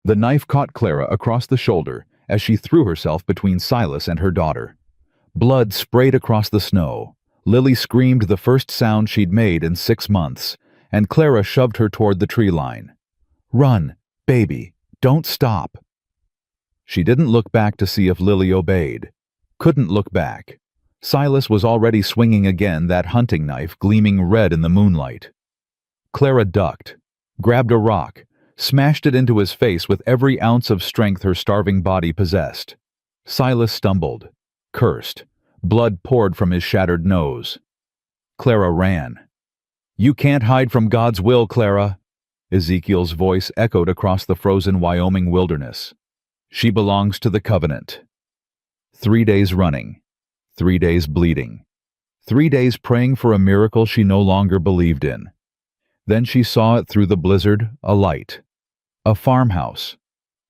The knife caught Clara across the shoulder as she threw herself between Silas and her daughter. Blood sprayed across the snow. Lily screamed the first sound she'd made in 6 months, and Clara shoved her toward the tree line. "Run, baby, don't stop." She didn't look back to see if Lily obeyed. Couldn't look back. Silas was already swinging again, that hunting knife gleaming red in the moonlight. Clara ducked, grabbed a rock, smashed it into his face with every ounce of strength her starving body possessed. Silas stumbled, cursed. Blood poured from his shattered nose. Clara ran. "You can't hide from God's will, Clara." Ezekiel's voice echoed across the frozen Wyoming wilderness. "She belongs to the covenant." 3 days running. 3 days bleeding. 3 days praying for a miracle she no longer believed in. Then she saw it through the blizzard, a light. A farmhouse.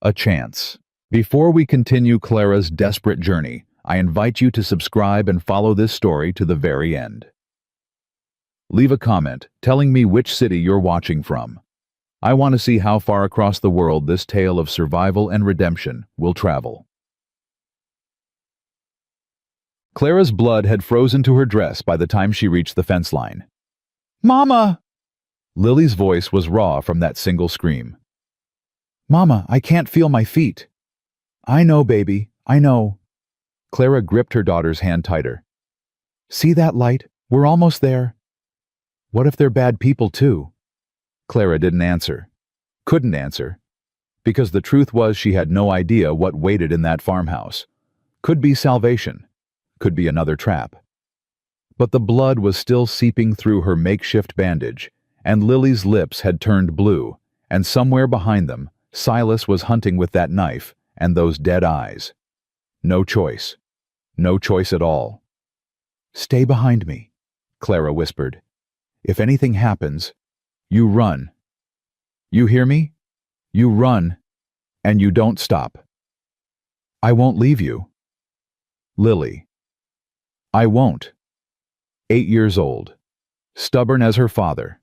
A chance. Before we continue Clara's desperate journey, I invite you to subscribe and follow this story to the very end. Leave a comment telling me which city you're watching from. I want to see how far across the world this tale of survival and redemption will travel. Clara's blood had frozen to her dress by the time she reached the fence line. "Mama!" Lily's voice was raw from that single scream. "Mama, I can't feel my feet." "I know, baby, I know." Clara gripped her daughter's hand tighter. "See that light? We're almost there." "What if they're bad people too?" Clara didn't answer. Couldn't answer. Because the truth was she had no idea what waited in that farmhouse. Could be salvation. Could be another trap. But the blood was still seeping through her makeshift bandage, and Lily's lips had turned blue, and somewhere behind them, Silas was hunting with that knife and those dead eyes. No choice. No choice at all. "Stay behind me," Clara whispered. "If anything happens, you run. You hear me? You run, and you don't stop. I won't leave you." Lily. I won't. 8 years old. Stubborn as her father.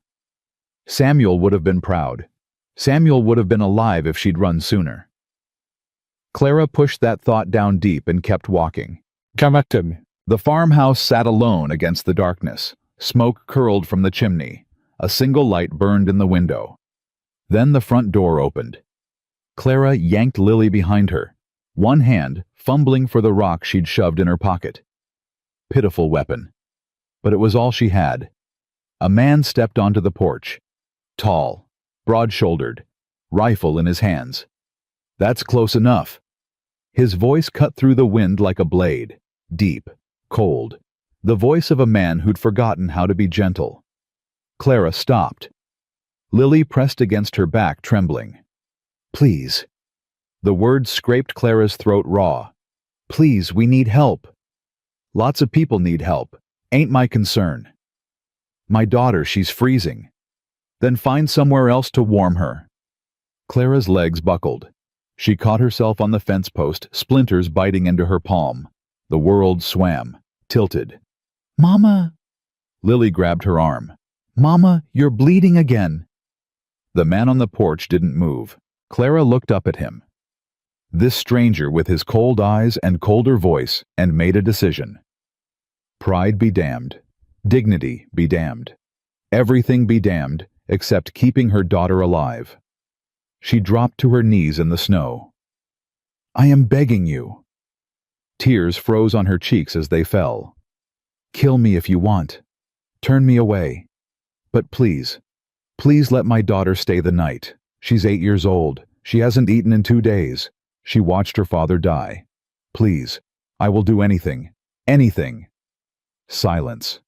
Samuel would have been proud. Samuel would have been alive if she'd run sooner. Clara pushed that thought down deep and kept walking. "Come back to me." The farmhouse sat alone against the darkness. Smoke curled from the chimney. A single light burned in the window. Then the front door opened. Clara yanked Lily behind her, one hand fumbling for the rock she'd shoved in her pocket. Pitiful weapon. But it was all she had. A man stepped onto the porch. Tall, broad-shouldered, rifle in his hands. "That's close enough." His voice cut through the wind like a blade, deep, cold, the voice of a man who'd forgotten how to be gentle. Clara stopped. Lily pressed against her back, trembling. "Please." The words scraped Clara's throat raw. "Please, we need help." "Lots of people need help. Ain't my concern." "My daughter, she's freezing." "Then find somewhere else to warm her." Clara's legs buckled. She caught herself on the fence post, splinters biting into her palm. The world swam, tilted. "Mama!" Lily grabbed her arm. "Mama, you're bleeding again." The man on the porch didn't move. Clara looked up at him. This stranger with his cold eyes and colder voice, and made a decision. Pride be damned. Dignity be damned. Everything be damned except keeping her daughter alive. She dropped to her knees in the snow. "I am begging you." Tears froze on her cheeks as they fell. "Kill me if you want. Turn me away. But please, please let my daughter stay the night. She's 8 years old. She hasn't eaten in 2 days. She watched her father die. Please, I will do anything. Anything." Silence.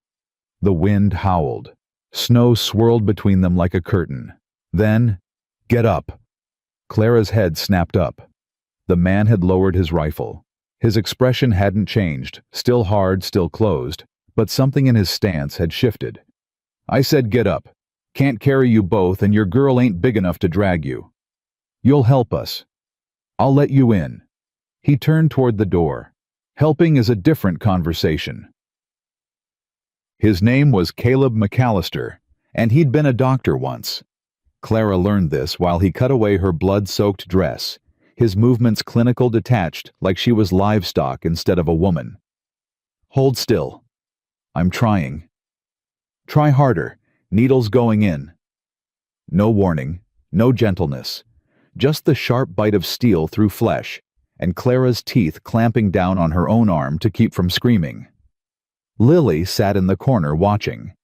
The wind howled. Snow swirled between them like a curtain. Then, "Get up." Clara's head snapped up. The man had lowered his rifle. His expression hadn't changed, still hard, still closed, but something in his stance had shifted. "I said get up. Can't carry you both, and your girl ain't big enough to drag you. You'll help us. I'll let you in." He turned toward the door. Helping is a different conversation. His name was Caleb McAllister, and he'd been a doctor once. Clara learned this while he cut away her blood-soaked dress, his movements clinical, detached, like she was livestock instead of a woman. Hold still. I'm trying. Try harder. Needles going in. No warning, no gentleness. Just the sharp bite of steel through flesh, and Clara's teeth clamping down on her own arm to keep from screaming. Lily sat in the corner watching.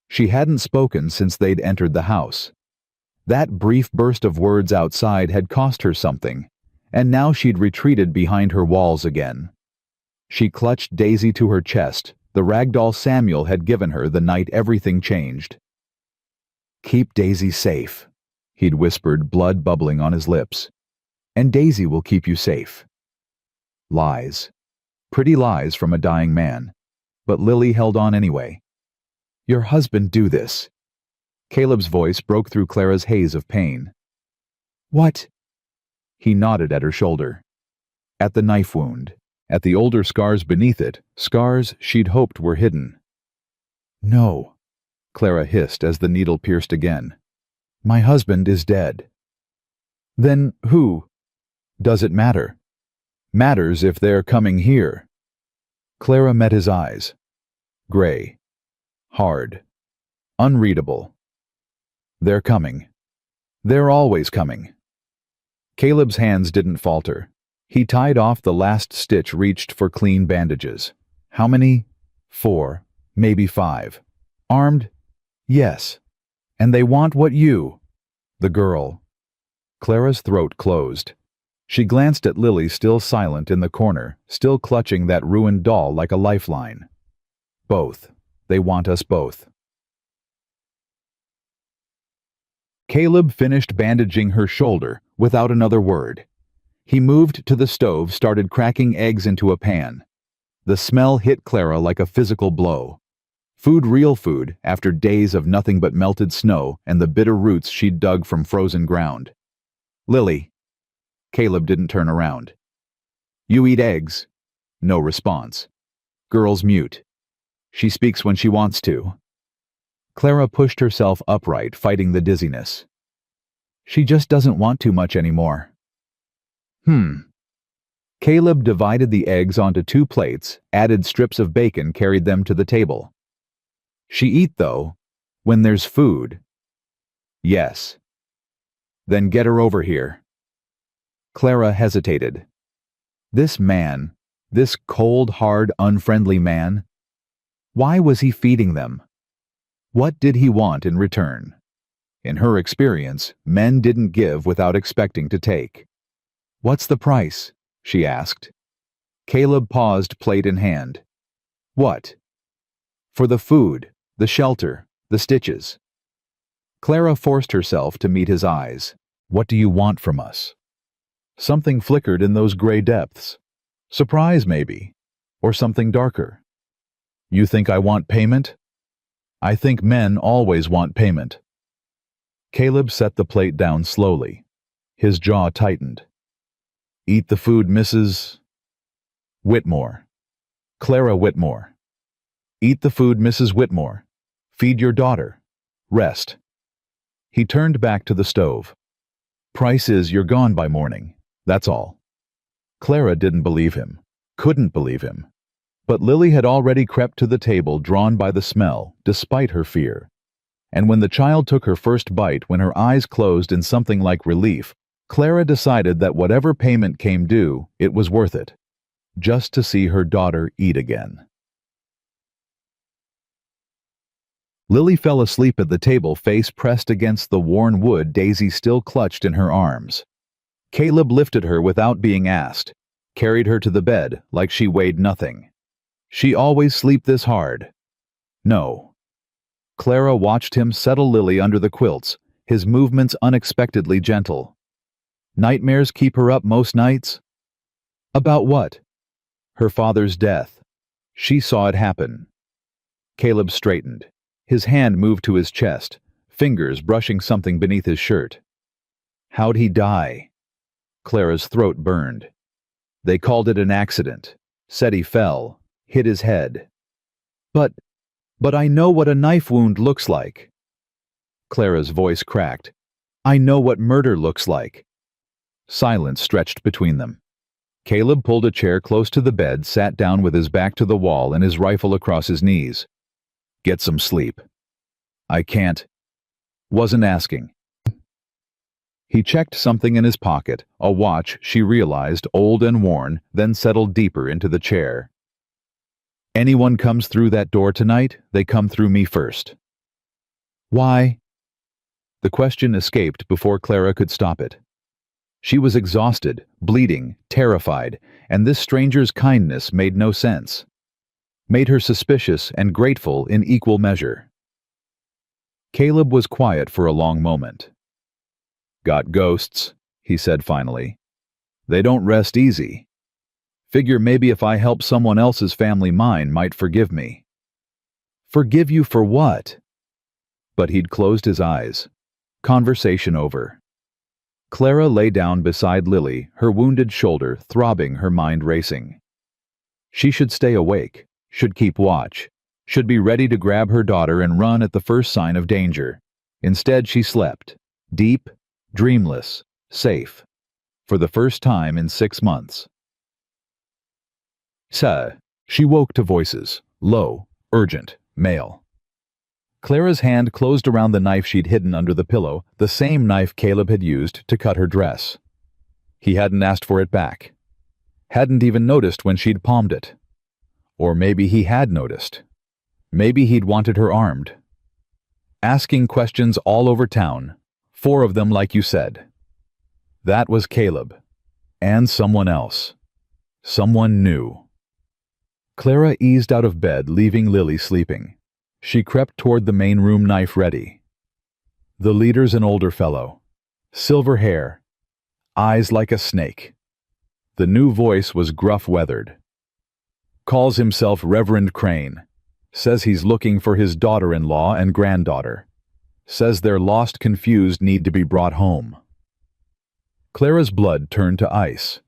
She hadn't spoken since they'd entered the house. That brief burst of words outside had cost her something, and now she'd retreated behind her walls again. She clutched Daisy to her chest, the ragdoll Samuel had given her the night everything changed. "Keep Daisy safe," he'd whispered, blood bubbling on his lips. "And Daisy will keep you safe." Lies. Pretty lies from a dying man. But Lily held on anyway. "Your husband do this." Caleb's voice broke through Clara's haze of pain. "What?" He nodded at her shoulder. At the knife wound. At the older scars beneath it, scars she'd hoped were hidden. "No," Clara hissed as the needle pierced again. "My husband is dead." "Then who? Does it matter?" "Matters if they're coming here." Clara met his eyes. Gray. Hard. Unreadable. "They're coming. They're always coming." Caleb's hands didn't falter. He tied off the last stitch, reached for clean bandages. How many? 4, maybe 5. Armed? Yes. And they want what you? The girl. Clara's throat closed. She glanced at Lily, still silent in the corner, still clutching that ruined doll like a lifeline. Both. They want us both. Caleb finished bandaging her shoulder without another word. He moved to the stove, started cracking eggs into a pan. The smell hit Clara like a physical blow. Food, real food, after days of nothing but melted snow and the bitter roots she'd dug from frozen ground. "Lily." Caleb didn't turn around. "You eat eggs?" No response. Girl's mute. She speaks when she wants to. Clara pushed herself upright, fighting the dizziness. "She just doesn't want too much anymore." Caleb divided the eggs onto 2 plates, added strips of bacon, carried them to the table. "She eat, though, when there's food." "Yes." "Then get her over here." Clara hesitated. This man, this cold, hard, unfriendly man, why was he feeding them? What did he want in return? In her experience, men didn't give without expecting to take. "What's the price?" she asked. Caleb paused, plate in hand. "What?" "For the food, the shelter, the stitches." Clara forced herself to meet his eyes. "What do you want from us?" Something flickered in those gray depths. Surprise, maybe. Or something darker. "You think I want payment?" "I think men always want payment." Caleb set the plate down slowly. His jaw tightened. "Eat the food, Mrs. Whitmore. Clara Whitmore. Eat the food, Mrs. Whitmore. Feed your daughter. Rest." He turned back to the stove. "Price is you're gone by morning. That's all." Clara didn't believe him. Couldn't believe him. But Lily had already crept to the table, drawn by the smell, despite her fear. And when the child took her first bite, when her eyes closed in something like relief, Clara decided that whatever payment came due, it was worth it. Just to see her daughter eat again. Lily fell asleep at the table, face pressed against the worn wood Daisy still clutched in her arms. Caleb lifted her without being asked, carried her to the bed like she weighed nothing. She always sleep this hard? No. Clara watched him settle Lily under the quilts, his movements unexpectedly gentle. Nightmares keep her up most nights? About what? Her father's death. She saw it happen. Caleb straightened. His hand moved to his chest, fingers brushing something beneath his shirt. How'd he die? Clara's throat burned. They called it an accident. Said he fell, hit his head. But I know what a knife wound looks like. Clara's voice cracked. I know what murder looks like." Silence stretched between them. Caleb pulled a chair close to the bed, sat down with his back to the wall and his rifle across his knees. "Get some sleep." "I can't." "Wasn't asking." He checked something in his pocket, a watch she realized old and worn, then settled deeper into the chair. "Anyone comes through that door tonight, they come through me first." "Why?" The question escaped before Clara could stop it. She was exhausted, bleeding, terrified, and this stranger's kindness made no sense. Made her suspicious and grateful in equal measure. Caleb was quiet for a long moment. "Got ghosts," he said finally. "They don't rest easy. Figure maybe if I help someone else's family, mine might forgive me." "Forgive you for what?" But he'd closed his eyes. Conversation over. Clara lay down beside Lily, her wounded shoulder throbbing, her mind racing. She should stay awake, should keep watch, should be ready to grab her daughter and run at the first sign of danger. Instead, she slept, deep, dreamless, safe, for the first time in 6 months. Sir, she woke to voices, low, urgent, male. Clara's hand closed around the knife she'd hidden under the pillow, the same knife Caleb had used to cut her dress. He hadn't asked for it back. Hadn't even noticed when she'd palmed it. Or maybe he had noticed. Maybe he'd wanted her armed. Asking questions all over town, 4 of them like you said. That was Caleb. And someone else. Someone new. Clara eased out of bed, leaving Lily sleeping. She crept toward the main room, knife ready. The leader's an older fellow. Silver hair. Eyes like a snake. The new voice was gruff-weathered. Calls himself Reverend Crane. Says he's looking for his daughter-in-law and granddaughter. Says they're lost, confused, need to be brought home. Clara's blood turned to ice.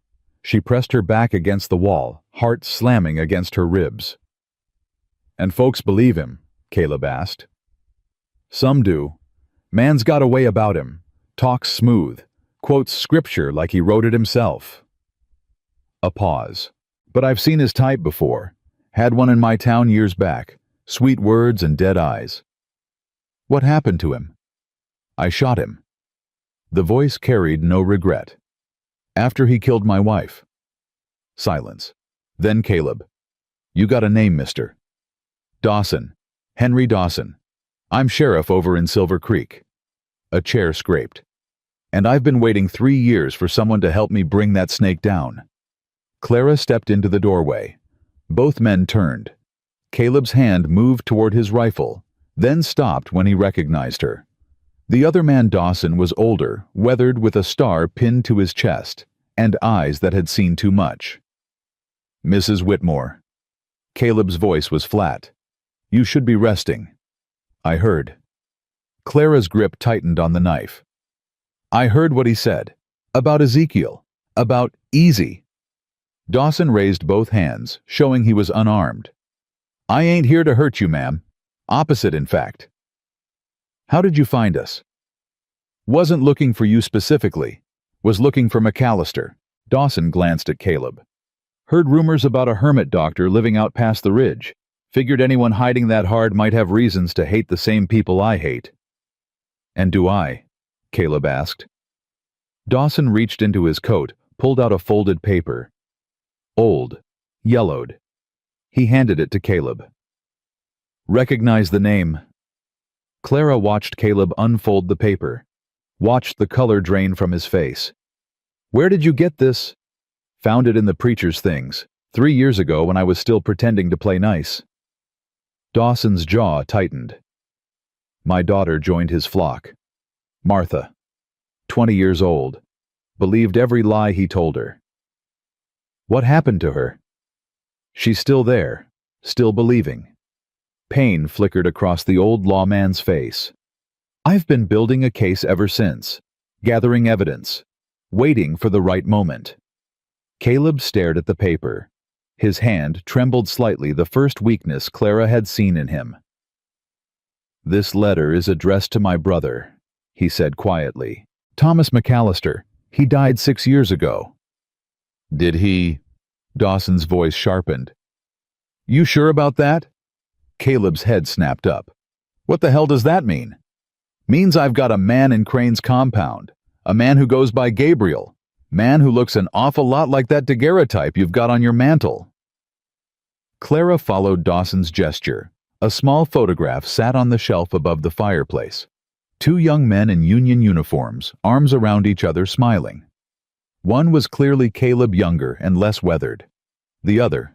She pressed her back against the wall, heart slamming against her ribs. "And folks believe him?" Caleb asked. "Some do. Man's got a way about him. Talks smooth. Quotes scripture like he wrote it himself." A pause. "But I've seen his type before. Had one in my town years back. Sweet words and dead eyes." "What happened to him?" "I shot him." The voice carried no regret. "After he killed my wife." Silence. Then Caleb. "You got a name, mister?" "Dawson. Henry Dawson. I'm sheriff over in Silver Creek." A chair scraped. "And I've been waiting 3 years for someone to help me bring that snake down." Clara stepped into the doorway. Both men turned. Caleb's hand moved toward his rifle, then stopped when he recognized her. The other man, Dawson, was older, weathered, with a star pinned to his chest, and eyes that had seen too much. "Mrs. Whitmore." Caleb's voice was flat. "You should be resting." "I heard." Clara's grip tightened on the knife. "I heard what he said. About Ezekiel. About easy." Dawson raised both hands, showing he was unarmed. "I ain't here to hurt you, ma'am. Opposite, in fact." "How did you find us?" "Wasn't looking for you specifically. Was looking for McAllister." Dawson glanced at Caleb. "Heard rumors about a hermit doctor living out past the ridge. Figured anyone hiding that hard might have reasons to hate the same people I hate." "And do I?" Caleb asked. Dawson reached into his coat, pulled out a folded paper. Old. Yellowed. He handed it to Caleb. "Recognize the name." Clara watched Caleb unfold the paper. Watched the color drain from his face. "Where did you get this?" "Found it in the preacher's things, 3 years ago when I was still pretending to play nice." Dawson's jaw tightened. "My daughter joined his flock. Martha. 20 years old. Believed every lie he told her." "What happened to her?" "She's still there, still believing." Pain flickered across the old lawman's face. "I've been building a case ever since, gathering evidence, waiting for the right moment." Caleb stared at the paper. His hand trembled slightly, the first weakness Clara had seen in him. "This letter is addressed to my brother, he said quietly. Thomas McAllister. He died 6 years ago. Did he? Dawson's voice sharpened. You sure about that? Caleb's head snapped up. What the hell does that mean? Means I've got a man in Crane's compound. A man who goes by Gabriel. Man who looks an awful lot like that daguerreotype you've got on your mantel. Clara followed Dawson's gesture. A small photograph sat on the shelf above the fireplace. 2 young men in union uniforms, arms around each other, smiling. One was clearly Caleb, younger and less weathered. The other.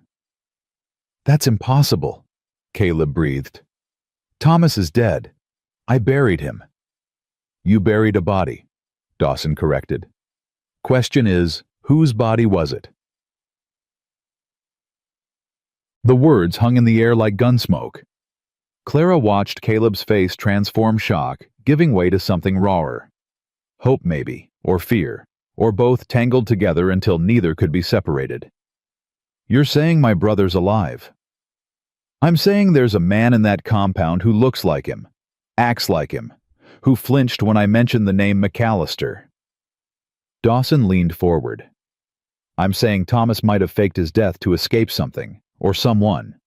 That's impossible, Caleb breathed. Thomas is dead. I buried him. You buried a body, Dawson corrected. Question is, whose body was it? The words hung in the air like gunsmoke. Clara watched Caleb's face transform shock, giving way to something rawer. Hope maybe, or fear, or both tangled together until neither could be separated. You're saying my brother's alive. I'm saying there's a man in that compound who looks like him, acts like him, who flinched when I mentioned the name McAllister. Dawson leaned forward. I'm saying Thomas might have faked his death to escape something, or someone.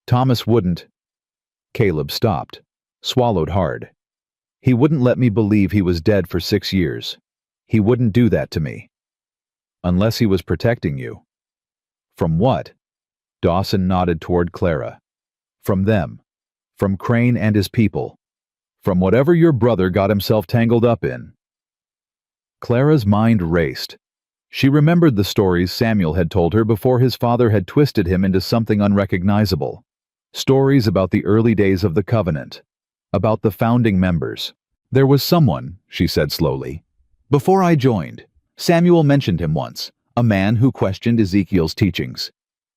Thomas wouldn't. Caleb stopped, swallowed hard. He wouldn't let me believe he was dead for 6 years. He wouldn't do that to me. Unless he was protecting you. From what? Dawson nodded toward Clara. From them. From Crane and his people. From whatever your brother got himself tangled up in. Clara's mind raced. She remembered the stories Samuel had told her before his father had twisted him into something unrecognizable. Stories about the early days of the Covenant. About the founding members. There was someone, she said slowly. Before I joined, Samuel mentioned him once, a man who questioned Ezekiel's teachings.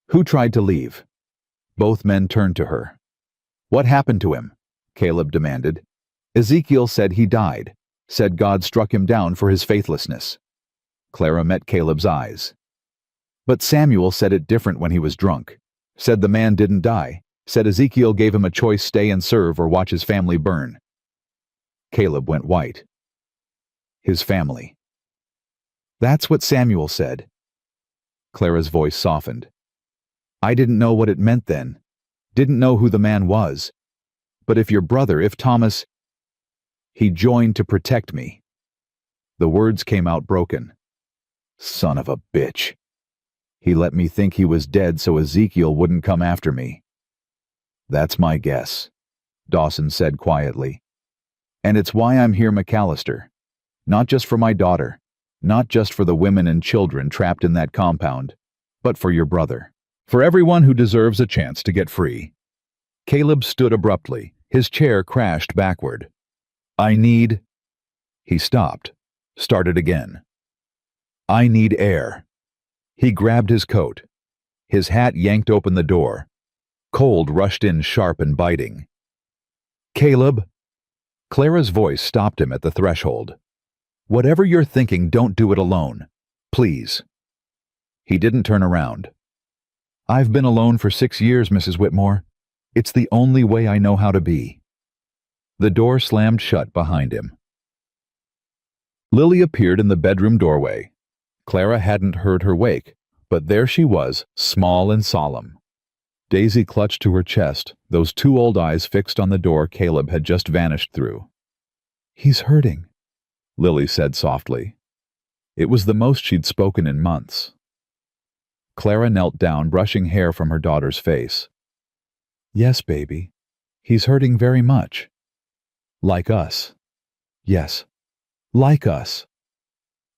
Who tried to leave? Both men turned to her. What happened to him? Caleb demanded. Ezekiel said he died, said God struck him down for his faithlessness. Clara met Caleb's eyes. But Samuel said it different when he was drunk. Said the man didn't die. Said Ezekiel gave him a choice: stay and serve or watch his family burn. Caleb went white. His family. That's what Samuel said. Clara's voice softened. I didn't know what it meant then. Didn't know who the man was. But if your brother, if Thomas... He joined to protect me. The words came out broken. Son of a bitch. He let me think he was dead so Ezekiel wouldn't come after me. That's my guess, Dawson said quietly. And it's why I'm here, McAllister. Not just for my daughter, not just for the women and children trapped in that compound, but for your brother. For everyone who deserves a chance to get free. Caleb stood abruptly. His chair crashed backward. I need... He stopped, started again. I need air. He grabbed his coat. His hat yanked open the door. Cold rushed in sharp and biting. Caleb! Clara's voice stopped him at the threshold. Whatever you're thinking, don't do it alone. Please. He didn't turn around. I've been alone for 6 years, Mrs. Whitmore. It's the only way I know how to be. The door slammed shut behind him. Lily appeared in the bedroom doorway. Clara hadn't heard her wake, but there she was, small and solemn. Daisy clutched to her chest, those 2 old eyes fixed on the door Caleb had just vanished through. He's hurting, Lily said softly. It was the most she'd spoken in months. Clara knelt down, brushing hair from her daughter's face. Yes, baby. He's hurting very much. Like us. Yes. Like us.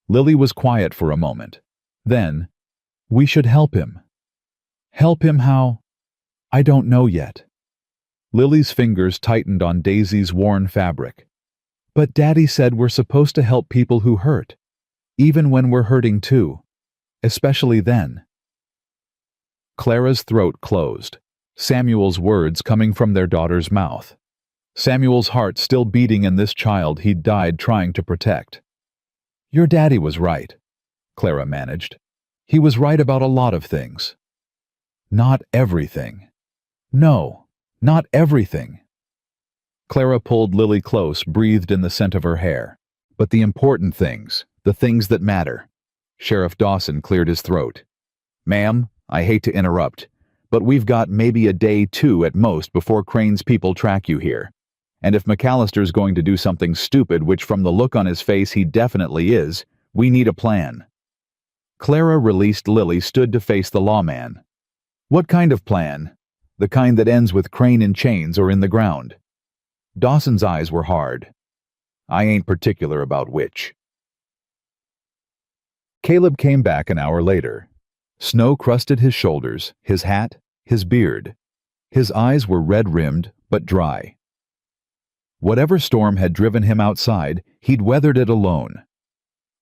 Lily was quiet for a moment. Then, we should help him. Help him how? I don't know yet. Lily's fingers tightened on Daisy's worn fabric. But Daddy said we're supposed to help people who hurt, even when we're hurting too, especially then. Clara's throat closed, Samuel's words coming from their daughter's mouth. Samuel's heart still beating in this child he'd died trying to protect. Your daddy was right, Clara managed. He was right about a lot of things. Not everything. No, not everything. Clara pulled Lily close, breathed in the scent of her hair. But the important things, the things that matter. Sheriff Dawson cleared his throat. Ma'am, I hate to interrupt, but we've got maybe a day, 2 at most before Crane's people track you here. And if McAllister's going to do something stupid, which from the look on his face he definitely is, we need a plan. Clara, released Lily, stood to face the lawman. What kind of plan? The kind that ends with Crane in chains or in the ground? Dawson's eyes were hard. I ain't particular about which. Caleb came back an hour later. Snow crusted his shoulders, his hat, his beard. His eyes were red-rimmed, but dry. Whatever storm had driven him outside, he'd weathered it alone.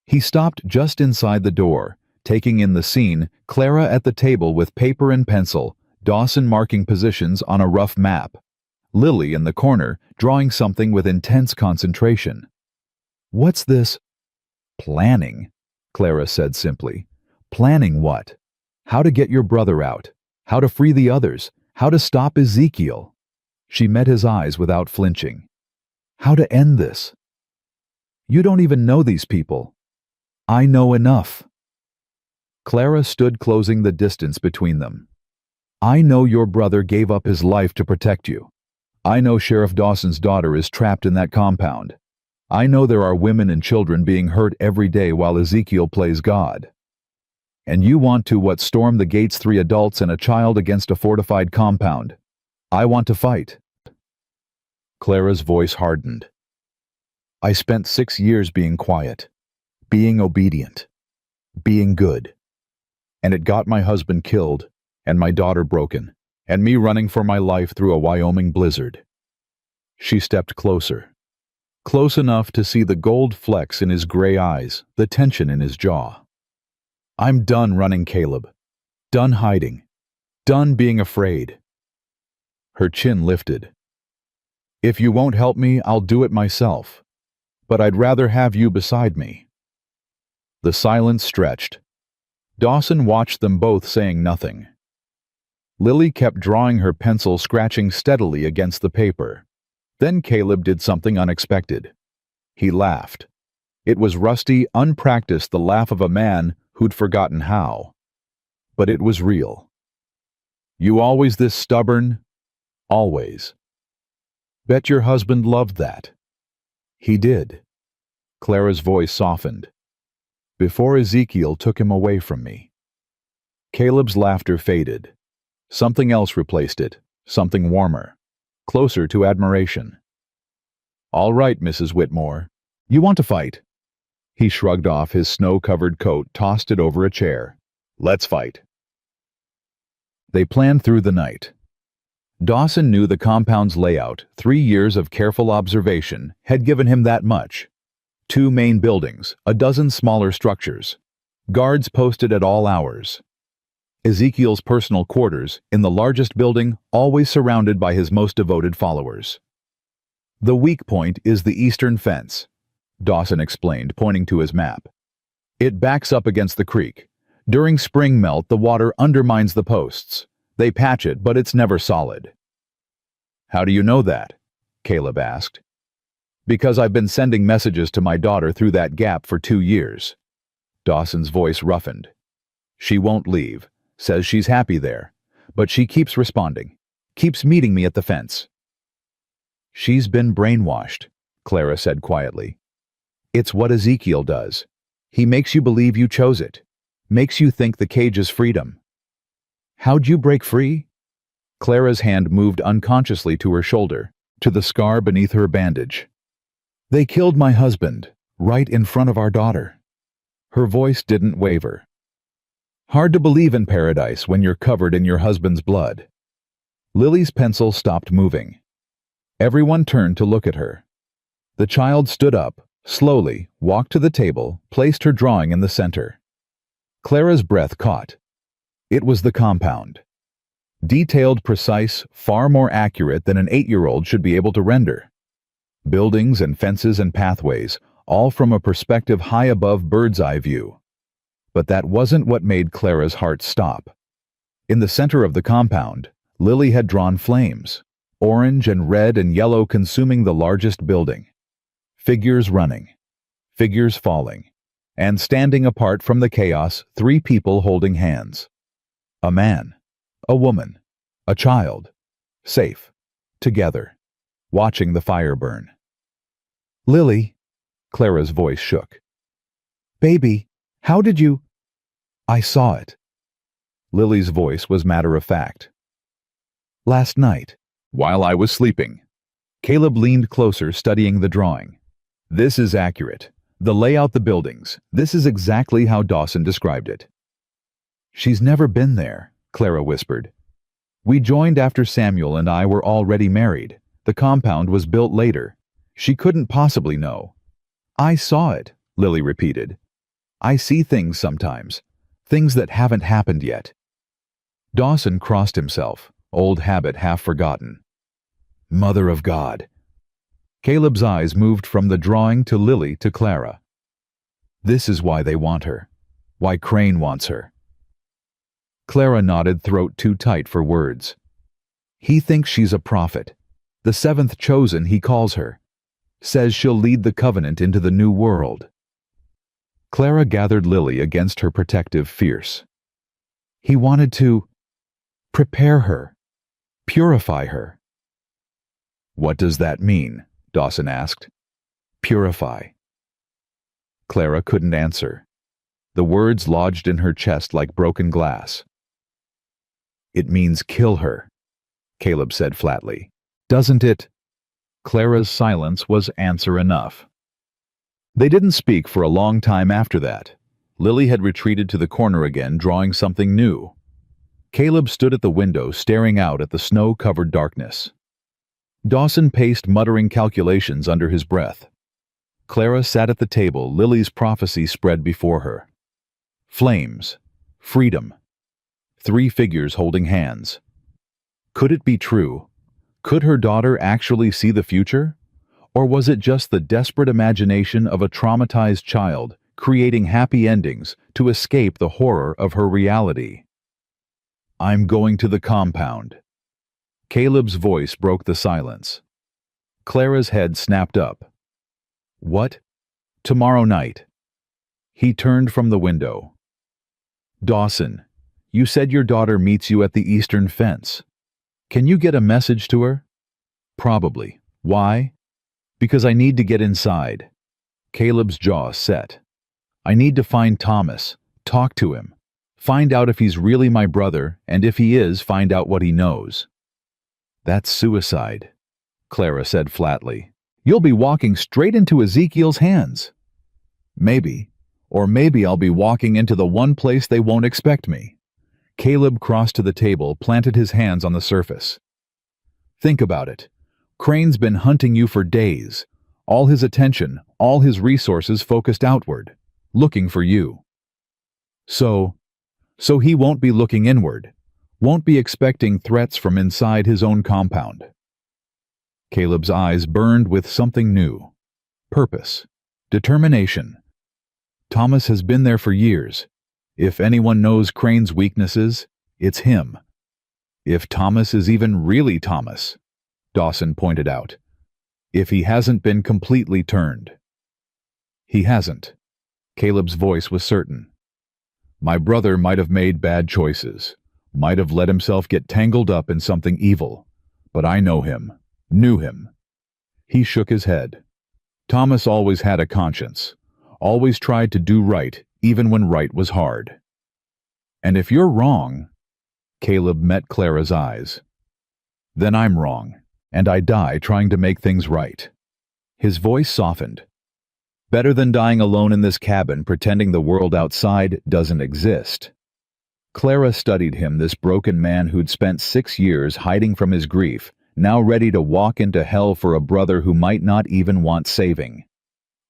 He stopped just inside the door, taking in the scene, Clara at the table with paper and pencil, Dawson marking positions on a rough map. Lily in the corner, drawing something with intense concentration. What's this? Planning, Clara said simply. Planning what? How to get your brother out. How to free the others. How to stop Ezekiel. She met his eyes without flinching. How to end this? You don't even know these people. I know enough. Clara stood closing the distance between them. I know your brother gave up his life to protect you. I know Sheriff Dawson's daughter is trapped in that compound. I know there are women and children being hurt every day while Ezekiel plays God. And you want to storm the gates, 3 adults and a child against a fortified compound. I want to fight. Clara's voice hardened. I spent 6 years being quiet, being obedient, being good. And it got my husband killed, and my daughter broken, and me running for my life through a Wyoming blizzard. She stepped closer. Close enough to see the gold flecks in his gray eyes, the tension in his jaw. I'm done running, Caleb. Done hiding. Done being afraid. Her chin lifted. If you won't help me, I'll do it myself. But I'd rather have you beside me. The silence stretched. Dawson watched them both, saying nothing. Lily kept drawing her pencil, scratching steadily against the paper. Then Caleb did something unexpected. He laughed. It was rusty, unpracticed, the laugh of a man who'd forgotten how. But it was real. You always this stubborn? Always. Bet your husband loved that. He did. Clara's voice softened. Before Ezekiel took him away from me. Caleb's laughter faded. Something else replaced it, something warmer, closer to admiration. All right, Mrs. Whitmore. You want to fight? He shrugged off his snow-covered coat, tossed it over a chair. Let's fight. They planned through the night. Dawson knew the compound's layout. 3 years of careful observation had given him that much. 2 main buildings, a dozen smaller structures. Guards posted at all hours. Ezekiel's personal quarters, in the largest building, always surrounded by his most devoted followers. The weak point is the eastern fence, Dawson explained, pointing to his map. It backs up against the creek. During spring melt, the water undermines the posts. They patch it, but it's never solid. How do you know that? Caleb asked. Because I've been sending messages to my daughter through that gap for 2 years. Dawson's voice roughened. She won't leave. Says she's happy there, but she keeps responding, keeps meeting me at the fence. She's been brainwashed, Clara said quietly. It's what Ezekiel does. He makes you believe you chose it, makes you think the cage is freedom. How'd you break free? Clara's hand moved unconsciously to her shoulder, to the scar beneath her bandage. They killed my husband, right in front of our daughter. Her voice didn't waver. Hard to believe in paradise when you're covered in your husband's blood. Lily's pencil stopped moving. Everyone turned to look at her. The child stood up, slowly, walked to the table, placed her drawing in the center. Clara's breath caught. It was the compound. Detailed, precise, far more accurate than an 8-year-old should be able to render. Buildings and fences and pathways, all from a perspective high above bird's-eye view. But that wasn't what made Clara's heart stop. In the center of the compound, Lily had drawn flames. orange and red and yellow consuming the largest building. Figures running, figures falling, and standing apart from the chaos, 3 people holding hands. A man, a woman, a child, safe, together, watching the fire burn. "Lily," Clara's voice shook. "Baby, how did you—" "I saw it." Lily's voice was matter-of-fact. "Last night, while I was sleeping." Caleb leaned closer, studying the drawing. "This is accurate. The layout, the buildings. This is exactly how Dawson described it." "She's never been there," Clara whispered. "We joined after Samuel and I were already married. The compound was built later. She couldn't possibly know." "I saw it," Lily repeated. "I see things sometimes. Things that haven't happened yet." Dawson crossed himself, old habit half forgotten. Mother of God. Caleb's eyes moved from the drawing to Lily to Clara. This is why they want her. Why Crane wants her. Clara nodded, throat too tight for words. He thinks she's a prophet. The 7th chosen, he calls her. Says she'll lead the covenant into the new world. Clara gathered Lily against her protective fierce. He wanted to prepare her, purify her. What does that mean? Dawson asked. Purify. Clara couldn't answer. The words lodged in her chest like broken glass. It means kill her, Caleb said flatly. Doesn't it? Clara's silence was answer enough. They didn't speak for a long time after that. Lily had retreated to the corner again, drawing something new. Caleb stood at the window, staring out at the snow-covered darkness. Dawson paced, muttering calculations under his breath. Clara sat at the table, Lily's prophecy spread before her. Flames. Freedom. 3 figures holding hands. Could it be true? Could her daughter actually see the future? Or was it just the desperate imagination of a traumatized child creating happy endings to escape the horror of her reality? I'm going to the compound. Caleb's voice broke the silence. Clara's head snapped up. What? Tomorrow night. He turned from the window. Dawson, you said your daughter meets you at the eastern fence. Can you get a message to her? Probably. Why? Because I need to get inside. Caleb's jaw set. I need to find Thomas, talk to him, find out if he's really my brother, and if he is, find out what he knows. That's suicide, Clara said flatly. You'll be walking straight into Ezekiel's hands. Maybe. Or maybe I'll be walking into the one place they won't expect me. Caleb crossed to the table, planted his hands on the surface. Think about it. Crane's been hunting you for days. All his attention, all his resources focused outward, looking for you. So he won't be looking inward, won't be expecting threats from inside his own compound. Caleb's eyes burned with something new. Purpose. Determination. Thomas has been there for years. If anyone knows Crane's weaknesses, it's him. If Thomas is even really Thomas, Dawson pointed out. If he hasn't been completely turned. He hasn't. Caleb's voice was certain. My brother might have made bad choices, might have let himself get tangled up in something evil, but I know him, knew him. He shook his head. Thomas always had a conscience, always tried to do right, even when right was hard. And if you're wrong, Caleb met Clara's eyes. Then I'm wrong, and I die trying to make things right. His voice softened. Better than dying alone in this cabin pretending the world outside doesn't exist. Clara studied him, this broken man who'd spent 6 years hiding from his grief, now ready to walk into hell for a brother who might not even want saving.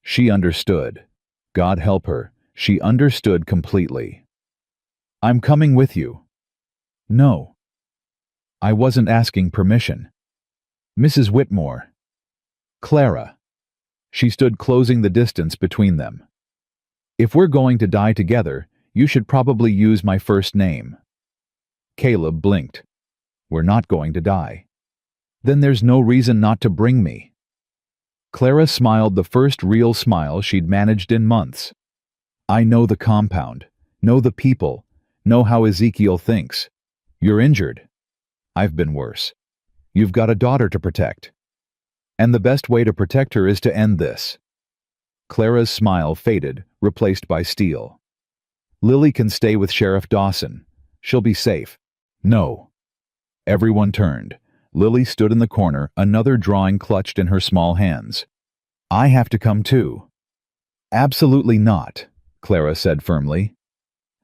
She understood. God help her, she understood completely. I'm coming with you. No. I wasn't asking permission. Mrs. Whitmore. Clara. She stood, closing the distance between them. If we're going to die together, you should probably use my first name. Caleb blinked. We're not going to die. Then there's no reason not to bring me. Clara smiled the first real smile she'd managed in months. I know the compound, know the people, know how Ezekiel thinks. You're injured. I've been worse. You've got a daughter to protect. And the best way to protect her is to end this. Clara's smile faded, replaced by steel. Lily can stay with Sheriff Dawson. She'll be safe. No. Everyone turned. Lily stood in the corner, another drawing clutched in her small hands. I have to come too. Absolutely not, Clara said firmly.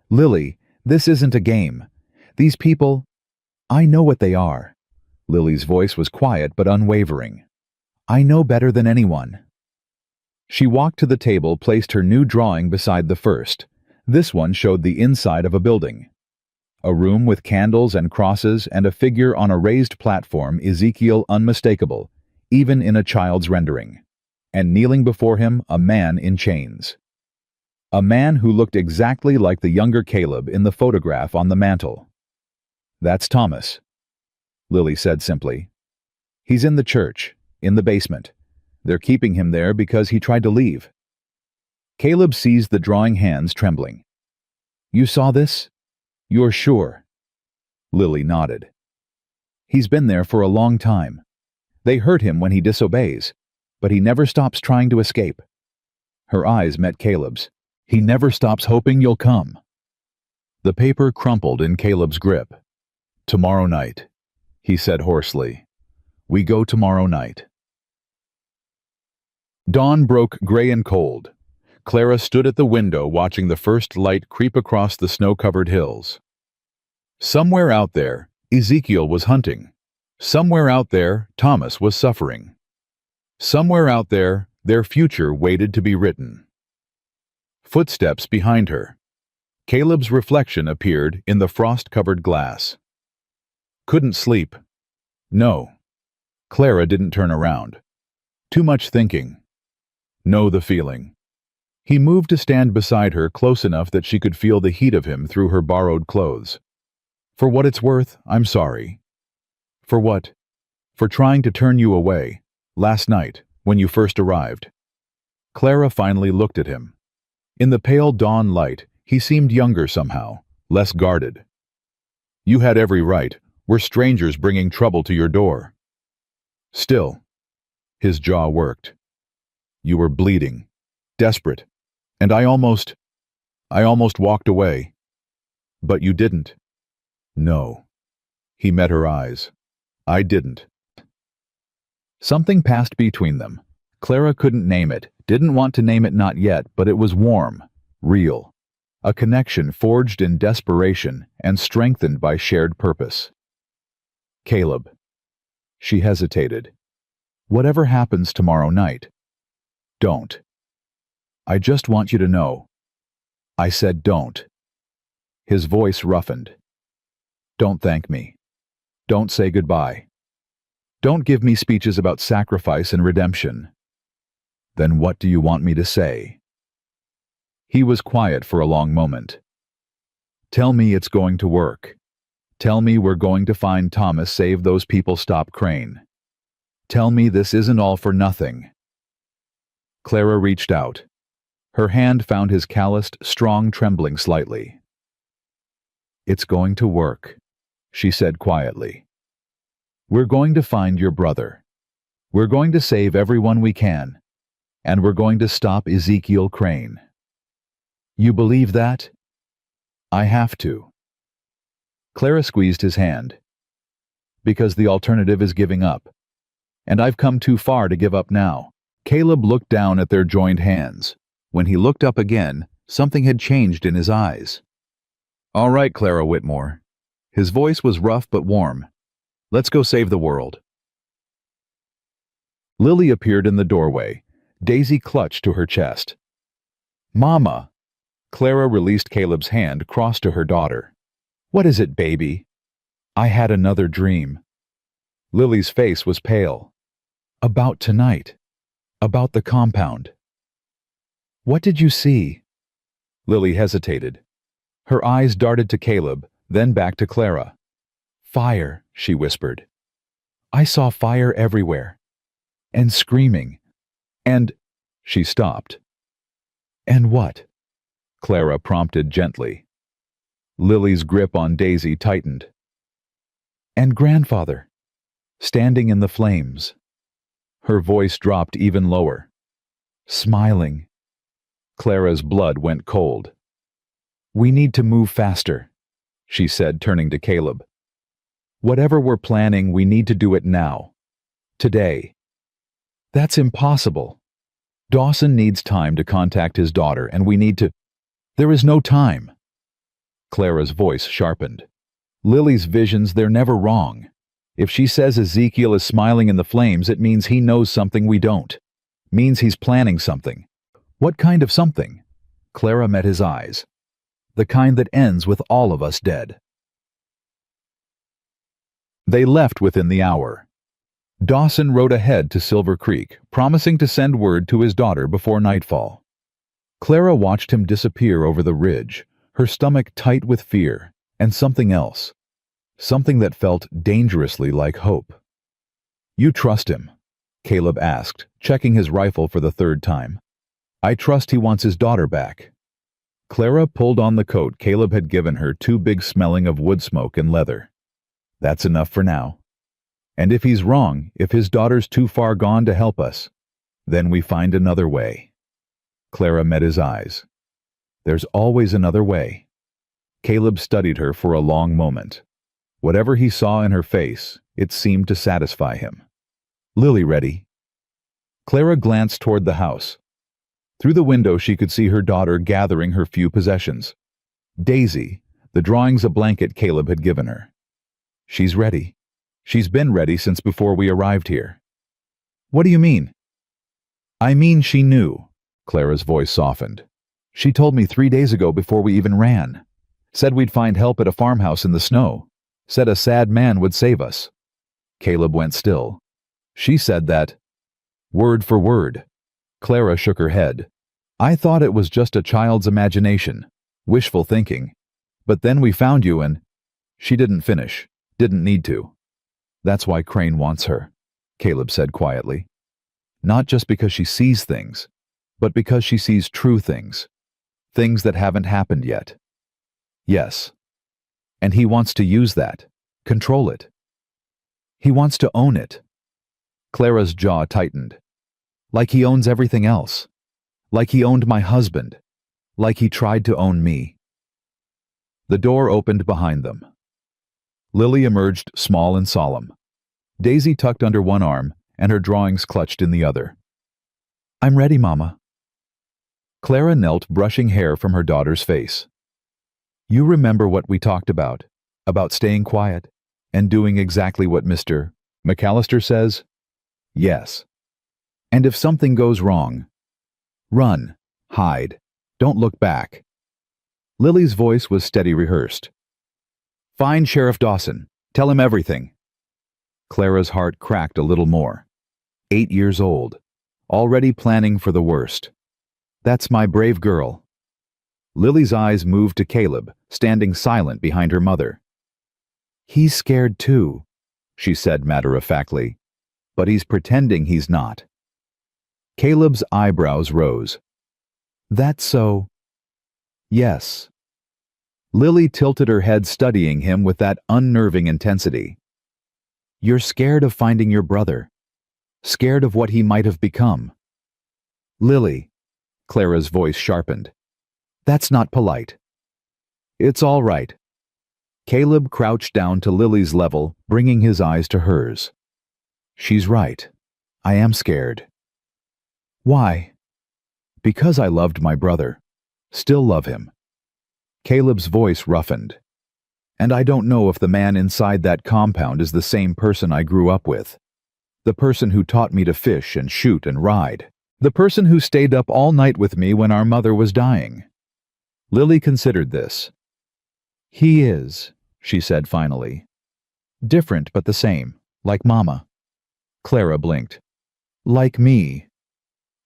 Lily, this isn't a game. These people, I know what they are. Lily's voice was quiet but unwavering. I know better than anyone. She walked to the table, placed her new drawing beside the first. This one showed the inside of a building. A room with candles and crosses and a figure on a raised platform, Ezekiel unmistakable, even in a child's rendering. And kneeling before him, a man in chains. A man who looked exactly like the younger Caleb in the photograph on the mantel. That's Thomas, Lily said simply. He's in the church, in the basement. They're keeping him there because he tried to leave. Caleb seized the drawing hands, trembling. You saw this? You're sure? Lily nodded. He's been there for a long time. They hurt him when he disobeys, but he never stops trying to escape. Her eyes met Caleb's. He never stops hoping you'll come. The paper crumpled in Caleb's grip. Tomorrow night, he said hoarsely. We go tomorrow night. Dawn broke gray and cold. Clara stood at the window watching the first light creep across the snow-covered hills. Somewhere out there, Ezekiel was hunting. Somewhere out there, Thomas was suffering. Somewhere out there, their future waited to be written. Footsteps behind her. Caleb's reflection appeared in the frost-covered glass. Couldn't sleep. No. Clara didn't turn around. Too much thinking. Know the feeling. He moved to stand beside her close enough that she could feel the heat of him through her borrowed clothes. For what it's worth, I'm sorry. For what? For trying to turn you away, last night, when you first arrived. Clara finally looked at him. In the pale dawn light, he seemed younger somehow, less guarded. You had every right. We're strangers bringing trouble to your door. Still, his jaw worked. You were bleeding, desperate, and I almost walked away. But you didn't. No. He met her eyes. I didn't. Something passed between them. Clara couldn't name it, didn't want to name it, not yet, but it was warm, real. A connection forged in desperation and strengthened by shared purpose. Caleb. She hesitated. Whatever happens tomorrow night, don't. I just want you to know. I said don't. His voice roughened. Don't thank me. Don't say goodbye. Don't give me speeches about sacrifice and redemption. Then what do you want me to say? He was quiet for a long moment. Tell me it's going to work. Tell me we're going to find Thomas, save those people, stop Crane. Tell me this isn't all for nothing. Clara reached out. Her hand found his calloused, strong, trembling slightly. It's going to work, she said quietly. We're going to find your brother. We're going to save everyone we can. And we're going to stop Ezekiel Crane. You believe that? I have to. Clara squeezed his hand. Because the alternative is giving up. And I've come too far to give up now. Caleb looked down at their joined hands. When he looked up again, something had changed in his eyes. All right, Clara Whitmore. His voice was rough but warm. Let's go save the world. Lily appeared in the doorway. Daisy clutched to her chest. Mama! Clara released Caleb's hand, crossed to her daughter. What is it, baby? I had another dream. Lily's face was pale. About tonight. About the compound. What did you see? Lily hesitated. Her eyes darted to Caleb, then back to Clara. Fire, she whispered. I saw fire everywhere. And screaming. And—" She stopped. "And what?" Clara prompted gently. Lily's grip on Daisy tightened. "And grandfather, standing in the flames." Her voice dropped even lower. "Smiling." Clara's blood went cold. "We need to move faster," she said, turning to Caleb. "Whatever we're planning, we need to do it now. Today." "That's impossible. Dawson needs time to contact his daughter, and we need to—" "There is no time." Clara's voice sharpened. "Lily's visions, they're never wrong. If she says Ezekiel is smiling in the flames, it means he knows something we don't. Means he's planning something." "What kind of something?" Clara met his eyes. "The kind that ends with all of us dead." They left within the hour. Dawson rode ahead to Silver Creek, promising to send word to his daughter before nightfall. Clara watched him disappear over the ridge, her stomach tight with fear, and something else. Something that felt dangerously like hope. "You trust him?" Caleb asked, checking his rifle for the third time. "I trust he wants his daughter back." Clara pulled on the coat Caleb had given her, too big smelling of wood smoke and leather. "That's enough for now. And if he's wrong, if his daughter's too far gone to help us, then we find another way." Clara met his eyes. "There's always another way." Caleb studied her for a long moment. Whatever he saw in her face, it seemed to satisfy him. "Lily ready?" Clara glanced toward the house. Through the window she could see her daughter gathering her few possessions. Daisy, the drawings a blanket Caleb had given her. "She's ready. She's been ready since before we arrived here." "What do you mean?" "I mean she knew." Clara's voice softened. "She told me 3 days ago before we even ran. Said we'd find help at a farmhouse in the snow. Said a sad man would save us." Caleb went still. "She said that—" "Word for word." Clara shook her head. "I thought it was just a child's imagination, wishful thinking. But then we found you and—" She didn't finish, didn't need to. "That's why Crane wants her," Caleb said quietly. "Not just because she sees things, but because she sees true things. Things that haven't happened yet." "Yes. And he wants to use that, control it. He wants to own it." Clara's jaw tightened. "Like he owns everything else. Like he owned my husband. Like he tried to own me." The door opened behind them. Lily emerged small and solemn. Daisy tucked under one arm and her drawings clutched in the other. "I'm ready, Mama." Clara knelt, brushing hair from her daughter's face. "You remember what we talked about staying quiet and doing exactly what Mr. McAllister says?" "Yes. And if something goes wrong, run, hide, don't look back." Lily's voice was steady, rehearsed. "Find Sheriff Dawson. Tell him everything." Clara's heart cracked a little more. 8 years old, already planning for the worst. "That's my brave girl." Lily's eyes moved to Caleb, standing silent behind her mother. "He's scared too," she said matter-of-factly, "but he's pretending he's not." Caleb's eyebrows rose. "That's so—" "Yes." Lily tilted her head, studying him with that unnerving intensity. "You're scared of finding your brother. Scared of what he might have become." "Lily," Clara's voice sharpened. "That's not polite." "It's all right." Caleb crouched down to Lily's level, bringing his eyes to hers. "She's right. I am scared." "Why?" "Because I loved my brother. Still love him." Caleb's voice roughened. "And I don't know if the man inside that compound is the same person I grew up with. The person who taught me to fish and shoot and ride. The person who stayed up all night with me when our mother was dying." Lily considered this. "He is," she said finally. "Different but the same, like Mama." Clara blinked. "Like me.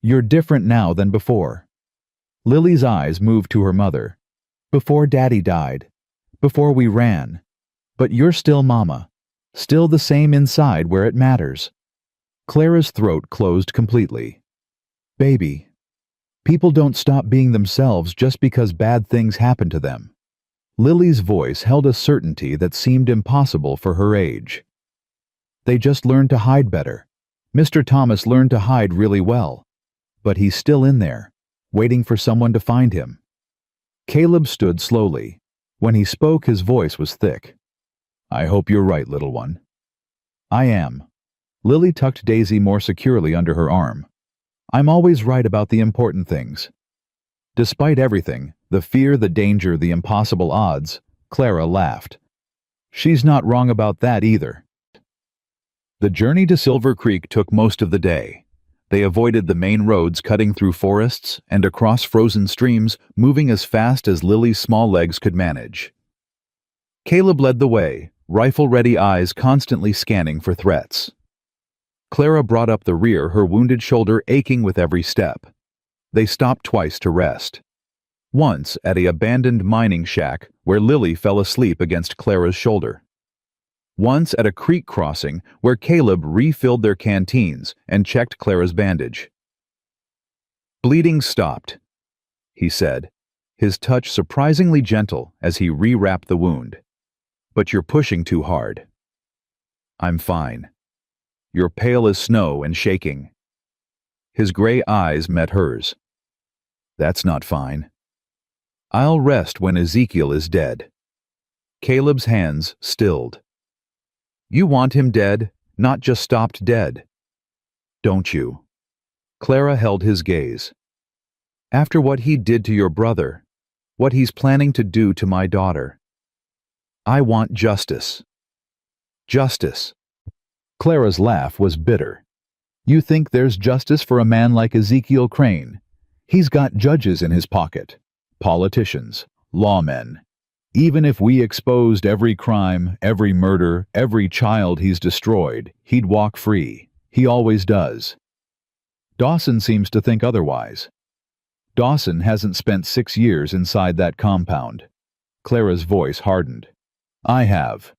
You're different now than before." Lily's eyes moved to her mother. "Before Daddy died. Before we ran. But you're still Mama. Still the same inside where it matters. Clara's throat closed completely. Baby. People don't stop being themselves just because bad things happen to them. Lily's voice held a certainty that seemed impossible for her age. They just learned to hide better. Mr. Thomas learned to hide really well. But he's still in there, waiting for someone to find him. Caleb stood slowly. When he spoke, his voice was thick. I hope you're right, little one. I am. Lily tucked Daisy more securely under her arm. I'm always right about the important things. Despite everything, the fear, the danger, the impossible odds, Clara laughed. She's not wrong about that either. The journey to Silver Creek took most of the day. They avoided the main roads cutting through forests and across frozen streams, moving as fast as Lily's small legs could manage. Caleb led the way, rifle-ready eyes constantly scanning for threats. Clara brought up the rear, her wounded shoulder aching with every step. They stopped twice to rest. Once at an abandoned mining shack where Lily fell asleep against Clara's shoulder. Once at a creek crossing where Caleb refilled their canteens and checked Clara's bandage. Bleeding stopped, he said, his touch surprisingly gentle as he rewrapped the wound. But you're pushing too hard. I'm fine. You're pale as snow and shaking. His gray eyes met hers. That's not fine. I'll rest when Ezekiel is dead. Caleb's hands stilled. You want him dead, not just stopped dead. Don't you? Clara held his gaze. After what he did to your brother, what he's planning to do to my daughter. I want justice. Justice. Clara's laugh was bitter. You think there's justice for a man like Ezekiel Crane? He's got judges in his pocket, politicians, lawmen. Even if we exposed every crime, every murder, every child he's destroyed, he'd walk free. He always does. Dawson seems to think otherwise. Dawson hasn't spent 6 years inside that compound. Clara's voice hardened. I have.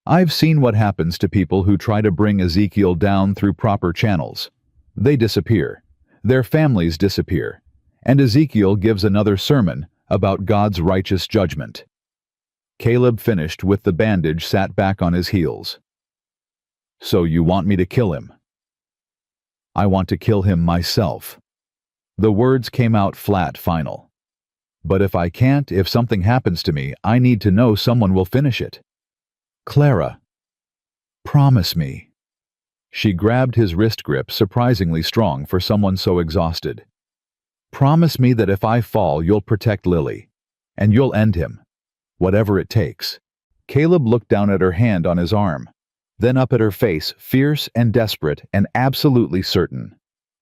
I've seen what happens to people who try to bring Ezekiel down through proper channels. They disappear. Their families disappear. And Ezekiel gives another sermon about God's righteous judgment. Caleb finished with the bandage sat back on his heels. So you want me to kill him? I want to kill him myself. The words came out flat, final. But if I can't, if something happens to me, I need to know someone will finish it. Clara, promise me. She grabbed his wrist grip, surprisingly strong for someone so exhausted. Promise me that if I fall, you'll protect Lily. And you'll end him. Whatever it takes. Caleb looked down at her hand on his arm, then up at her face, fierce and desperate and absolutely certain.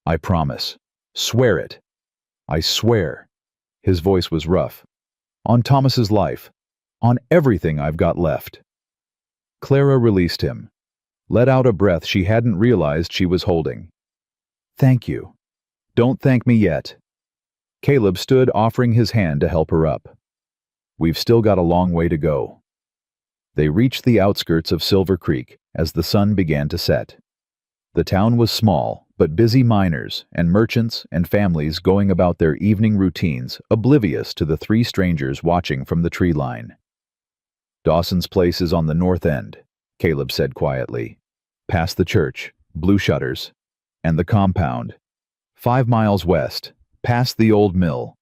I promise. Swear it. I swear. His voice was rough. On Thomas's life. On everything I've got left. Clara released him. Let out a breath she hadn't realized she was holding. Thank you. Don't thank me yet. Caleb stood, offering his hand to help her up. We've still got a long way to go. They reached the outskirts of Silver Creek as the sun began to set. The town was small, but busy miners and merchants and families going about their evening routines, oblivious to the 3 strangers watching from the tree line. Dawson's place is on the north end, Caleb said quietly. Past the church, blue shutters, and the compound. 5 miles west, past the old mill.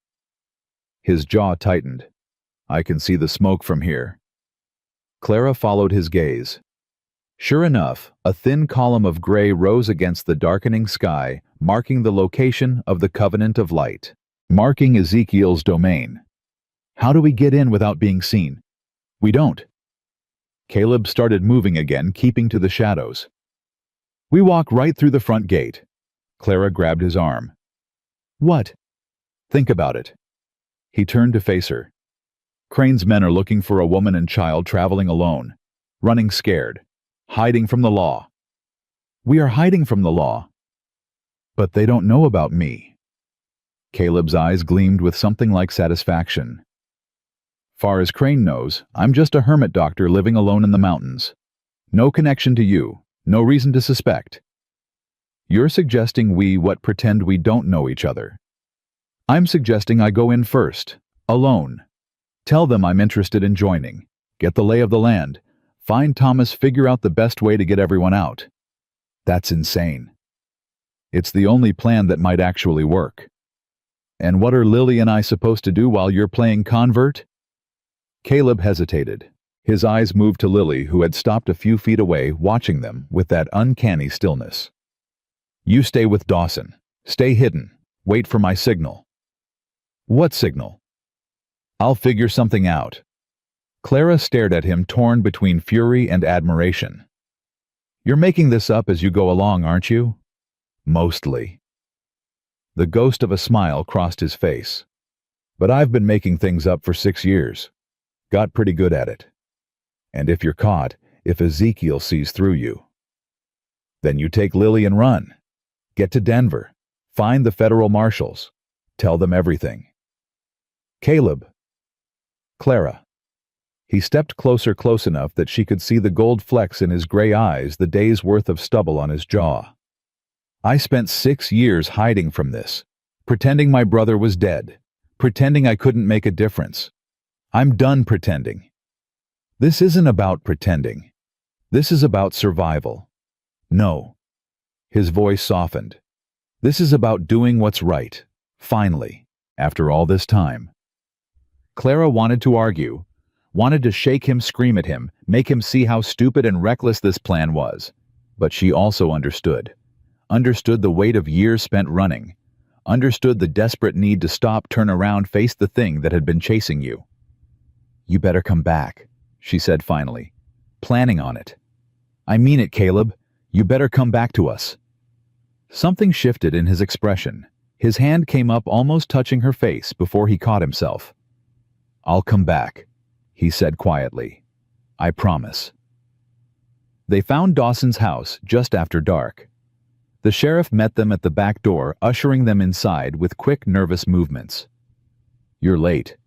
His jaw tightened. I can see the smoke from here. Clara followed his gaze. Sure enough, a thin column of gray rose against the darkening sky, marking the location of the Covenant of Light, marking Ezekiel's domain. How do we get in without being seen? We don't. Caleb started moving again, keeping to the shadows. We walk right through the front gate. Clara grabbed his arm. What? Think about it. He turned to face her. Crane's men are looking for a woman and child traveling alone, running scared, hiding from the law. We are hiding from the law. But they don't know about me. Caleb's eyes gleamed with something like satisfaction. Far as Crane knows, I'm just a hermit doctor living alone in the mountains. No connection to you. No reason to suspect. You're suggesting pretend we don't know each other. I'm suggesting I go in first, alone. Tell them I'm interested in joining. Get the lay of the land. Find Thomas, figure out the best way to get everyone out. That's insane. It's the only plan that might actually work. And what are Lily and I supposed to do while you're playing convert? Caleb hesitated. His eyes moved to Lily, who had stopped a few feet away, watching them with that uncanny stillness. You stay with Dawson. Stay hidden. Wait for my signal. What signal? I'll figure something out. Clara stared at him, torn between fury and admiration. You're making this up as you go along, aren't you? Mostly. The ghost of a smile crossed his face. But I've been making things up for 6 years. Got pretty good at it. And if you're caught, if Ezekiel sees through you, then you take Lily and run. Get to Denver. Find the federal marshals. Tell them everything. Caleb. Clara. He stepped closer, close enough that she could see the gold flecks in his gray eyes, the day's worth of stubble on his jaw. I spent 6 years hiding from this, pretending my brother was dead, pretending I couldn't make a difference. I'm done pretending. This isn't about pretending. This is about survival. No. His voice softened. This is about doing what's right, finally, after all this time. Clara wanted to argue, wanted to shake him, scream at him, make him see how stupid and reckless this plan was. But she also understood. Understood the weight of years spent running. Understood the desperate need to stop, turn around, face the thing that had been chasing you. You better come back, she said finally, planning on it. I mean it, Caleb. You better come back to us. Something shifted in his expression. His hand came up, almost touching her face, before he caught himself. I'll come back, he said quietly. I promise. They found Dawson's house just after dark. The sheriff met them at the back door, ushering them inside with quick, nervous movements. You're late.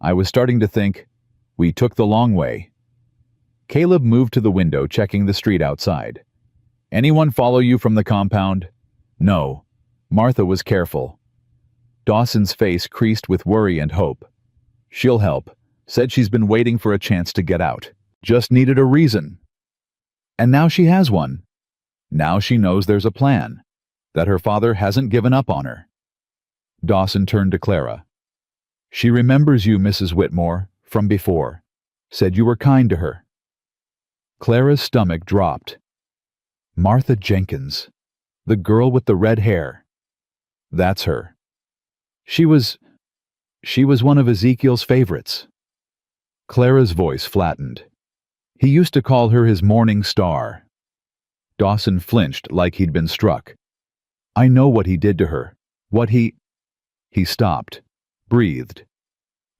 I was starting to think, we took the long way. Caleb moved to the window, checking the street outside. Anyone follow you from the compound? No. Martha was careful. Dawson's face creased with worry and hope. She'll help. Said she's been waiting for a chance to get out. Just needed a reason. And now she has one. Now she knows there's a plan. That her father hasn't given up on her. Dawson turned to Clara. She remembers you, Mrs. Whitmore, from before. Said you were kind to her. Clara's stomach dropped. Martha Jenkins. The girl with the red hair. That's her. She was one of Ezekiel's favorites. Clara's voice flattened. He used to call her his morning star. Dawson flinched like he'd been struck. I know what he did to her. He stopped, breathed.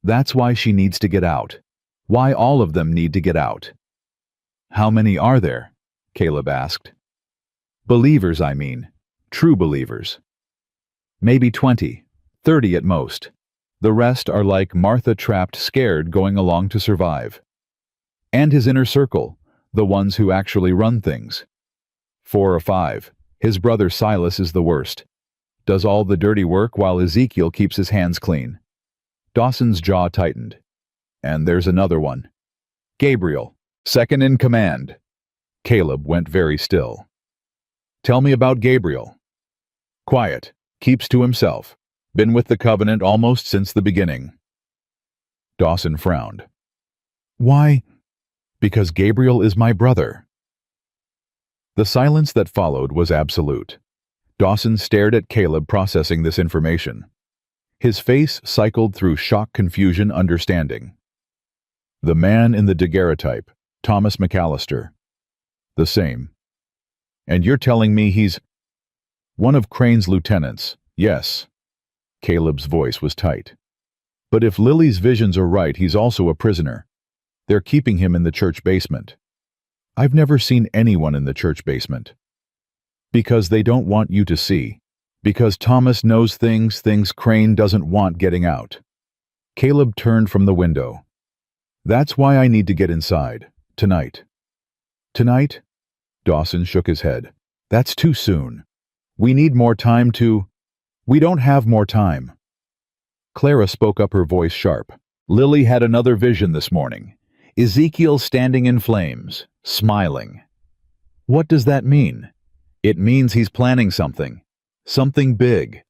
That's why she needs to get out. Why all of them need to get out. How many are there? Caleb asked. Believers, I mean. True believers. Maybe 20, 30 at most. The rest are like Martha, trapped, scared, going along to survive. And his inner circle, the ones who actually run things. 4 or 5. His brother Silas is the worst. Does all the dirty work while Ezekiel keeps his hands clean. Dawson's jaw tightened. And there's another one. Gabriel, second in command. Caleb went very still. Tell me about Gabriel. Quiet, keeps to himself. Been with the covenant almost since the beginning. Dawson frowned. Why? Because Gabriel is my brother. The silence that followed was absolute. Dawson stared at Caleb, processing this information. His face cycled through shock, confusion, understanding. The man in the daguerreotype, Thomas McAllister. The same. And you're telling me he's one of Crane's lieutenants? Yes. Caleb's voice was tight. But if Lily's visions are right, he's also a prisoner. They're keeping him in the church basement. I've never seen anyone in the church basement. Because they don't want you to see. Because Thomas knows things Crane doesn't want getting out. Caleb turned from the window. That's why I need to get inside, tonight. Tonight? Dawson shook his head. That's too soon. We need more time to... We don't have more time. Clara spoke up, her voice sharp. Lily had another vision this morning. Ezekiel standing in flames, smiling. What does that mean? It means he's planning something. Something big.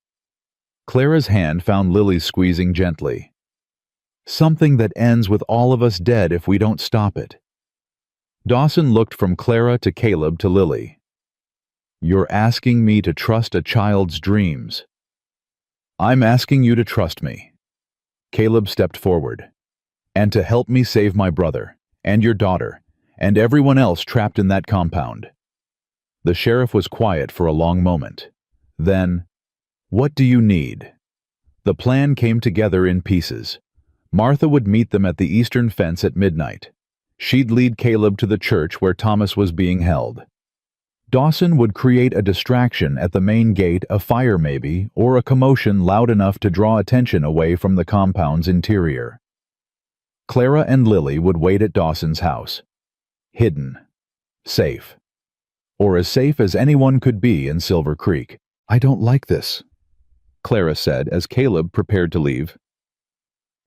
Clara's hand found Lily's squeezing gently. Something that ends with all of us dead if we don't stop it. Dawson looked from Clara to Caleb to Lily. You're asking me to trust a child's dreams. I'm asking you to trust me. Caleb stepped forward. And to help me save my brother, and your daughter, and everyone else trapped in that compound. The sheriff was quiet for a long moment. Then, what do you need? The plan came together in pieces. Martha would meet them at the eastern fence at midnight. She'd lead Caleb to the church where Thomas was being held. Dawson would create a distraction at the main gate, a fire maybe, or a commotion loud enough to draw attention away from the compound's interior. Clara and Lily would wait at Dawson's house. Hidden. Safe. Or as safe as anyone could be in Silver Creek. I don't like this, Clara said as Caleb prepared to leave.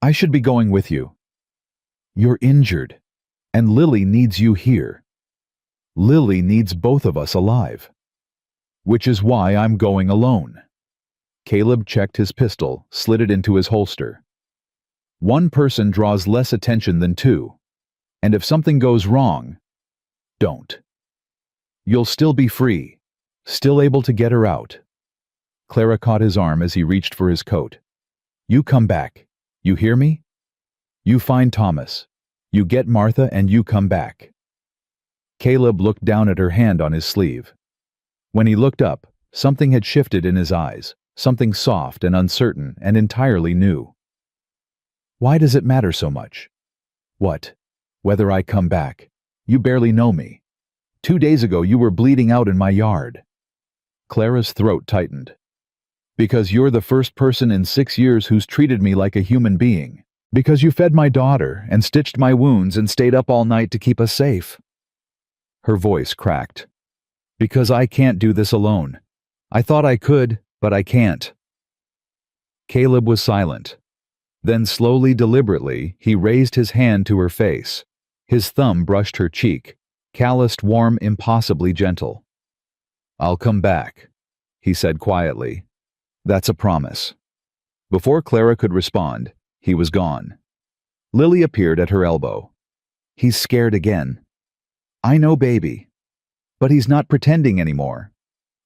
I should be going with you. You're injured, and Lily needs you here. Lily needs both of us alive. Which is why I'm going alone. Caleb checked his pistol, slid it into his holster. One person draws less attention than two, and if something goes wrong, don't. You'll still be free, still able to get her out. Clara caught his arm as he reached for his coat. You come back. You hear me? You find Thomas. You get Martha and you come back. Caleb looked down at her hand on his sleeve. When he looked up, something had shifted in his eyes, something soft and uncertain and entirely new. Why does it matter so much? What? Whether I come back? You barely know me. 2 days ago you were bleeding out in my yard. Clara's throat tightened. Because you're the first person in 6 years who's treated me like a human being. Because you fed my daughter and stitched my wounds and stayed up all night to keep us safe. Her voice cracked. Because I can't do this alone. I thought I could, but I can't. Caleb was silent. Then slowly, deliberately, he raised his hand to her face. His thumb brushed her cheek, calloused, warm, impossibly gentle. I'll come back, he said quietly. That's a promise. Before Clara could respond, he was gone. Lily appeared at her elbow. He's scared again. I know, baby. But he's not pretending anymore.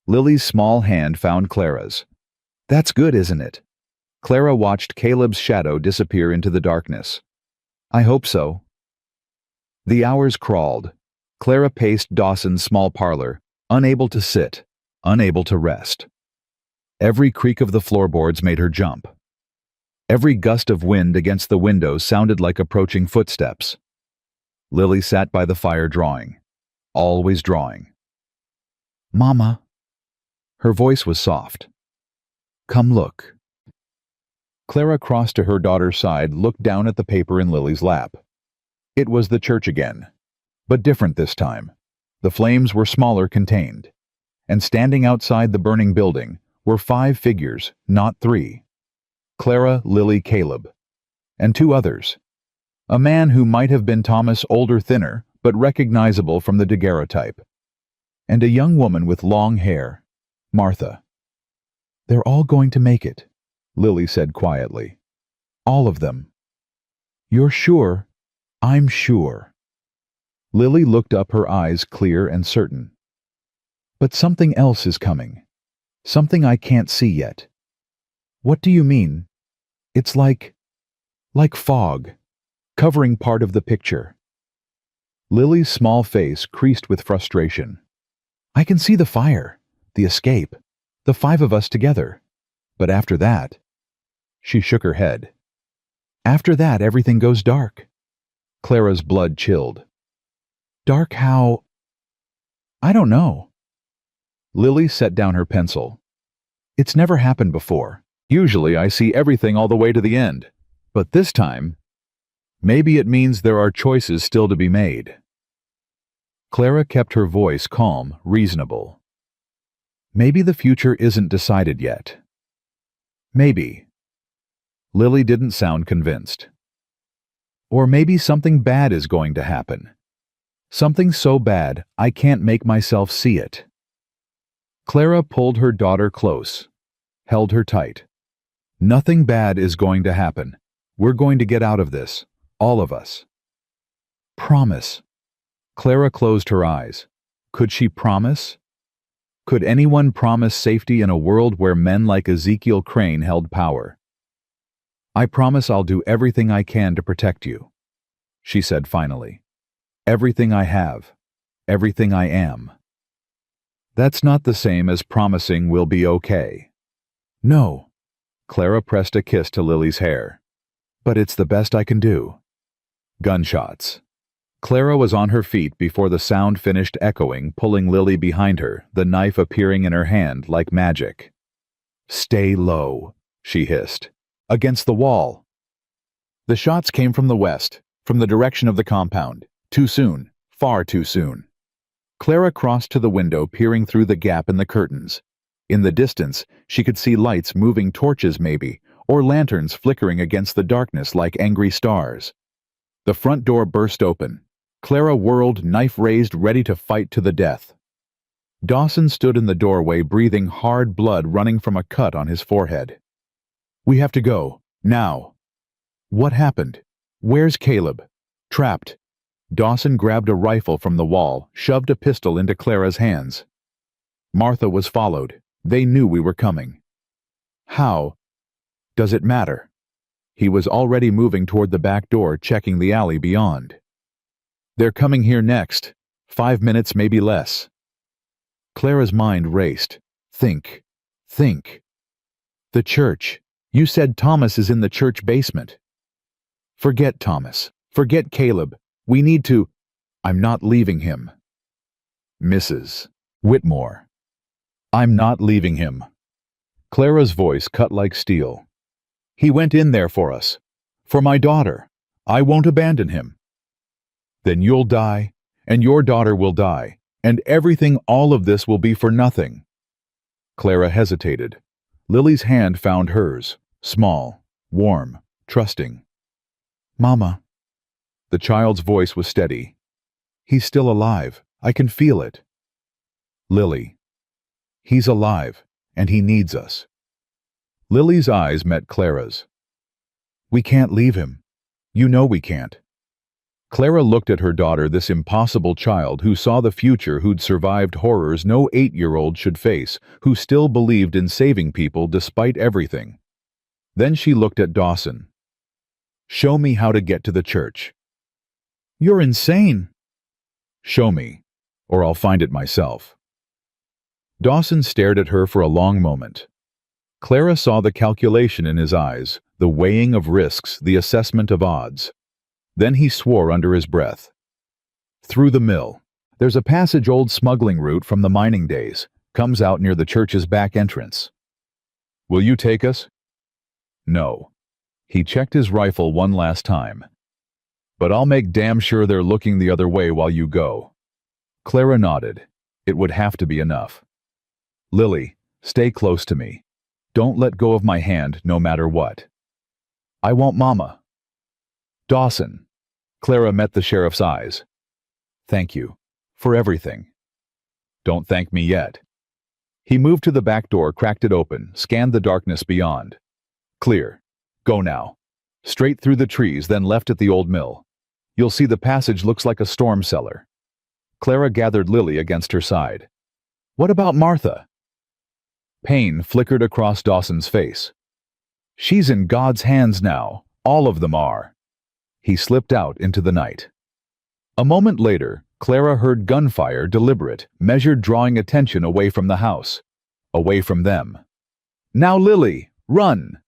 Lily's small hand found Clara's. That's good, isn't it? Clara watched Caleb's shadow disappear into the darkness. I hope so. The hours crawled. Clara paced Dawson's small parlor, unable to sit, unable to rest. Every creak of the floorboards made her jump. Every gust of wind against the windows sounded like approaching footsteps. Lily sat by the fire drawing. Always drawing. Mama. Her voice was soft. Come look. Clara crossed to her daughter's side, looked down at the paper in Lily's lap. It was the church again, but different this time. The flames were smaller, contained, and standing outside the burning building were 5 figures, not 3. Clara, Lily, Caleb, and 2 others. A man who might have been Thomas, older, thinner, but recognizable from the daguerreotype, and a young woman with long hair, Martha. They're all going to make it, Lily said quietly. All of them. You're sure? I'm sure. Lily looked up, her eyes clear and certain. But something else is coming. Something I can't see yet. What do you mean? It's like fog, covering part of the picture. Lily's small face creased with frustration. I can see the fire, the escape, the 5 of us together. But after that... She shook her head. After that, everything goes dark. Clara's blood chilled. Dark how? I don't know. Lily set down her pencil. It's never happened before. Usually I see everything all the way to the end. But this time, maybe it means there are choices still to be made. Clara kept her voice calm, reasonable. Maybe the future isn't decided yet. Maybe. Lily didn't sound convinced. Or maybe something bad is going to happen. Something so bad I can't make myself see it. Clara pulled her daughter close, held her tight. Nothing bad is going to happen. We're going to get out of this, all of us. Promise. Clara closed her eyes. Could she promise? Could anyone promise safety in a world where men like Ezekiel Crane held power? I promise I'll do everything I can to protect you, she said finally. Everything I have, everything I am. That's not the same as promising we'll be okay. No. Clara pressed a kiss to Lily's hair. But it's the best I can do. Gunshots. Clara was on her feet before the sound finished echoing, pulling Lily behind her, the knife appearing in her hand like magic. Stay low, she hissed. Against the wall. The shots came from the west, from the direction of the compound. Too soon, far too soon. Clara crossed to the window, peering through the gap in the curtains. In the distance, she could see lights moving, torches maybe, or lanterns flickering against the darkness like angry stars. The front door burst open. Clara whirled, knife raised, ready to fight to the death. Dawson stood in the doorway, breathing hard, blood running from a cut on his forehead. We have to go, now. What happened? Where's Caleb? Trapped. Dawson grabbed a rifle from the wall, shoved a pistol into Clara's hands. Martha was followed. They knew we were coming. How? Does it matter? He was already moving toward the back door, checking the alley beyond. They're coming here next. 5 minutes, maybe less. Clara's mind raced. Think. The church. You said Thomas is in the church basement. Forget Thomas. Forget Caleb. We need to... I'm not leaving him. Mrs. Whitmore. I'm not leaving him. Clara's voice cut like steel. He went in there for us. For my daughter. I won't abandon him. Then you'll die, and your daughter will die, and everything, all of this will be for nothing. Clara hesitated. Lily's hand found hers, small, warm, trusting. Mama. The child's voice was steady. He's still alive. I can feel it. Lily. He's alive, and he needs us. Lily's eyes met Clara's. We can't leave him. You know we can't. Clara looked at her daughter, this impossible child who saw the future, who'd survived horrors no 8-year-old should face, who still believed in saving people despite everything. Then she looked at Dawson. Show me how to get to the church. You're insane. Show me, or I'll find it myself. Dawson stared at her for a long moment. Clara saw the calculation in his eyes, the weighing of risks, the assessment of odds. Then he swore under his breath. Through the mill. There's a passage, old smuggling route from the mining days. Comes out near the church's back entrance. Will you take us? No. He checked his rifle one last time. But I'll make damn sure they're looking the other way while you go. Clara nodded. It would have to be enough. Lily, stay close to me. Don't let go of my hand, no matter what. I won't, Mama. Dawson. Clara met the sheriff's eyes. Thank you. For everything. Don't thank me yet. He moved to the back door, cracked it open, scanned the darkness beyond. Clear. Go now. Straight through the trees, then left at the old mill. You'll see the passage looks like a storm cellar. Clara gathered Lily against her side. What about Martha? Pain flickered across Dawson's face. She's in God's hands now. All of them are. He slipped out into the night. A moment later, Clara heard gunfire, deliberate, measured, drawing attention away from the house. Away from them. Now, Lily, run!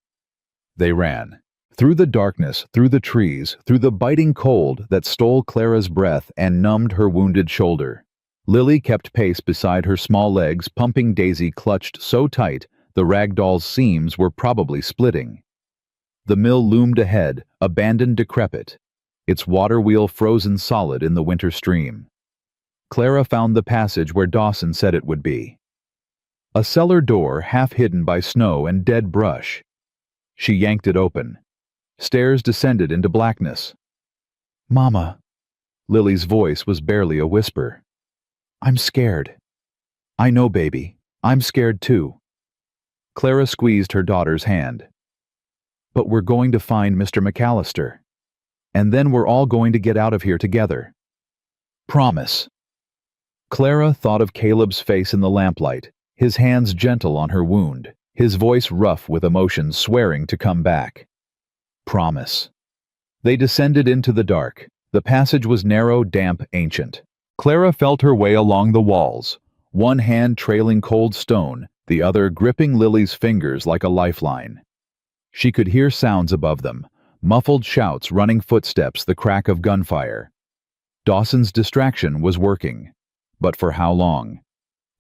They ran. Through the darkness, through the trees, through the biting cold that stole Clara's breath and numbed her wounded shoulder. Lily kept pace beside her small legs, pumping. Daisy clutched so tight the rag doll's seams were probably splitting. The mill loomed ahead, abandoned, decrepit, its water wheel frozen solid in the winter stream. Clara found the passage where Dawson said it would be. A cellar door half hidden by snow and dead brush. She yanked it open. Stairs descended into blackness. "Mama." Lily's voice was barely a whisper. "I'm scared." "I know, baby. I'm scared too." Clara squeezed her daughter's hand. "But we're going to find Mr. McAllister. And then we're all going to get out of here together. Promise." Clara thought of Caleb's face in the lamplight, his hands gentle on her wound, his voice rough with emotion, swearing to come back. Promise. They descended into the dark. The passage was narrow, damp, ancient. Clara felt her way along the walls, one hand trailing cold stone, the other gripping Lily's fingers like a lifeline. She could hear sounds above them, muffled shouts, running footsteps, the crack of gunfire. Dawson's distraction was working. But for how long?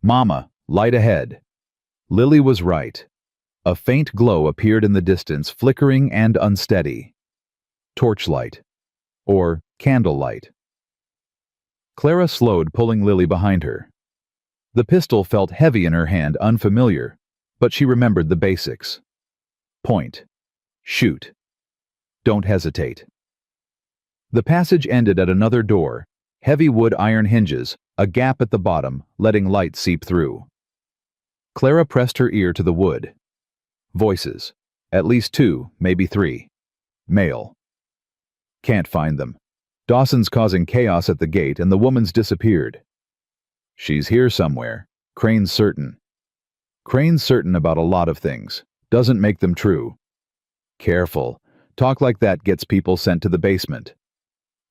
"Mama, light ahead." Lily was right. A faint glow appeared in the distance, flickering and unsteady. Torchlight. Or candlelight. Clara slowed, pulling Lily behind her. The pistol felt heavy in her hand, unfamiliar, but she remembered the basics. Point. Shoot. Don't hesitate. The passage ended at another door, heavy wood iron hinges, a gap at the bottom, letting light seep through. Clara pressed her ear to the wood. Voices. At least 2, maybe 3. Male. Can't find them. Dawson's causing chaos at the gate and the woman's disappeared. She's here somewhere. Crane's certain. Crane's certain about a lot of things. Doesn't make them true. Careful. Talk like that gets people sent to the basement.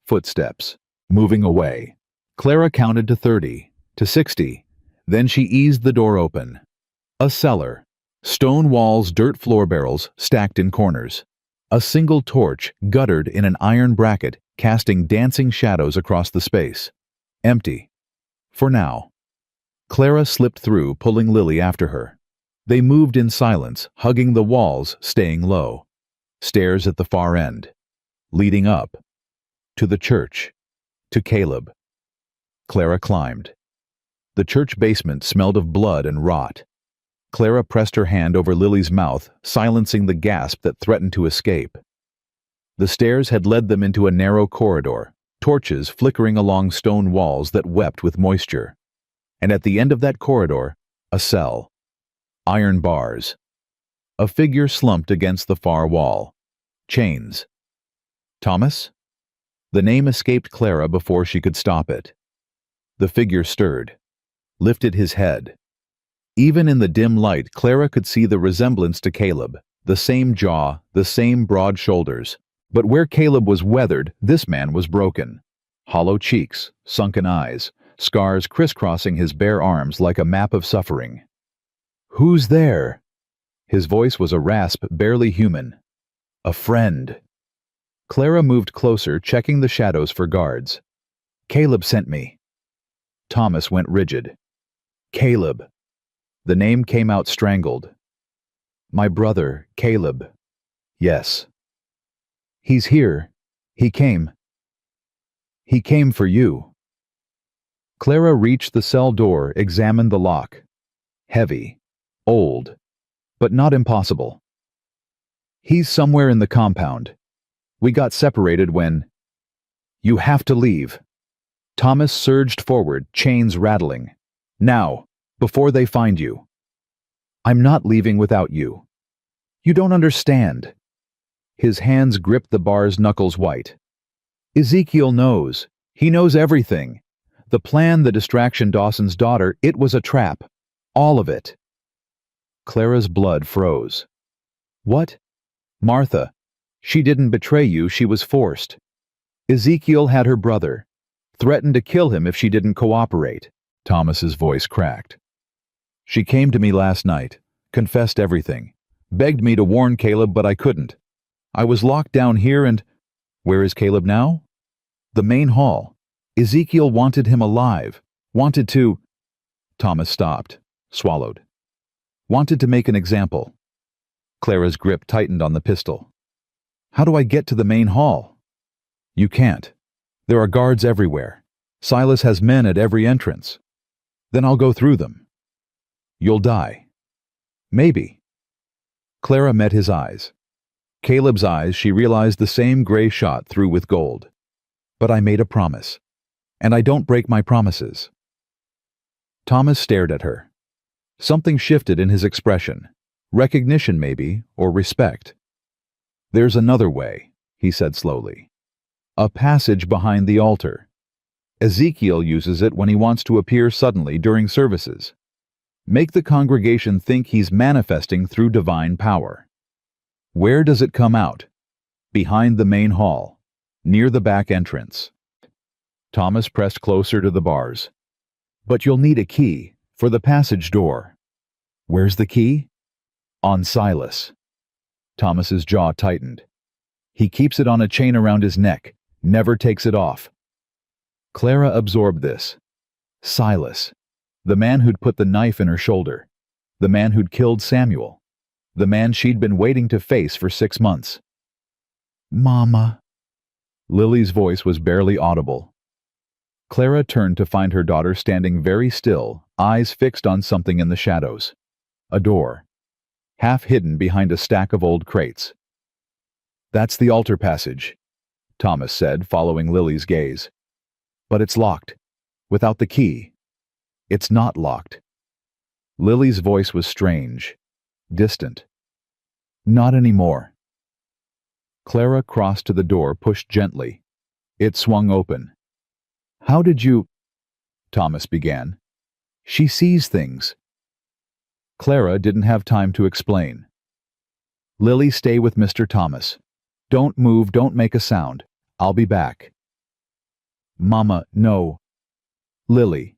Footsteps. Moving away. Clara counted to 30, to 60. Then she eased the door open. A cellar. Stone walls, dirt floor barrels, stacked in corners. A single torch, guttered in an iron bracket, casting dancing shadows across the space. Empty. For now. Clara slipped through, pulling Lily after her. They moved in silence, hugging the walls, staying low. Stairs at the far end. Leading up. To the church. To Caleb. Clara climbed. The church basement smelled of blood and rot. Clara pressed her hand over Lily's mouth, silencing the gasp that threatened to escape. The stairs had led them into a narrow corridor, torches flickering along stone walls that wept with moisture. And at the end of that corridor, a cell. Iron bars. A figure slumped against the far wall. Chains. Thomas? The name escaped Clara before she could stop it. The figure stirred, lifted his head. Even in the dim light, Clara could see the resemblance to Caleb, the same jaw, the same broad shoulders. But where Caleb was weathered, this man was broken. Hollow cheeks, sunken eyes, scars crisscrossing his bare arms like a map of suffering. "Who's there?" His voice was a rasp, barely human. "A friend." Clara moved closer, checking the shadows for guards. "Caleb sent me." Thomas went rigid. "Caleb." The name came out strangled. "My brother, Caleb." "Yes." "He's here. He came. He came for you." Clara reached the cell door, examined the lock. Heavy. Old. But not impossible. "He's somewhere in the compound. We got separated when—" "You have to leave." Thomas surged forward, chains rattling. "Now, before they find you." "I'm not leaving without you." "You don't understand." His hands gripped the bar's knuckles white. "Ezekiel knows. He knows everything. The plan, the distraction, Dawson's daughter, it was a trap. All of it." Clara's blood froze. "What?" "Martha. She didn't betray you, she was forced. Ezekiel had her brother. Threatened to kill him if she didn't cooperate." Thomas's voice cracked. "She came to me last night, confessed everything, begged me to warn Caleb, but I couldn't. I was locked down here and—" "Where is Caleb now?" "The main hall. Ezekiel wanted him alive. Wanted to—" Thomas stopped, swallowed. "Wanted to make an example." Clara's grip tightened on the pistol. "How do I get to the main hall?" "You can't. There are guards everywhere. Silas has men at every entrance. Then I'll go through them. You'll die. Maybe. Clara met his eyes. Caleb's eyes, she realized the same gray shot through with gold. But I made a promise, and I don't break my promises. Thomas stared at her. Something shifted in his expression. Recognition, maybe, or respect. There's another way, he said slowly. A passage behind the altar. Ezekiel uses it when he wants to appear suddenly during services. Make the congregation think he's manifesting through divine power. Where does it come out? Behind the main hall, near the back entrance. Thomas pressed closer to the bars. But you'll need a key for the passage door. Where's the key? On Silas. Thomas's jaw tightened. He keeps it on a chain around his neck, never takes it off. Clara absorbed this. Silas. The man who'd put the knife in her shoulder. The man who'd killed Samuel. The man she'd been waiting to face for 6 months. Mama. Lily's voice was barely audible. Clara turned to find her daughter standing very still, eyes fixed on something in the shadows. A door. Half hidden behind a stack of old crates. That's the altar passage, Thomas said, following Lily's gaze. But it's locked. Without the key. It's not locked. Lily's voice was strange. Distant. Not anymore. Clara crossed to the door, pushed gently. It swung open. How did you... Thomas began. She sees things. Clara didn't have time to explain. Lily, stay with Mr. Thomas. Don't move, don't make a sound. I'll be back. Mama, no. Lily.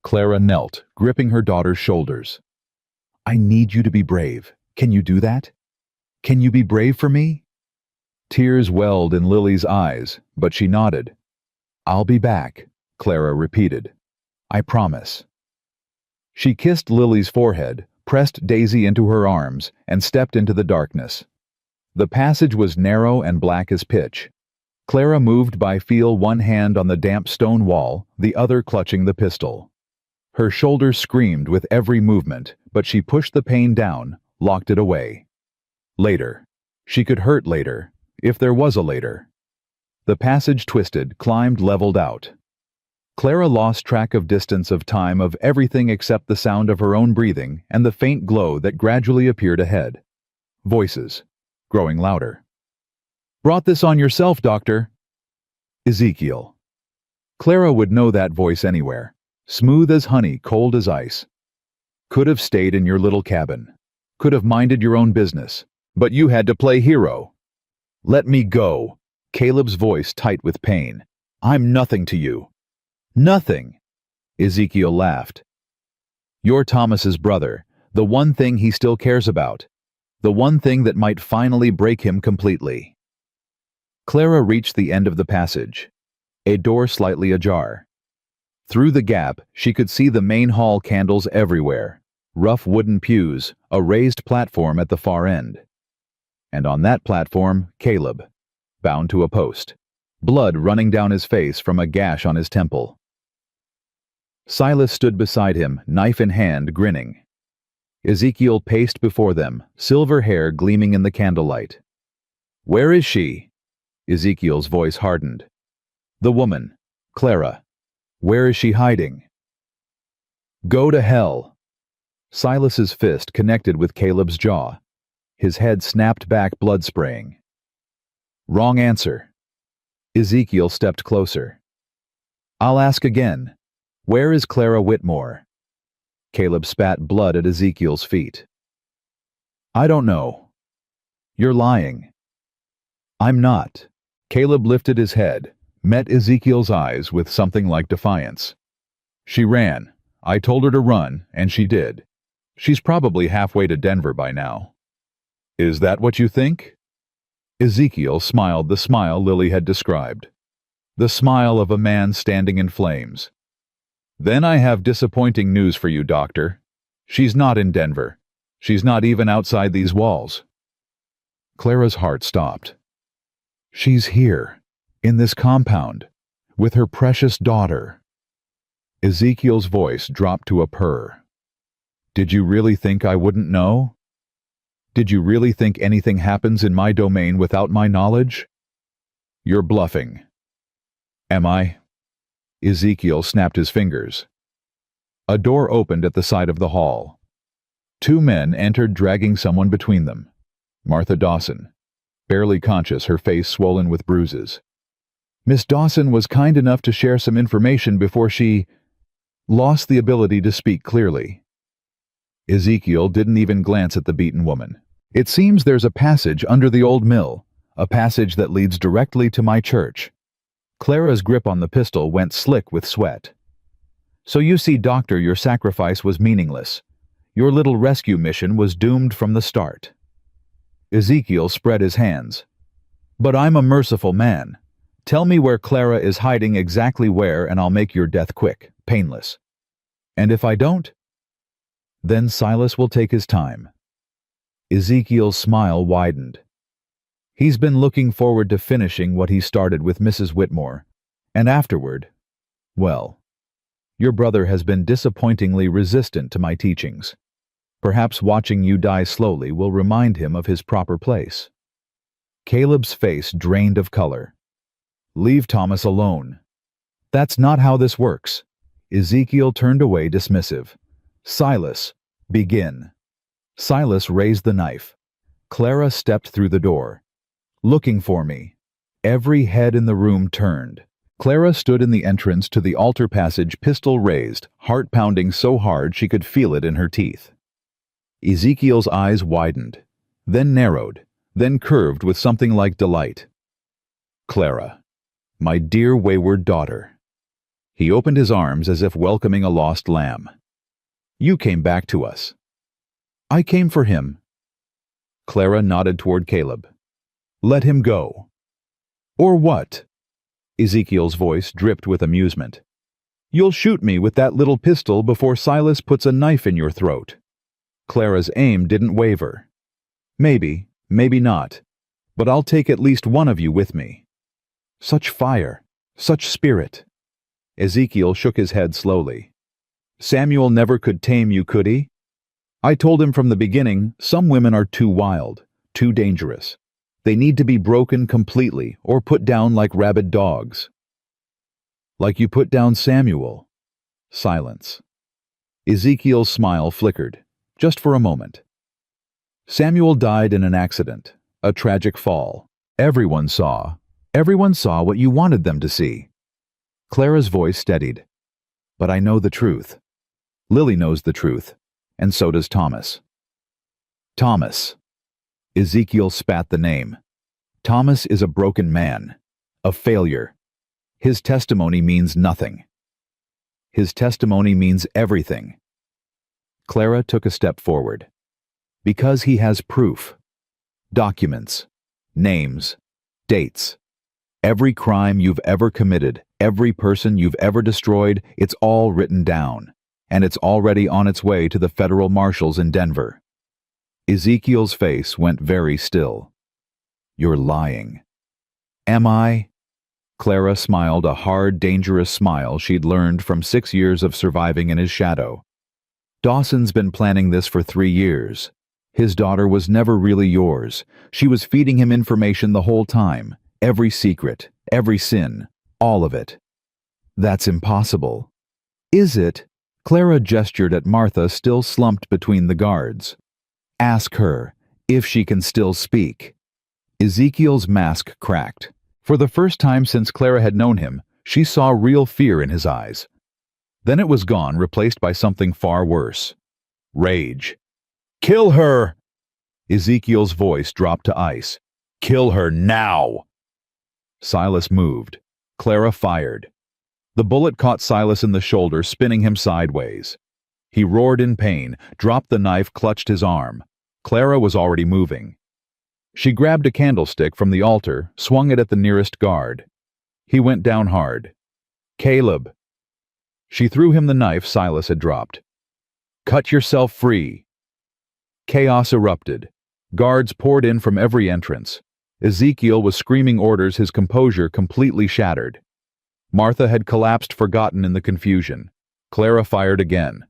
Clara knelt, gripping her daughter's shoulders. I need you to be brave. Can you do that? Can you be brave for me? Tears welled in Lily's eyes, but she nodded. I'll be back, Clara repeated. I promise. She kissed Lily's forehead, pressed Daisy into her arms, and stepped into the darkness. The passage was narrow and black as pitch. Clara moved by feel, one hand on the damp stone wall, the other clutching the pistol. Her shoulders screamed with every movement, but she pushed the pain down, locked it away. Later. She could hurt later, if there was a later. The passage twisted, climbed, leveled out. Clara lost track of distance, of time, of everything except the sound of her own breathing and the faint glow that gradually appeared ahead. Voices, growing louder. Brought this on yourself, Doctor. Ezekiel. Clara would know that voice anywhere. Smooth as honey, cold as ice. Could have stayed in your little cabin. Could have minded your own business. But you had to play hero. Let me go. Caleb's voice tight with pain. I'm nothing to you. Nothing. Ezekiel laughed. You're Thomas's brother, the one thing he still cares about. The one thing that might finally break him completely. Clara reached the end of the passage. A door slightly ajar. Through the gap, she could see the main hall candles everywhere, rough wooden pews, a raised platform at the far end. And on that platform, Caleb, bound to a post, blood running down his face from a gash on his temple. Silas stood beside him, knife in hand, grinning. Ezekiel paced before them, silver hair gleaming in the candlelight. Where is she? Ezekiel's voice hardened. The woman, Clara. Where is she hiding? Go to hell. Silas's fist connected with Caleb's jaw. His head snapped back, blood spraying. Wrong answer. Ezekiel stepped closer. I'll ask again. Where is Clara Whitmore? Caleb spat blood at Ezekiel's feet. I don't know. You're lying. I'm not. Caleb lifted his head, met Ezekiel's eyes with something like defiance. She ran. I told her to run, and she did. She's probably halfway to Denver by now. Is that what you think? Ezekiel smiled the smile Lily had described. The smile of a man standing in flames. Then I have disappointing news for you, Doctor. She's not in Denver. She's not even outside these walls. Clara's heart stopped. She's here, in this compound, with her precious daughter. Ezekiel's voice dropped to a purr. Did you really think I wouldn't know? Did you really think anything happens in my domain without my knowledge? You're bluffing. Am I? Ezekiel snapped his fingers. A door opened at the side of the hall. Two men entered, dragging someone between them. Martha Dawson, barely conscious, her face swollen with bruises. Miss Dawson was kind enough to share some information before she lost the ability to speak clearly. Ezekiel didn't even glance at the beaten woman. It seems there's a passage under the old mill, a passage that leads directly to my church. Clara's grip on the pistol went slick with sweat. So you see, Doctor, your sacrifice was meaningless. Your little rescue mission was doomed from the start. Ezekiel spread his hands. But I'm a merciful man. Tell me where Clara is hiding, exactly where, and I'll make your death quick, painless. And if I don't? Then Silas will take his time. Ezekiel's smile widened. He's been looking forward to finishing what he started with Mrs. Whitmore, and afterward, well, your brother has been disappointingly resistant to my teachings. Perhaps watching you die slowly will remind him of his proper place. Caleb's face drained of color. Leave Thomas alone. That's not how this works. Ezekiel turned away, dismissive. Silas, begin. Silas raised the knife. Clara stepped through the door. Looking for me. Every head in the room turned. Clara stood in the entrance to the altar passage, pistol raised, heart pounding so hard she could feel it in her teeth. Ezekiel's eyes widened, then narrowed, then curved with something like delight. Clara, my dear wayward daughter. He opened his arms as if welcoming a lost lamb. You came back to us. I came for him. Clara nodded toward Caleb. Let him go. Or what? Ezekiel's voice dripped with amusement. You'll shoot me with that little pistol before Silas puts a knife in your throat. Clara's aim didn't waver. Maybe, maybe not, but I'll take at least one of you with me. Such fire, such spirit. Ezekiel shook his head slowly. Samuel never could tame you, could he? I told him from the beginning, some women are too wild, too dangerous. They need to be broken completely or put down like rabid dogs. Like you put down Samuel. Silence. Ezekiel's smile flickered, just for a moment. Samuel died in an accident, a tragic fall. Everyone saw what you wanted them to see. Clara's voice steadied. But I know the truth. Lily knows the truth, and so does Thomas. Thomas. Ezekiel spat the name. Thomas is a broken man, a failure. His testimony means nothing. His testimony means everything. Clara took a step forward. Because he has proof. Documents. Names. Dates. Every crime you've ever committed, every person you've ever destroyed, it's all written down. And it's already on its way to the federal marshals in Denver. Ezekiel's face went very still. You're lying. Am I? Clara smiled, a hard, dangerous smile she'd learned from 6 years of surviving in his shadow. Dawson's been planning this for 3 years. His daughter was never really yours. She was feeding him information the whole time. Every secret, every sin, all of it. That's impossible. Is it? Clara gestured at Martha, still slumped between the guards. Ask her, if she can still speak. Ezekiel's mask cracked. For the first time since Clara had known him, she saw real fear in his eyes. Then it was gone, replaced by something far worse. Rage. Kill her! Ezekiel's voice dropped to ice. Kill her now! Silas moved. Clara fired. The bullet caught Silas in the shoulder, spinning him sideways. He roared in pain, dropped the knife, clutched his arm. Clara was already moving. She grabbed a candlestick from the altar, swung it at the nearest guard. He went down hard. Caleb. She threw him the knife Silas had dropped. Cut yourself free. Chaos erupted. Guards poured in from every entrance. Ezekiel was screaming orders, his composure completely shattered. Martha had collapsed forgotten in the confusion. Clara fired again.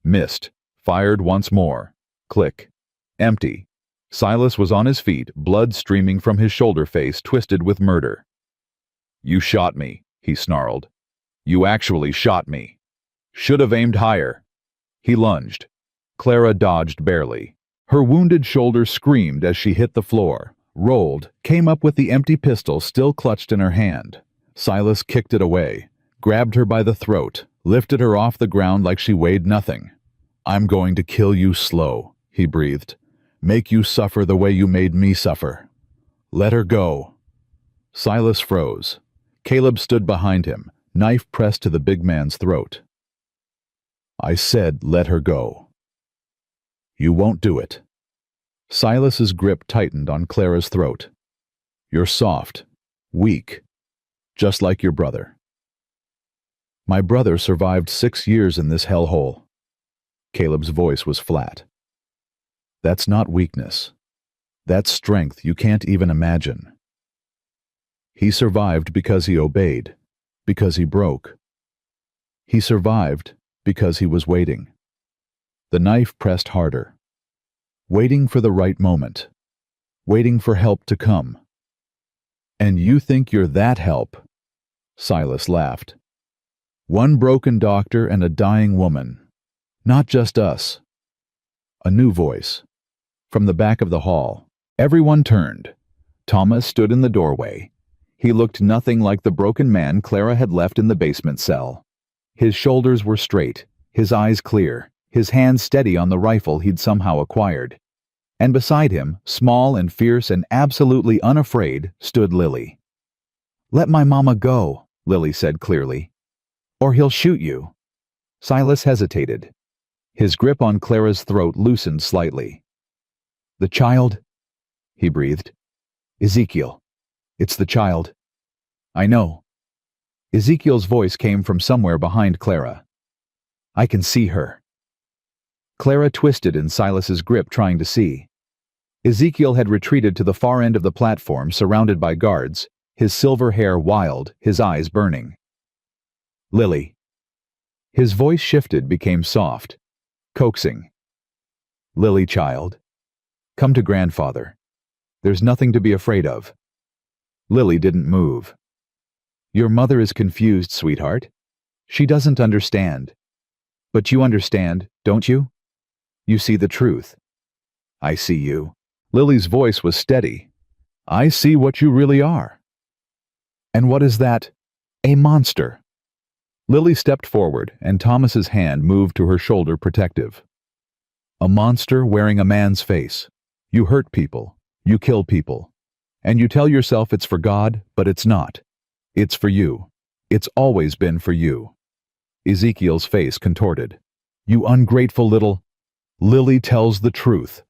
Missed. Fired once more. Click. Empty. Silas was on his feet, blood streaming from his shoulder face twisted with murder. "You shot me," he snarled. "You actually shot me. Should have aimed higher." He lunged. Clara dodged barely. Her wounded shoulder screamed as she hit the floor, rolled, came up with the empty pistol still clutched in her hand. Silas kicked it away, grabbed her by the throat, lifted her off the ground like she weighed nothing. "I'm going to kill you slow," he breathed. "Make you suffer the way you made me suffer. Let her go." Silas froze. Caleb stood behind him, knife pressed to the big man's throat. "I said let her go." "You won't do it." Silas's grip tightened on Clara's throat. "You're soft, weak, just like your brother." "My brother survived 6 years in this hellhole." Caleb's voice was flat. "That's not weakness. That's strength you can't even imagine. He survived because he obeyed, because he broke. He survived because he was waiting." The knife pressed harder. Waiting for the right moment. Waiting for help to come. "And you think you're that help?" Silas laughed. "One broken doctor and a dying woman. Not just us." A new voice. From the back of the hall. Everyone turned. Thomas stood in the doorway. He looked nothing like the broken man Clara had left in the basement cell. His shoulders were straight, his eyes clear, his hands steady on the rifle he'd somehow acquired. And beside him, small and fierce and absolutely unafraid, stood Lily. "Let my mama go," Lily said clearly. "Or he'll shoot you." Silas hesitated. His grip on Clara's throat loosened slightly. "The child?" he breathed. "Ezekiel. It's the child." "I know." Ezekiel's voice came from somewhere behind Clara. "I can see her." Clara twisted in Silas's grip, trying to see. Ezekiel had retreated to the far end of the platform, surrounded by guards, his silver hair wild, his eyes burning. "Lily." His voice shifted, became soft, coaxing. "Lily, child. Come to grandfather. There's nothing to be afraid of." Lily didn't move. "Your mother is confused, sweetheart. She doesn't understand. But you understand, don't you? You see the truth." "I see you." Lily's voice was steady. "I see what you really are." "And what is that?" "A monster." Lily stepped forward, and Thomas's hand moved to her shoulder, protective. "A monster wearing a man's face. You hurt people. You kill people. And you tell yourself it's for God, but it's not. It's for you. It's always been for you." Ezekiel's face contorted. "You ungrateful little—" "Lily tells the truth."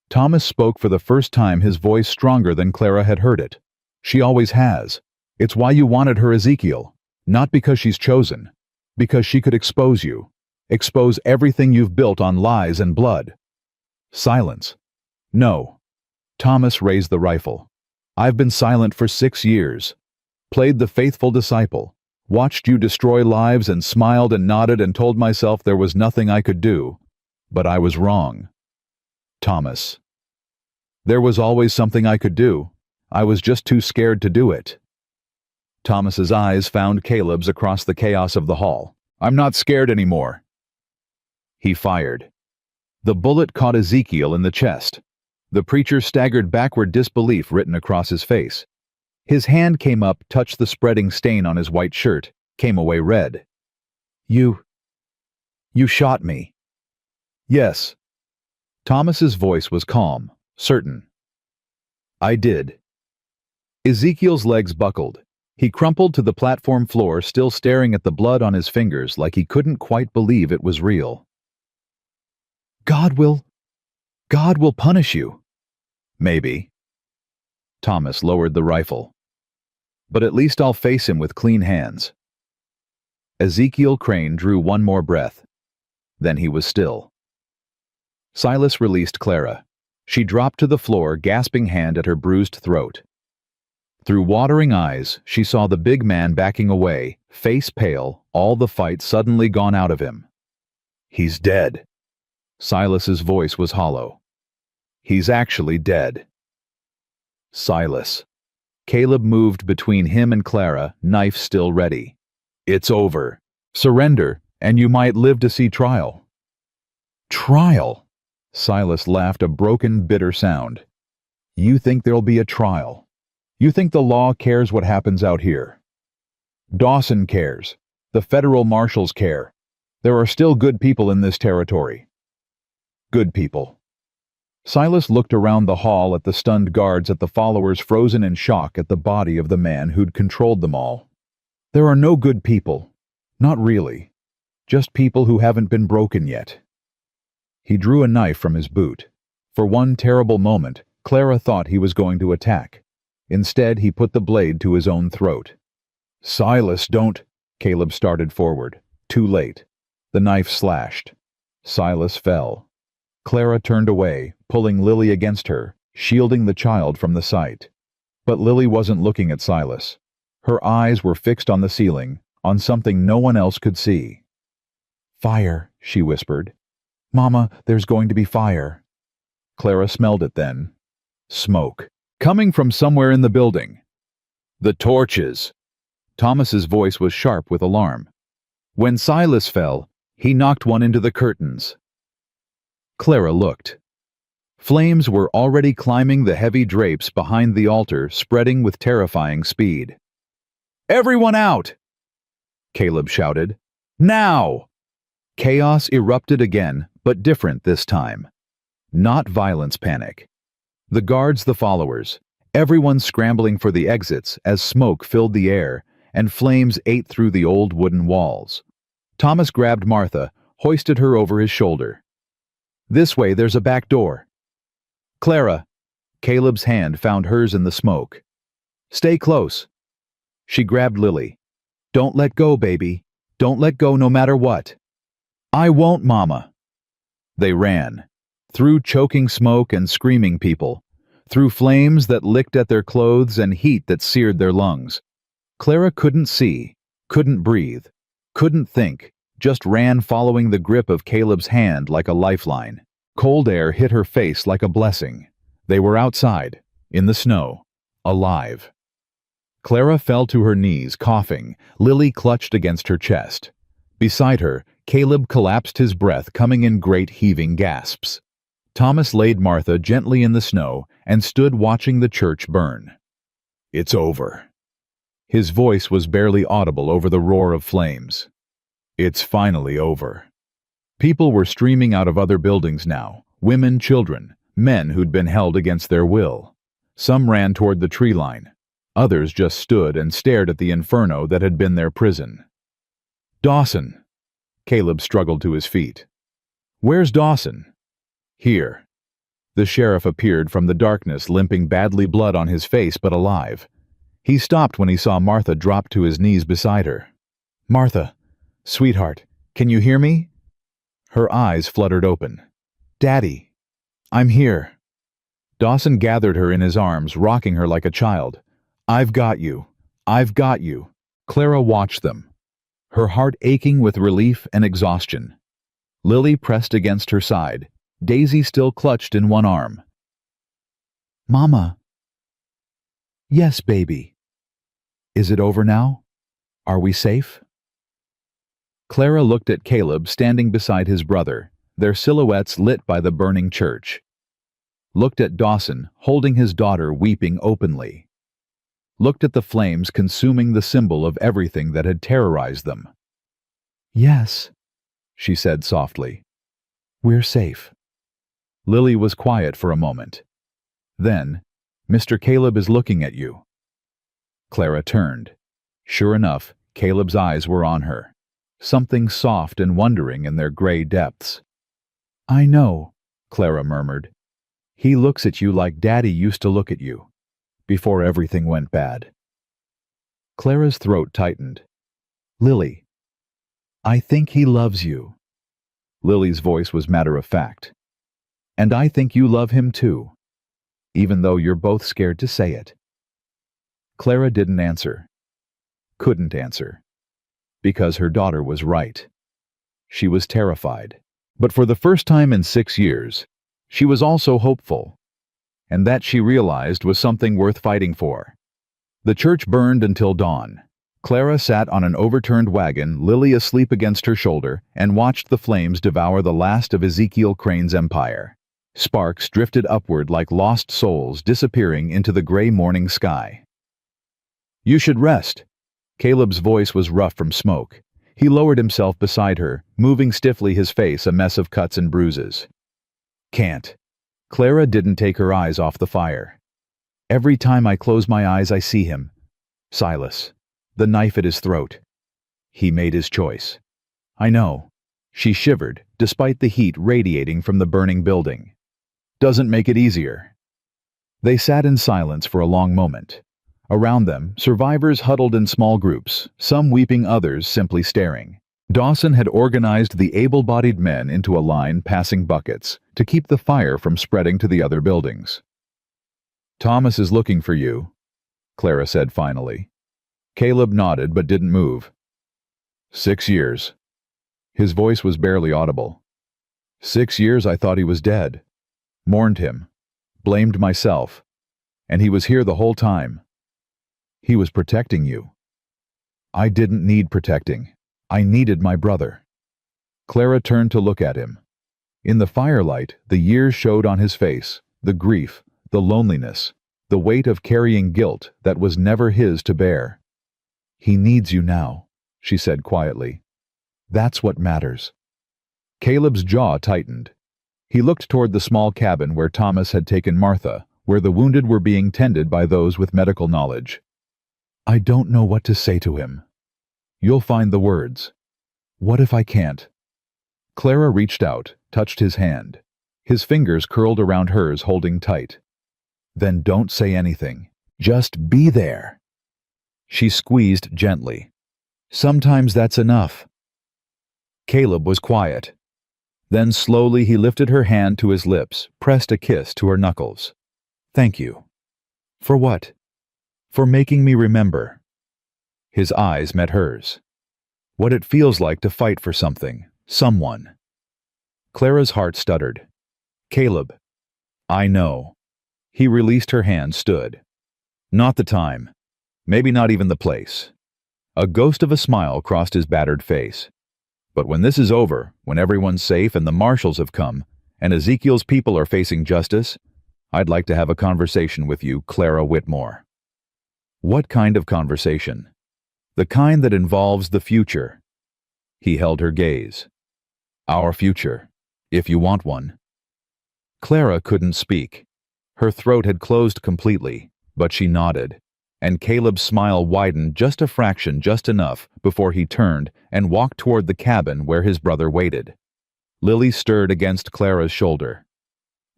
Thomas spoke for the first time, his voice stronger than Clara had heard it. "She always has. It's why you wanted her, Ezekiel. Not because she's chosen. Because she could expose you. Expose everything you've built on lies and blood." Silence. "No." Thomas raised the rifle. "I've been silent for 6 years. Played the faithful disciple. Watched you destroy lives and smiled and nodded and told myself there was nothing I could do. But I was wrong." Thomas. "There was always something I could do. I was just too scared to do it." Thomas's eyes found Caleb's across the chaos of the hall. "I'm not scared anymore." He fired. The bullet caught Ezekiel in the chest. The preacher staggered backward, disbelief written across his face. His hand came up, touched the spreading stain on his white shirt, came away red. You shot me." "Yes." Thomas's voice was calm, certain. "I did." Ezekiel's legs buckled. He crumpled to the platform floor, still staring at the blood on his fingers like he couldn't quite believe it was real. God will punish you." "Maybe." Thomas lowered the rifle. "But at least I'll face him with clean hands." Ezekiel Crane drew one more breath. Then he was still. Silas released Clara. She dropped to the floor, gasping hand at her bruised throat. Through watering eyes, she saw the big man backing away, Face pale, all the fight suddenly gone out of him. "He's dead." Silas's voice was hollow. "He's actually dead." Silas. Caleb moved between him and Clara, knife still ready. "It's over. Surrender, and you might live to see trial." "Trial?" Silas laughed a broken, bitter sound. "You think there'll be a trial? You think the law cares what happens out here? Dawson cares. The federal marshals care. There are still good people in this territory." "Good people." Silas looked around the hall at the stunned guards, at the followers frozen in shock at the body of the man who'd controlled them all. "There are no good people. Not really. Just people who haven't been broken yet." He drew a knife from his boot. For one terrible moment, Clara thought he was going to attack. Instead, he put the blade to his own throat. "Silas, don't—" Caleb started forward. Too late. The knife slashed. Silas fell. Clara turned away, pulling Lily against her, shielding the child from the sight. But Lily wasn't looking at Silas. Her eyes were fixed on the ceiling, on something no one else could see. "Fire," she whispered. "Mama, there's going to be fire." Clara smelled it then. Smoke. Coming from somewhere in the building. "The torches." Thomas's voice was sharp with alarm. When Silas fell, he knocked one into the curtains. Clara looked. Flames were already climbing the heavy drapes behind the altar, spreading with terrifying speed. "Everyone out!" Caleb shouted. "Now!" Chaos erupted again, but different this time. Not violence panic. The guards, the followers, everyone scrambling for the exits as smoke filled the air and flames ate through the old wooden walls. Thomas grabbed Martha, hoisted her over his shoulder. "This way, there's a back door." "Clara." Caleb's hand found hers in the smoke. "Stay close." She grabbed Lily. "Don't let go, baby. Don't let go no matter what." "I won't, Mama." They ran. Through choking smoke and screaming people. Through flames that licked at their clothes and heat that seared their lungs. Clara couldn't see, couldn't breathe, couldn't think, just ran following the grip of Caleb's hand like a lifeline. Cold air hit her face like a blessing. They were outside, in the snow, alive. Clara fell to her knees, coughing. Lily clutched against her chest. Beside her, Caleb collapsed, his breath coming in great heaving gasps. Thomas laid Martha gently in the snow and stood watching the church burn. "It's over." His voice was barely audible over the roar of flames. "It's finally over." People were streaming out of other buildings now, women, children, men who'd been held against their will. Some ran toward the tree line. Others just stood and stared at the inferno that had been their prison. "Dawson!" Caleb struggled to his feet. "Where's Dawson?" "Here." The sheriff appeared from the darkness, limping, badly, blood on his face, but alive. He stopped when he saw Martha drop to his knees beside her. "Martha, sweetheart, can you hear me?" Her eyes fluttered open. "Daddy, I'm here." Dawson gathered her in his arms, rocking her like a child. "I've got you. I've got you." Clara watched them, her heart aching with relief and exhaustion. Lily pressed against her side, Daisy still clutched in one arm. "Mama." "Yes, baby." "Is it over now? Are we safe?" Clara looked at Caleb standing beside his brother, their silhouettes lit by the burning church. Looked at Dawson, holding his daughter, weeping openly. Looked at the flames consuming the symbol of everything that had terrorized them. "Yes," she said softly. "We're safe." Lily was quiet for a moment. Then, "Mr. Caleb is looking at you." Clara turned. Sure enough, Caleb's eyes were on her. Something soft and wondering in their gray depths. "I know," Clara murmured. "He looks at you like Daddy used to look at you, before everything went bad." Clara's throat tightened. "Lily, I think he loves you." Lily's voice was matter-of-fact. "And I think you love him too, even though you're both scared to say it." Clara didn't answer. Couldn't answer. because her daughter was right. She was terrified. But for the first time in 6 years, she was also hopeful. And that, she realized, was something worth fighting for. The church burned until dawn. Clara sat on an overturned wagon, Lily asleep against her shoulder, and watched the flames devour the last of Ezekiel Crane's empire. Sparks drifted upward like lost souls, disappearing into the gray morning sky. "You should rest." Caleb's voice was rough from smoke. He lowered himself beside her, moving stiffly, his face a mess of cuts and bruises. "Can't." Clara didn't take her eyes off the fire. "Every time I close my eyes I see him. Silas. The knife at his throat. He made his choice." "I know." She shivered, despite the heat radiating from the burning building. "Doesn't make it easier." They sat in silence for a long moment. Around them, survivors huddled in small groups, some weeping, others simply staring. Dawson had organized the able-bodied men into a line, passing buckets, to keep the fire from spreading to the other buildings. "Thomas is looking for you," Clara said finally. Caleb nodded but didn't move. 6 years. His voice was barely audible. 6 years I thought he was dead. Mourned him. Blamed myself. And he was here the whole time. He was protecting you. I didn't need protecting. I needed my brother." Clara turned to look at him. In the firelight, the years showed on his face, the grief, the loneliness, the weight of carrying guilt that was never his to bear. "He needs you now," she said quietly. "That's what matters." Caleb's jaw tightened. He looked toward the small cabin where Thomas had taken Martha, where the wounded were being tended by those with medical knowledge. "I don't know what to say to him." "You'll find the words." "What if I can't?" Clara reached out, touched his hand. His fingers curled around hers, holding tight. "Then don't say anything. Just be there." She squeezed gently. "Sometimes that's enough." Caleb was quiet. Then slowly he lifted her hand to his lips, pressed a kiss to her knuckles. "Thank you." "For what?" "For making me remember." His eyes met hers. "What it feels like to fight for something, someone." Clara's heart stuttered. "Caleb." "I know." He released her hand, stood. "Not the time. Maybe not even the place." A ghost of a smile crossed his battered face. "But when this is over, when everyone's safe and the marshals have come, and Ezekiel's people are facing justice, I'd like to have a conversation with you, Clara Whitmore." "What kind of conversation?" "The kind that involves the future." He held her gaze. "Our future, if you want one." Clara couldn't speak. Her throat had closed completely, but she nodded, and Caleb's smile widened just a fraction, just enough, before he turned and walked toward the cabin where his brother waited. Lily stirred against Clara's shoulder.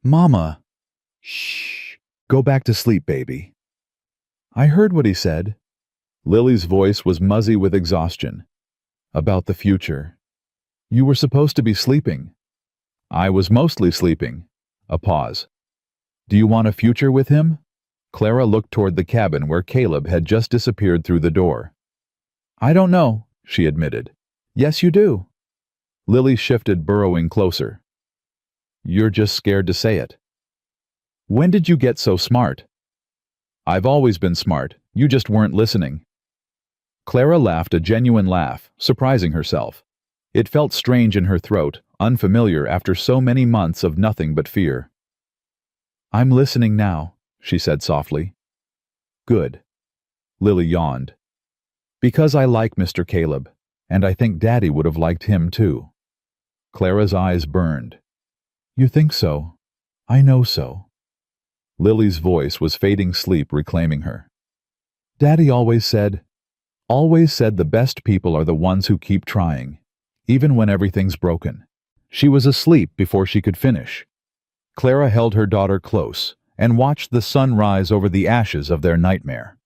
"Mama." "Shh. Go back to sleep, baby." "I heard what he said." Lily's voice was muzzy with exhaustion. "About the future. You were supposed to be sleeping." "I was mostly sleeping." A pause. "Do you want a future with him?" Clara looked toward the cabin where Caleb had just disappeared through the door. "I don't know," she admitted. "Yes, you do." Lily shifted, burrowing closer. "You're just scared to say it." "When did you get so smart?" "I've always been smart. You just weren't listening." Clara laughed, a genuine laugh, surprising herself. It felt strange in her throat, unfamiliar after so many months of nothing but fear. "I'm listening now," she said softly. "Good." Lily yawned. "Because I like Mr. Caleb, and I think Daddy would have liked him too." Clara's eyes burned. "You think so? I know so." Lily's voice was fading sleep reclaiming her. "Daddy always said the best people are the ones who keep trying, even when everything's broken." She was asleep before she could finish. Clara held her daughter close and watched the sun rise over the ashes of their nightmare.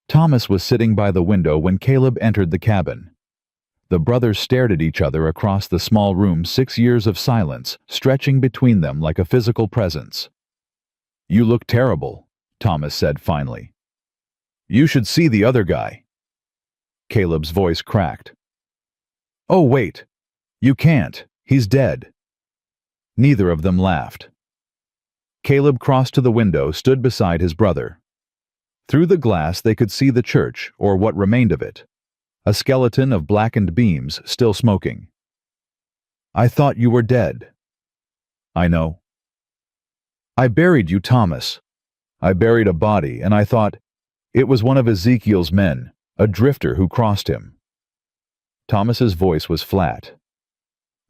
Thomas was sitting by the window when Caleb entered the cabin. The brothers stared at each other across the small room, 6 years of silence stretching between them like a physical presence. "You look terrible," Thomas said finally. "You should see the other guy." Caleb's voice cracked. Oh, wait. You can't. He's dead. Neither of them laughed. Caleb crossed to the window, stood beside his brother. Through the glass they could see the church, or what remained of it. A skeleton of blackened beams still smoking. I thought you were dead. I know. I buried you, Thomas. I buried a body, and I thought it was one of Ezekiel's men, a drifter who crossed him. Thomas's voice was flat.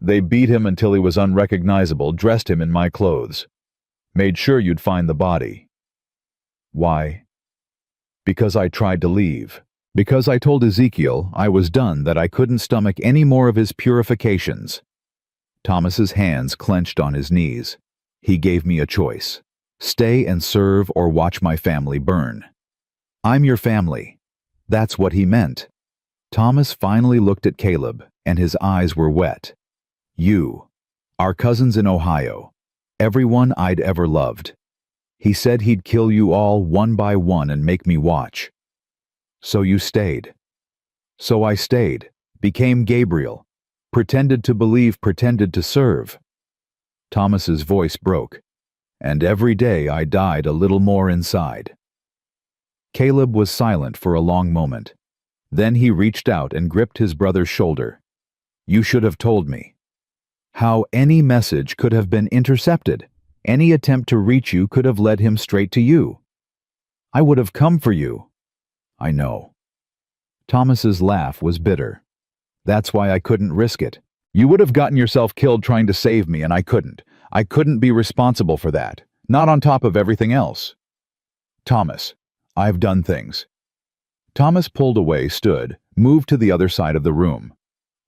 They beat him until he was unrecognizable, dressed him in my clothes. Made sure you'd find the body. Why? Because I tried to leave. Because I told Ezekiel I was done, that I couldn't stomach any more of his purifications. Thomas's hands clenched on his knees. He gave me a choice. Stay and serve or watch my family burn. I'm your family. That's what he meant. Thomas finally looked at Caleb, and his eyes were wet. You, our cousins in Ohio, everyone I'd ever loved. He said he'd kill you all one by one and make me watch. So you stayed. So I stayed, became Gabriel, pretended to believe, pretended to serve. Thomas's voice broke, and every day I died a little more inside. Caleb was silent for a long moment. Then he reached out and gripped his brother's shoulder. You should have told me. How any message could have been intercepted. Any attempt to reach you could have led him straight to you. I would have come for you. I know. Thomas's laugh was bitter. That's why I couldn't risk it. You would have gotten yourself killed trying to save me, and I couldn't. I couldn't be responsible for that. Not on top of everything else. Thomas, I've done things. Thomas pulled away, stood, moved to the other side of the room.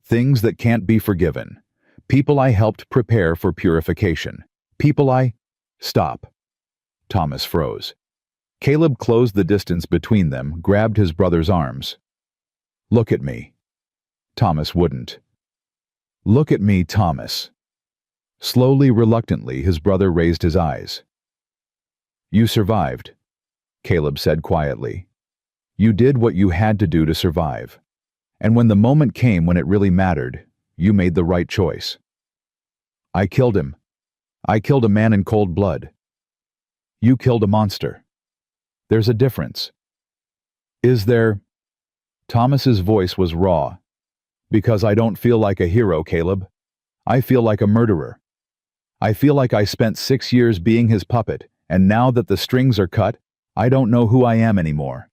Things that can't be forgiven. People I helped prepare for purification. People I... Stop. Thomas froze. Caleb closed the distance between them, grabbed his brother's arms. Look at me. Thomas wouldn't. Look at me, Thomas. Slowly, reluctantly, his brother raised his eyes. You survived, Caleb said quietly. You did what you had to do to survive. And when the moment came when it really mattered, you made the right choice. I killed him. I killed a man in cold blood. You killed a monster. There's a difference. Is there? Thomas's voice was raw. Because I don't feel like a hero, Caleb. I feel like a murderer. I feel like I spent 6 years being his puppet, and now that the strings are cut, I don't know who I am anymore.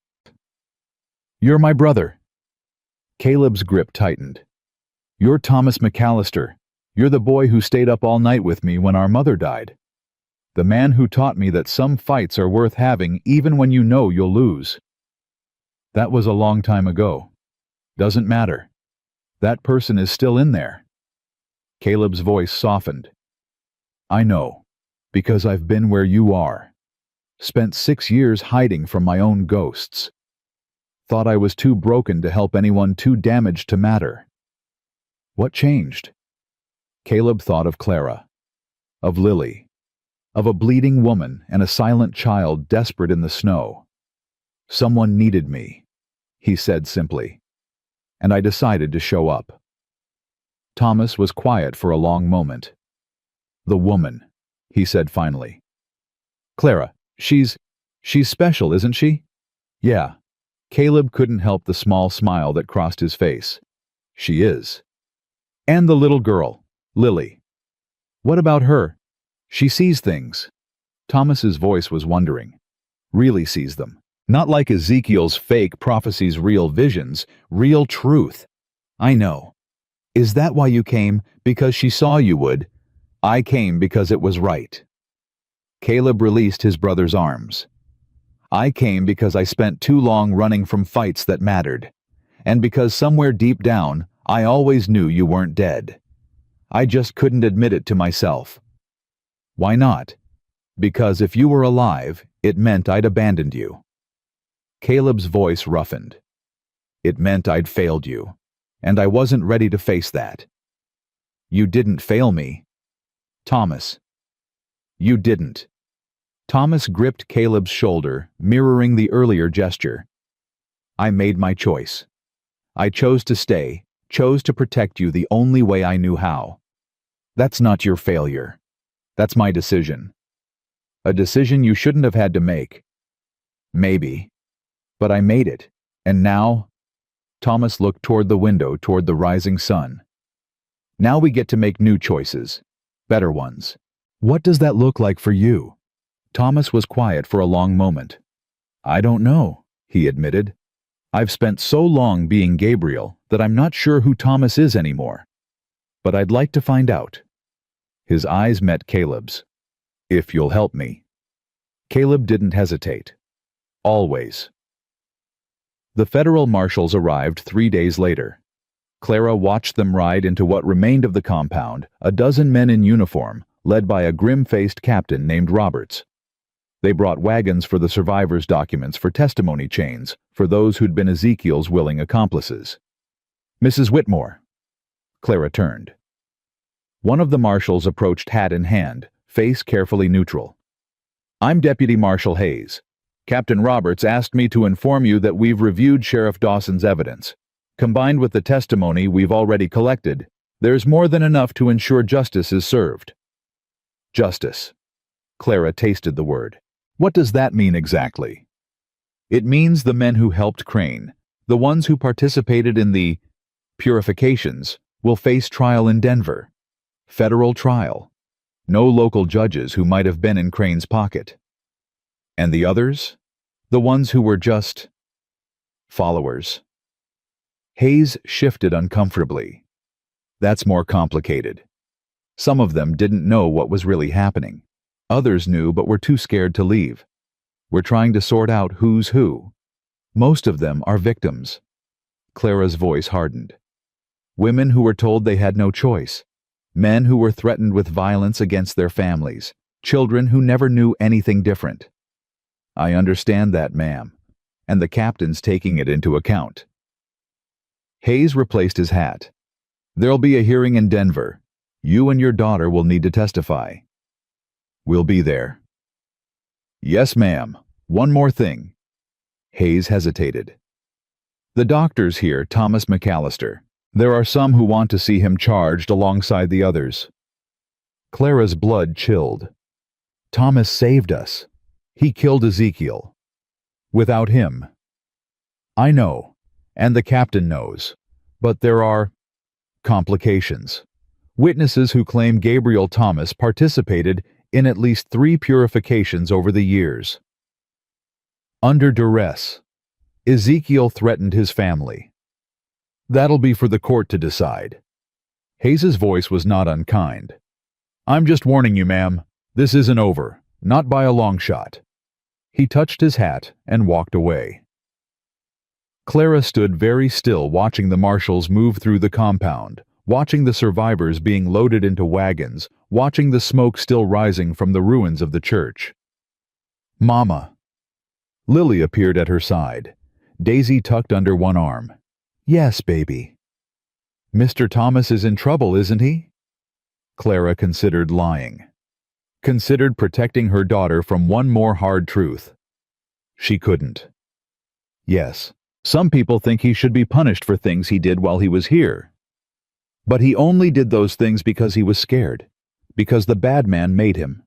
You're my brother. Caleb's grip tightened. You're Thomas McAllister. You're the boy who stayed up all night with me when our mother died. The man who taught me that some fights are worth having even when you know you'll lose. That was a long time ago. Doesn't matter. That person is still in there. Caleb's voice softened. I know, because I've been where you are. Spent 6 years hiding from my own ghosts. Thought I was too broken to help anyone, too damaged to matter. What changed? Caleb thought of Clara, of Lily, of a bleeding woman and a silent child desperate in the snow. Someone needed me, he said simply, and I decided to show up. Thomas was quiet for a long moment. The woman, he said finally. Clara, she's special, isn't she? Yeah. Caleb couldn't help the small smile that crossed his face. She is. And the little girl, Lily. What about her? She sees things. Thomas's voice was wondering. Really sees them. Not like Ezekiel's fake prophecies, real visions, real truth. I know. Is that why you came? Because she saw you would? I came because it was right. Caleb released his brother's arms. I came because I spent too long running from fights that mattered, and because somewhere deep down, I always knew you weren't dead. I just couldn't admit it to myself. Why not? Because if you were alive, it meant I'd abandoned you. Caleb's voice roughened. It meant I'd failed you, and I wasn't ready to face that. You didn't fail me. Thomas. You didn't. Thomas gripped Caleb's shoulder, mirroring the earlier gesture. I made my choice. I chose to stay, chose to protect you the only way I knew how. That's not your failure. That's my decision. A decision you shouldn't have had to make. Maybe. But I made it. And now? Thomas looked toward the window, toward the rising sun. Now we get to make new choices. Better ones. What does that look like for you? Thomas was quiet for a long moment. I don't know, he admitted. I've spent so long being Gabriel that I'm not sure who Thomas is anymore. But I'd like to find out. His eyes met Caleb's. If you'll help me. Caleb didn't hesitate. Always. The federal marshals arrived 3 days later. Clara watched them ride into what remained of the compound, a dozen men in uniform, led by a grim-faced captain named Roberts. They brought wagons for the survivors' documents for testimony chains for those who'd been Ezekiel's willing accomplices. Mrs. Whitmore. Clara turned. One of the marshals approached hat in hand, face carefully neutral. I'm Deputy Marshal Hayes. Captain Roberts asked me to inform you that we've reviewed Sheriff Dawson's evidence. Combined with the testimony we've already collected, there's more than enough to ensure justice is served. Justice. Clara tasted the word. What does that mean exactly? It means the men who helped Crane, the ones who participated in the purifications, will face trial in Denver. Federal trial. No local judges who might have been in Crane's pocket. And the others? The ones who were just followers. Hayes shifted uncomfortably. That's more complicated. Some of them didn't know what was really happening. Others knew but were too scared to leave. We're trying to sort out who's who. Most of them are victims. Clara's voice hardened. Women who were told they had no choice. Men who were threatened with violence against their families. Children who never knew anything different. I understand that, ma'am. And the captain's taking it into account. Hayes replaced his hat. There'll be a hearing in Denver. You and your daughter will need to testify. We'll be there. Yes, ma'am. One more thing. Hayes hesitated. The doctor's here, Thomas McAllister. There are some who want to see him charged alongside the others. Clara's blood chilled. Thomas saved us. He killed Ezekiel. Without him. I know, and the captain knows, but there are complications. Witnesses who claim Gabriel Thomas participated in at least 3 purifications over the years. Under duress. Ezekiel threatened his family. That'll be for the court to decide. Hayes's voice was not unkind. I'm just warning you, ma'am. This isn't over. Not by a long shot. He touched his hat and walked away. Clara stood very still watching the marshals move through the compound, watching the survivors being loaded into wagons, watching the smoke still rising from the ruins of the church. Mama. Lily appeared at her side, Daisy tucked under one arm. Yes, baby. Mr. Thomas is in trouble, isn't he? Clara considered lying. Considered protecting her daughter from one more hard truth. She couldn't. Yes, some people think he should be punished for things he did while he was here. But he only did those things because he was scared, because the bad man made him.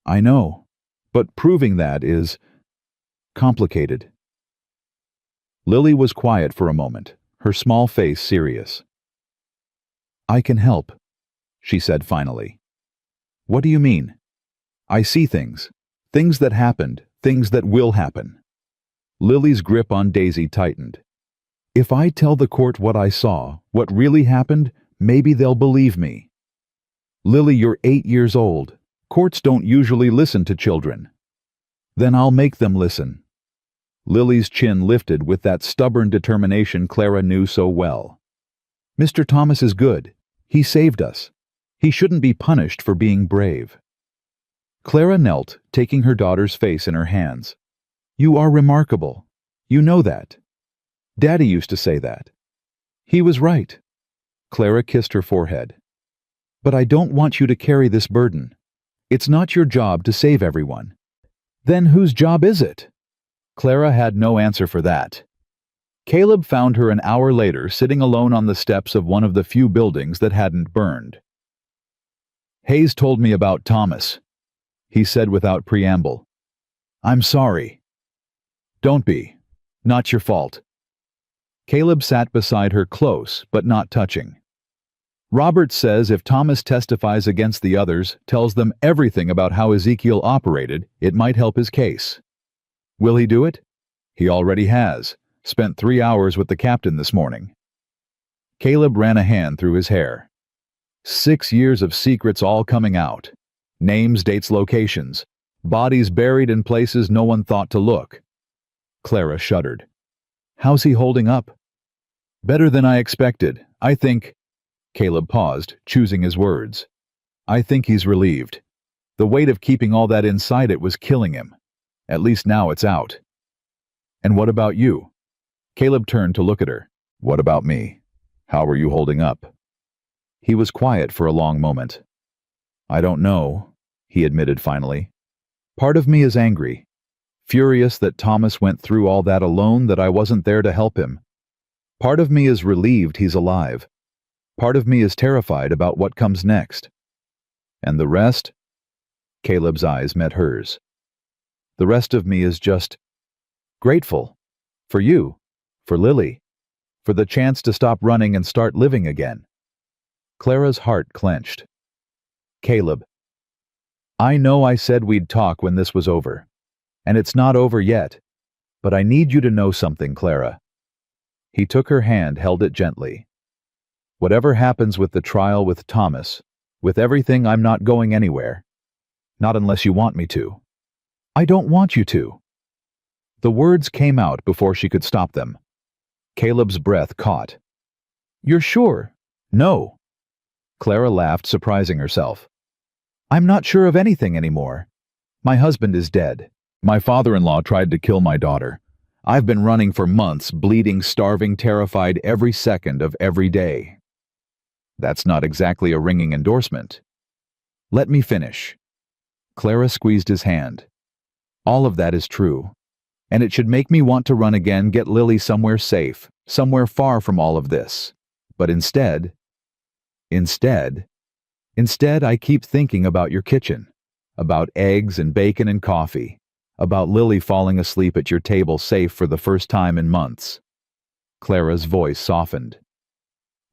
I know, but proving that is complicated. Lily was quiet for a moment, her small face serious. I can help, she said finally. What do you mean? I see things. Things that happened, things that will happen. Lily's grip on Daisy tightened. If I tell the court what I saw, what really happened, maybe they'll believe me. Lily, you're 8 years old. Courts don't usually listen to children. Then I'll make them listen. Lily's chin lifted with that stubborn determination Clara knew so well. Mr. Thomas is good. He saved us. He shouldn't be punished for being brave. Clara knelt, taking her daughter's face in her hands. You are remarkable. You know that. Daddy used to say that. He was right. Clara kissed her forehead. But I don't want you to carry this burden. It's not your job to save everyone. Then whose job is it? Clara had no answer for that. Caleb found her an hour later sitting alone on the steps of one of the few buildings that hadn't burned. "Hayes told me about Thomas," he said without preamble. "I'm sorry." "Don't be. Not your fault." Caleb sat beside her close, but not touching. "Robert says if Thomas testifies against the others, tells them everything about how Ezekiel operated, it might help his case. Will he do it? He already has. Spent 3 hours with the captain this morning." Caleb ran a hand through his hair. 6 years of secrets all coming out. Names, dates, locations. Bodies buried in places no one thought to look. Clara shuddered. "How's he holding up?" "Better than I expected. I think—" Caleb paused, choosing his words. "I think he's relieved. The weight of keeping all that inside it was killing him. At least now it's out." "And what about you?" Caleb turned to look at her. "What about me? How are you holding up?" He was quiet for a long moment. "I don't know," he admitted finally. "Part of me is angry. Furious that Thomas went through all that alone, that I wasn't there to help him. Part of me is relieved he's alive. Part of me is terrified about what comes next. And the rest?" Caleb's eyes met hers. "The rest of me is just grateful. For you. For Lily. For the chance to stop running and start living again." Clara's heart clenched. "Caleb, I know I said we'd talk when this was over. And it's not over yet. But I need you to know something, Clara." He took her hand, held it gently. "Whatever happens with the trial with Thomas, with everything, I'm not going anywhere. Not unless you want me to." "I don't want you to." The words came out before she could stop them. Caleb's breath caught. "You're sure?" "No." Clara laughed, surprising herself. "I'm not sure of anything anymore. My husband is dead. My father-in-law tried to kill my daughter. I've been running for months, bleeding, starving, terrified every second of every day." "That's not exactly a ringing endorsement." "Let me finish." Clara squeezed his hand. "All of that is true. And it should make me want to run again, get Lily somewhere safe, somewhere far from all of this. But instead, I keep thinking about your kitchen, about eggs and bacon and coffee, about Lily falling asleep at your table safe for the first time in months." Clara's voice softened.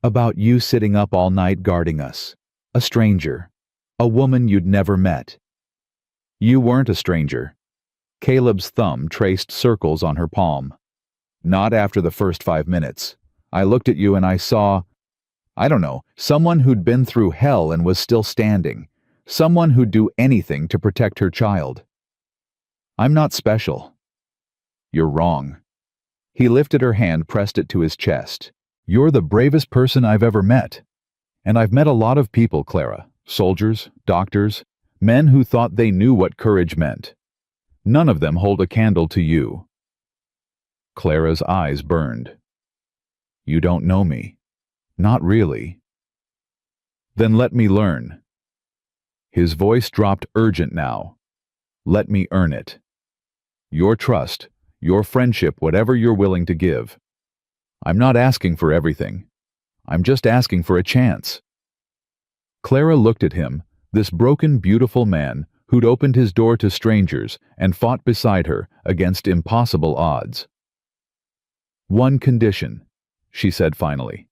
"About you sitting up all night guarding us, a stranger, a woman you'd never met." "You weren't a stranger." Caleb's thumb traced circles on her palm. "Not after the first 5 minutes. I looked at you and I saw, I don't know, someone who'd been through hell and was still standing. Someone who'd do anything to protect her child." "I'm not special." "You're wrong." He lifted her hand, pressed it to his chest. "You're the bravest person I've ever met. And I've met a lot of people, Clara. Soldiers, doctors, men who thought they knew what courage meant. None of them hold a candle to you." Clara's eyes burned. "You don't know me. Not really." "Then let me learn." His voice dropped, urgent now. "Let me earn it. Your trust, your friendship, whatever you're willing to give. I'm not asking for everything. I'm just asking for a chance." Clara looked at him, this broken, beautiful man who'd opened his door to strangers and fought beside her against impossible odds. "One condition," she said finally.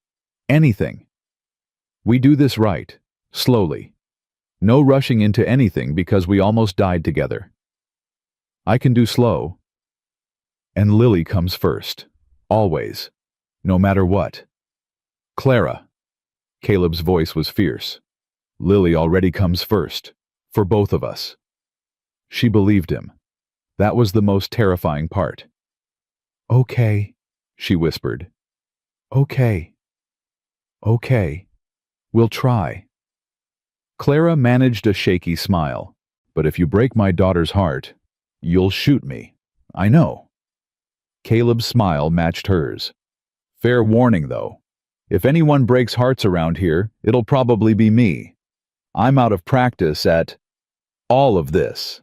"Anything. We do this right, slowly. No rushing into anything because we almost died together. I can do slow. And Lily comes first. Always. No matter what." "Clara." Caleb's voice was fierce. "Lily already comes first. For both of us." She believed him. That was the most terrifying part. "Okay," she whispered. "Okay. Okay. We'll try." Clara managed a shaky smile. "But if you break my daughter's heart, you'll shoot me. I know." Caleb's smile matched hers. "Fair warning, though. If anyone breaks hearts around here, it'll probably be me. I'm out of practice at all of this.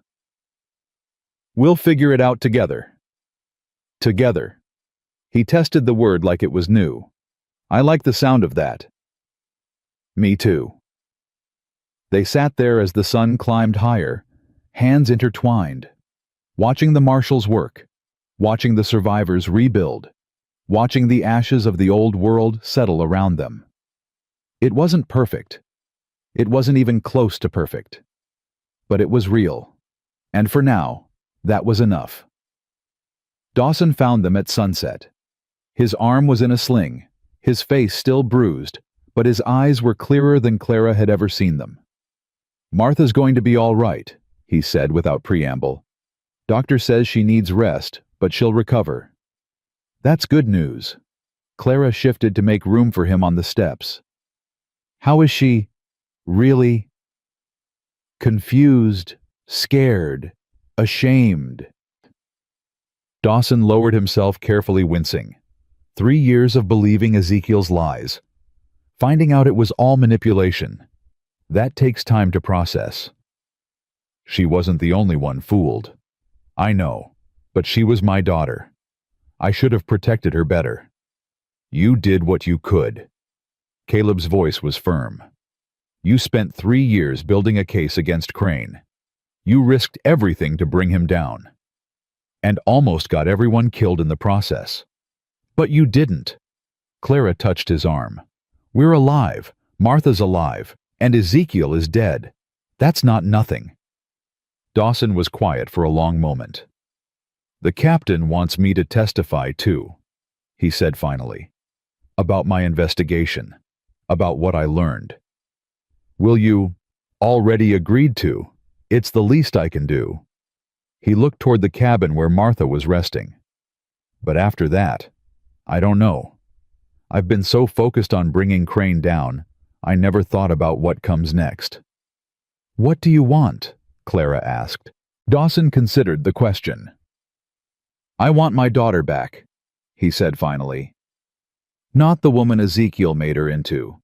We'll figure it out together." Together. He tested the word like it was new. I like the sound of that. Me too. They sat there as the sun climbed higher, hands intertwined, watching the marshals work, watching the survivors rebuild, watching the ashes of the old world settle around them. It wasn't perfect. It wasn't even close to perfect. But it was real. And for now, that was enough. Dawson found them at sunset. His arm was in a sling, his face still bruised, but his eyes were clearer than Clara had ever seen them. "Martha's going to be all right," he said without preamble. "Doctor says she needs rest, but she'll recover." "That's good news." Clara shifted to make room for him on the steps. "How is she? Really?" "Confused, scared, ashamed." Dawson lowered himself, carefully wincing. 3 years of believing Ezekiel's lies. Finding out it was all manipulation. That takes time to process. "She wasn't the only one fooled. I know, but she was my daughter. I should have protected her better. You did what you could." Caleb's voice was firm. "You spent 3 years building a case against Crane. You risked everything to bring him down. And almost got everyone killed in the process. But you didn't." Clara touched his arm. "We're alive. Martha's alive. And Ezekiel is dead. That's not nothing." Dawson was quiet for a long moment. "The captain wants me to testify too," he said finally. "About my investigation. About what I learned. Will you?" "Already agreed to. It's the least I can do." He looked toward the cabin where Martha was resting. "But after that, I don't know. I've been so focused on bringing Crane down, I never thought about what comes next." "What do you want?" Clara asked. Dawson considered the question. "I want my daughter back," he said finally. "Not the woman Ezekiel made her into.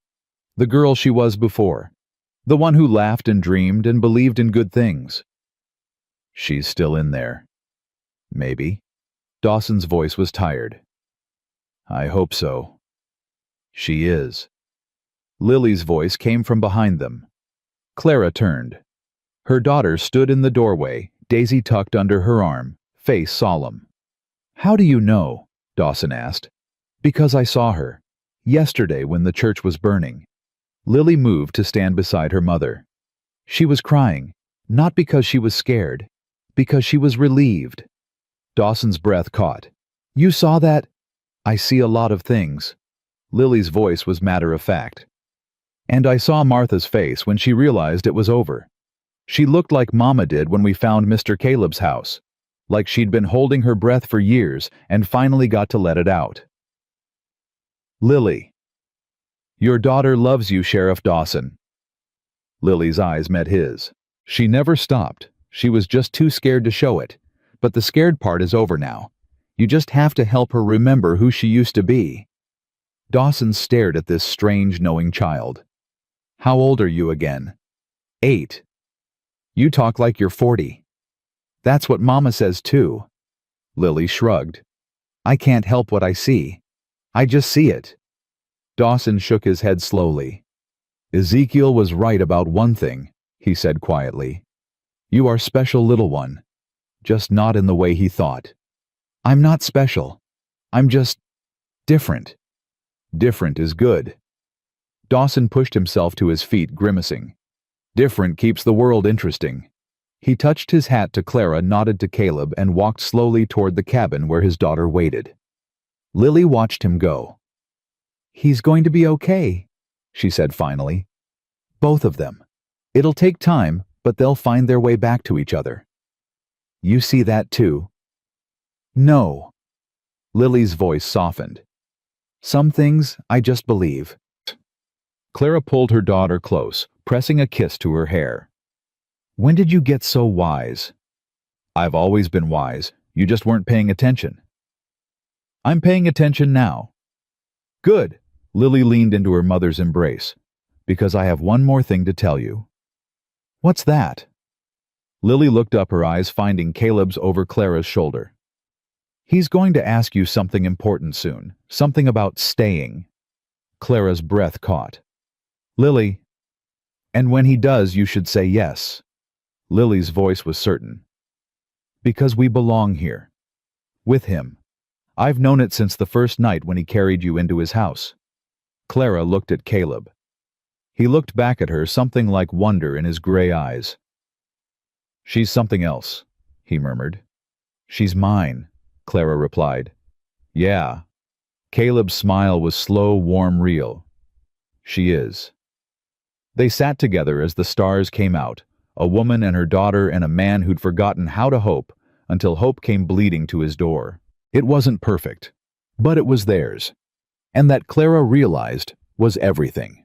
The girl she was before. The one who laughed and dreamed and believed in good things." "She's still in there." "Maybe." Dawson's voice was tired. "I hope so." "She is." Lily's voice came from behind them. Clara turned. Her daughter stood in the doorway, Daisy tucked under her arm, face solemn. "How do you know?" Dawson asked. "Because I saw her. Yesterday when the church was burning." Lily moved to stand beside her mother. She was crying, not because she was scared, because she was relieved. Dawson's breath caught. "You saw that?" "I see a lot of things." Lily's voice was matter-of-fact. "And I saw Martha's face when she realized it was over. She looked like Mama did when we found Mr. Caleb's house, like she'd been holding her breath for years and finally got to let it out." "Lily." "Your daughter loves you, Sheriff Dawson." Lily's eyes met his. She never stopped. She was just too scared to show it. But the scared part is over now. You just have to help her remember who she used to be. Dawson stared at this strange, knowing child. "How old are you again?" "8. "You talk like you're 40. "That's what Mama says too." Lily shrugged. "I can't help what I see. I just see it." Dawson shook his head slowly. "Ezekiel was right about one thing," he said quietly. "You are special, little one. Just not in the way he thought." "I'm not special. I'm just different." "Different is good." Dawson pushed himself to his feet, grimacing. "Different keeps the world interesting." He touched his hat to Clara, nodded to Caleb, and walked slowly toward the cabin where his daughter waited. Lily watched him go. "He's going to be okay," she said finally. "Both of them. It'll take time, but they'll find their way back to each other." "You see that too?" "No." Lily's voice softened. "Some things I just believe." Clara pulled her daughter close, pressing a kiss to her hair. "When did you get so wise?" "I've always been wise. You just weren't paying attention." "I'm paying attention now." "Good." Lily leaned into her mother's embrace. "Because I have one more thing to tell you." "What's that?" Lily looked up, her eyes finding Caleb's over Clara's shoulder. He's going to ask you something important soon, something about staying. Clara's breath caught. Lily. And when he does, you should say yes. Lily's voice was certain. Because we belong here. With him. I've known it since the first night when he carried you into his house. Clara looked at Caleb. He looked back at her, something like wonder in his gray eyes. She's something else, he murmured. She's mine, Clara replied. Yeah. Caleb's smile was slow, warm, real. She is. They sat together as the stars came out, a woman and her daughter and a man who'd forgotten how to hope until hope came bleeding to his door. It wasn't perfect, but it was theirs. And that Clara realized was everything.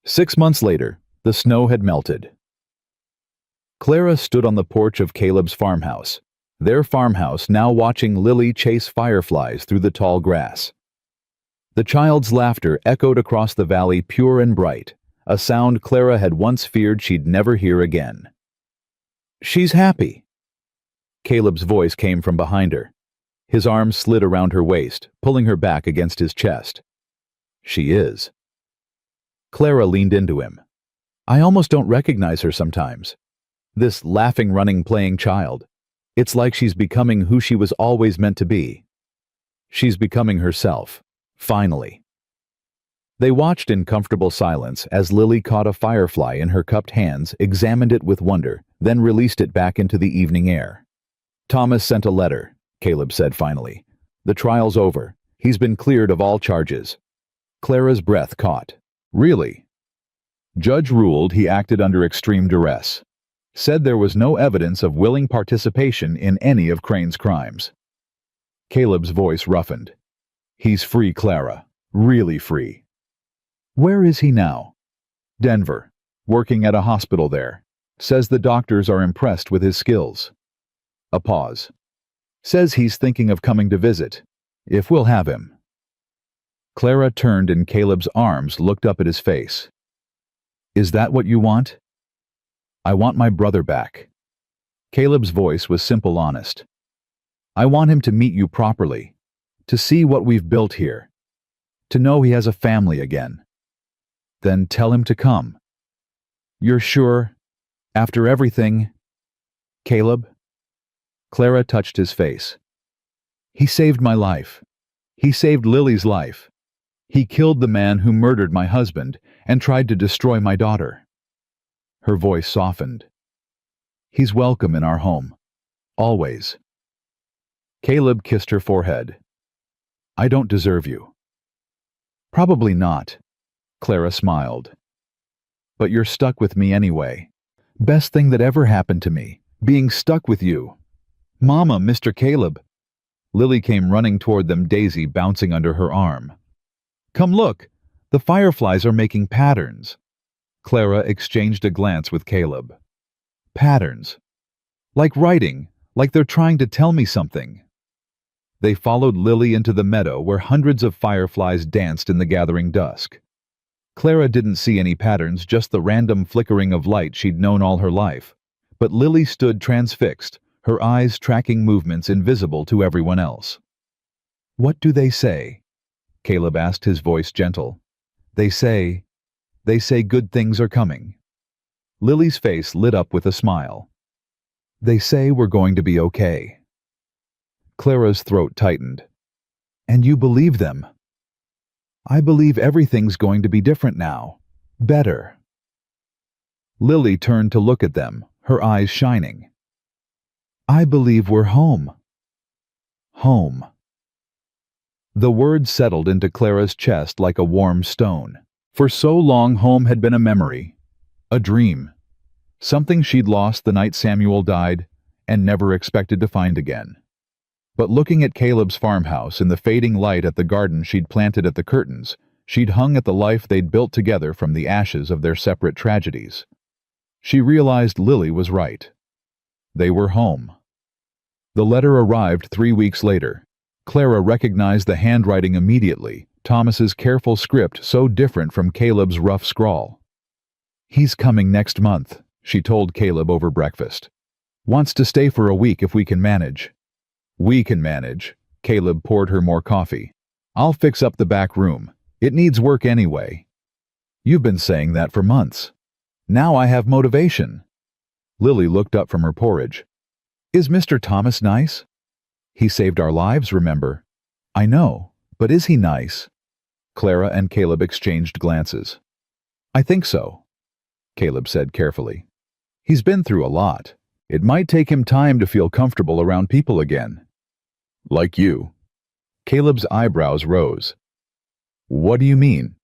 6 months later, the snow had melted. Clara stood on the porch of Caleb's farmhouse, their farmhouse, now watching Lily chase fireflies through the tall grass. The child's laughter echoed across the valley, pure and bright, a sound Clara had once feared she'd never hear again. She's happy. Caleb's voice came from behind her. His arms slid around her waist, pulling her back against his chest. She is. Clara leaned into him. I almost don't recognize her sometimes. This laughing, running, playing child. It's like she's becoming who she was always meant to be. She's becoming herself, finally. They watched in comfortable silence as Lily caught a firefly in her cupped hands, examined it with wonder, then released it back into the evening air. Thomas sent a letter, Caleb said finally. The trial's over. He's been cleared of all charges. Clara's breath caught. Really? Judge ruled he acted under extreme duress. Said there was no evidence of willing participation in any of Crane's crimes. Caleb's voice roughened. He's free, Clara. Really free. Where is he now? Denver. Working at a hospital there. Says the doctors are impressed with his skills. A pause. Says he's thinking of coming to visit, if we'll have him. Clara turned in Caleb's arms, looked up at his face. Is that what you want? I want my brother back. Caleb's voice was simple, honest. I want him to meet you properly, to see what we've built here, to know he has a family again. Then tell him to come. You're sure? After everything? Caleb? Clara touched his face. He saved my life. He saved Lily's life. He killed the man who murdered my husband and tried to destroy my daughter. Her voice softened. He's welcome in our home. Always. Caleb kissed her forehead. I don't deserve you. Probably not. Clara smiled. But you're stuck with me anyway. Best thing that ever happened to me, being stuck with you. Mama, Mr. Caleb. Lily came running toward them, Daisy bouncing under her arm. Come look, the fireflies are making patterns. Clara exchanged a glance with Caleb. Patterns. Like writing, like they're trying to tell me something. They followed Lily into the meadow where hundreds of fireflies danced in the gathering dusk. Clara didn't see any patterns, just the random flickering of light she'd known all her life. But Lily stood transfixed, her eyes tracking movements invisible to everyone else. What do they say? Caleb asked, his voice gentle. They say good things are coming. Lily's face lit up with a smile. They say we're going to be okay. Clara's throat tightened. And you believe them? I believe everything's going to be different now. Better. Lily turned to look at them, her eyes shining. I believe we're home. Home. The word settled into Clara's chest like a warm stone. For so long, home had been a memory, a dream, something she'd lost the night Samuel died and never expected to find again. But looking at Caleb's farmhouse in the fading light at the garden she'd planted at the curtains, she'd hung at the life they'd built together from the ashes of their separate tragedies. She realized Lily was right. They were home. The letter arrived 3 weeks later. Clara recognized the handwriting immediately, Thomas's careful script so different from Caleb's rough scrawl. He's coming next month, she told Caleb over breakfast. Wants to stay for a week if we can manage. We can manage. Caleb poured her more coffee. I'll fix up the back room. It needs work anyway. You've been saying that for months. Now I have motivation. Lily looked up from her porridge. Is Mr. Thomas nice? He saved our lives, remember? I know, but is he nice? Clara and Caleb exchanged glances. I think so, Caleb said carefully. He's been through a lot. It might take him time to feel comfortable around people again. Like you. Caleb's eyebrows rose. What do you mean?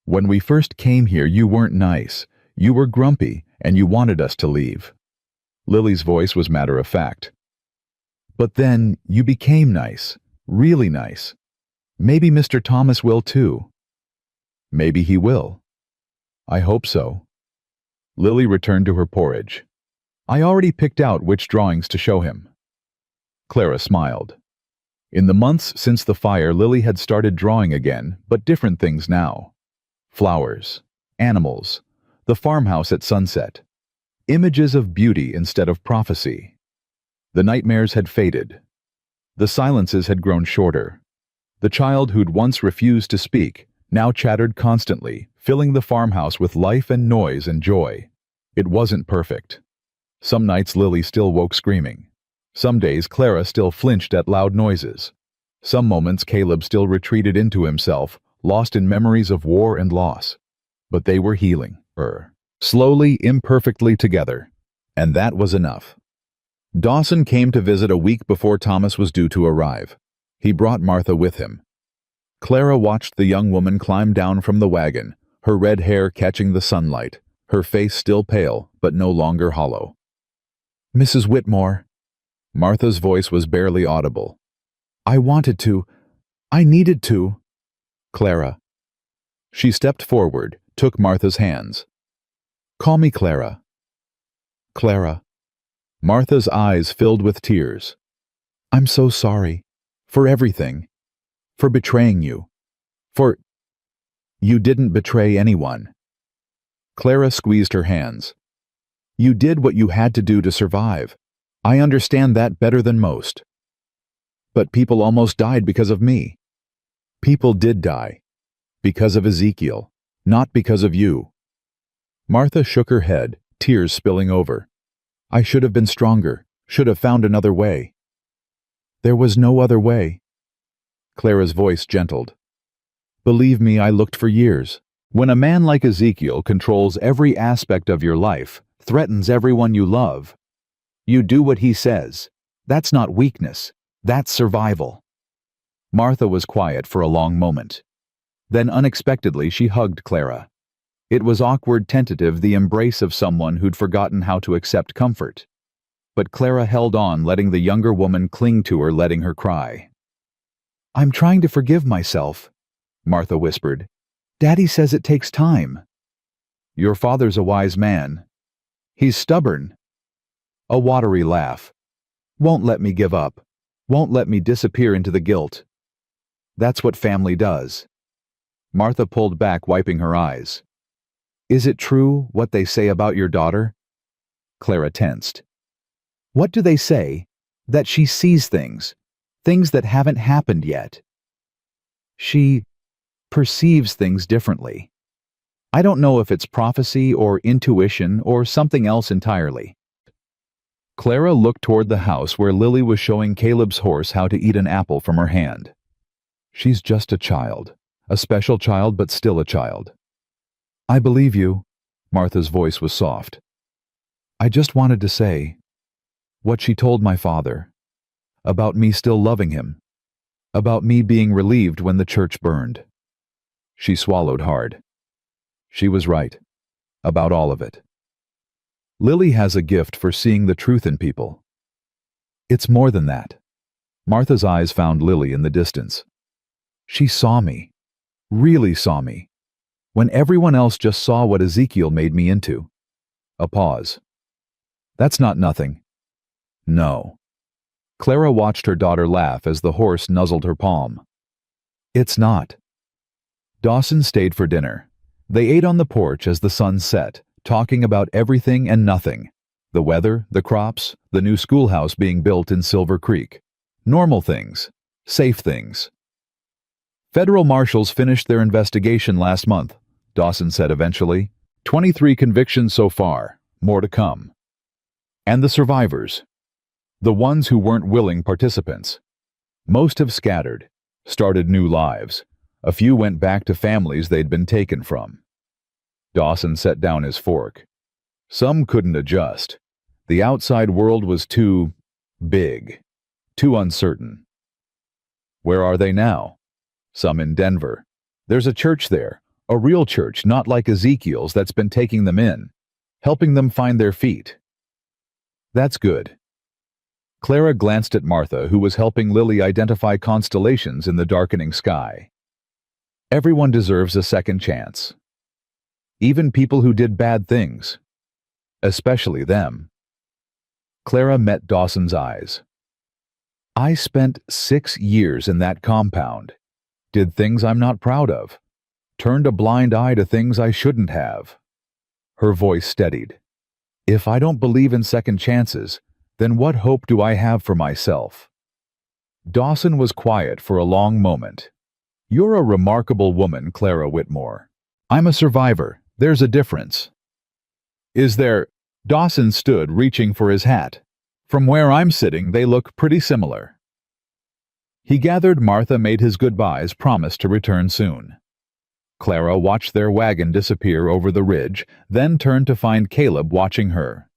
When we first came here, you weren't nice. You were grumpy, and you wanted us to leave. Lily's voice was matter of fact. But then you became nice, really nice. Maybe Mr. Thomas will too. Maybe he will. I hope so. Lily returned to her porridge. I already picked out which drawings to show him. Clara smiled. In the months since the fire, Lily had started drawing again, but different things now. Flowers, animals, the farmhouse at sunset. Images of beauty instead of prophecy. The nightmares had faded. The silences had grown shorter. The child who'd once refused to speak now chattered constantly, filling the farmhouse with life and noise and joy. It wasn't perfect. Some nights Lily still woke screaming. Some days Clara still flinched at loud noises. Some moments Caleb still retreated into himself, lost in memories of war and loss. But they were healing, slowly, imperfectly together. And that was enough. Dawson came to visit a week before Thomas was due to arrive. He brought Martha with him. Clara watched the young woman climb down from the wagon, her red hair catching the sunlight, her face still pale, but no longer hollow. Mrs. Whitmore. Martha's voice was barely audible. I wanted to. I needed to. Clara. She stepped forward, took Martha's hands. Call me Clara. Clara. Martha's eyes filled with tears. I'm so sorry. For everything. For betraying you. For... You didn't betray anyone. Clara squeezed her hands. You did what you had to do to survive. I understand that better than most. But people almost died because of me. People did die. Because of Ezekiel. Not because of you. Martha shook her head, tears spilling over. I should have been stronger, should have found another way. There was no other way. Clara's voice gentled. Believe me, I looked for years. When a man like Ezekiel controls every aspect of your life, threatens everyone you love, you do what he says. That's not weakness. That's survival. Martha was quiet for a long moment. Then unexpectedly she hugged Clara. It was awkward, tentative, the embrace of someone who'd forgotten how to accept comfort. But Clara held on, letting the younger woman cling to her, letting her cry. I'm trying to forgive myself, Martha whispered. Daddy says it takes time. Your father's a wise man. He's stubborn. A watery laugh. Won't let me give up. Won't let me disappear into the guilt. That's what family does. Martha pulled back, wiping her eyes. Is it true, what they say about your daughter? Clara tensed. What do they say? That she sees things. Things that haven't happened yet. She perceives things differently. I don't know if it's prophecy or intuition or something else entirely. Clara looked toward the house where Lily was showing Caleb's horse how to eat an apple from her hand. She's just a child. A special child, but still a child. I believe you. Martha's voice was soft. I just wanted to say what she told my father. About me still loving him. About me being relieved when the church burned. She swallowed hard. She was right. About all of it. Lily has a gift for seeing the truth in people. It's more than that. Martha's eyes found Lily in the distance. She saw me. Really saw me. When everyone else just saw what Ezekiel made me into. A pause. That's not nothing. No. Clara watched her daughter laugh as the horse nuzzled her palm. It's not. Dawson stayed for dinner. They ate on the porch as the sun set, talking about everything and nothing. The weather, the crops, the new schoolhouse being built in Silver Creek. Normal things. Safe things. Federal marshals finished their investigation last month, Dawson said eventually. 23 convictions so far, more to come. And the survivors. The ones who weren't willing participants. Most have scattered, started new lives. A few went back to families they'd been taken from. Dawson set down his fork. Some couldn't adjust. The outside world was too big, too uncertain. Where are they now? Some in Denver. There's a church there, a real church, not like Ezekiel's, that's been taking them in, helping them find their feet. That's good. Clara glanced at Martha, who was helping Lily identify constellations in the darkening sky. Everyone deserves a second chance. Even people who did bad things. Especially them. Clara met Dawson's eyes. I spent 6 years in that compound. Did things I'm not proud of. Turned a blind eye to things I shouldn't have. Her voice steadied. If I don't believe in second chances, then what hope do I have for myself? Dawson was quiet for a long moment. You're a remarkable woman, Clara Whitmore. I'm a survivor. There's a difference. Is there? Dawson stood, reaching for his hat. From where I'm sitting, they look pretty similar. He gathered Martha, made his goodbyes, promised to return soon. Clara watched their wagon disappear over the ridge, then turned to find Caleb watching her.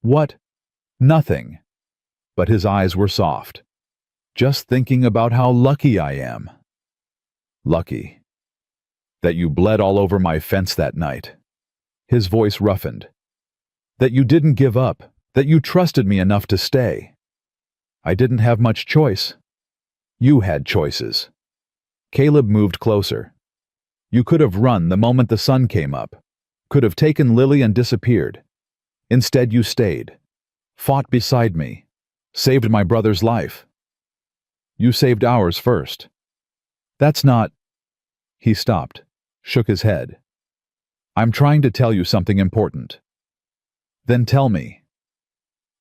What? Nothing. But his eyes were soft. Just thinking about how lucky I am. Lucky. That you bled all over my fence that night. His voice roughened. That you didn't give up, that you trusted me enough to stay. I didn't have much choice. You had choices. Caleb moved closer. You could have run the moment the sun came up, could have taken Lily and disappeared. Instead you stayed, fought beside me, saved my brother's life. You saved ours first. That's not... He stopped, shook his head. I'm trying to tell you something important. Then tell me.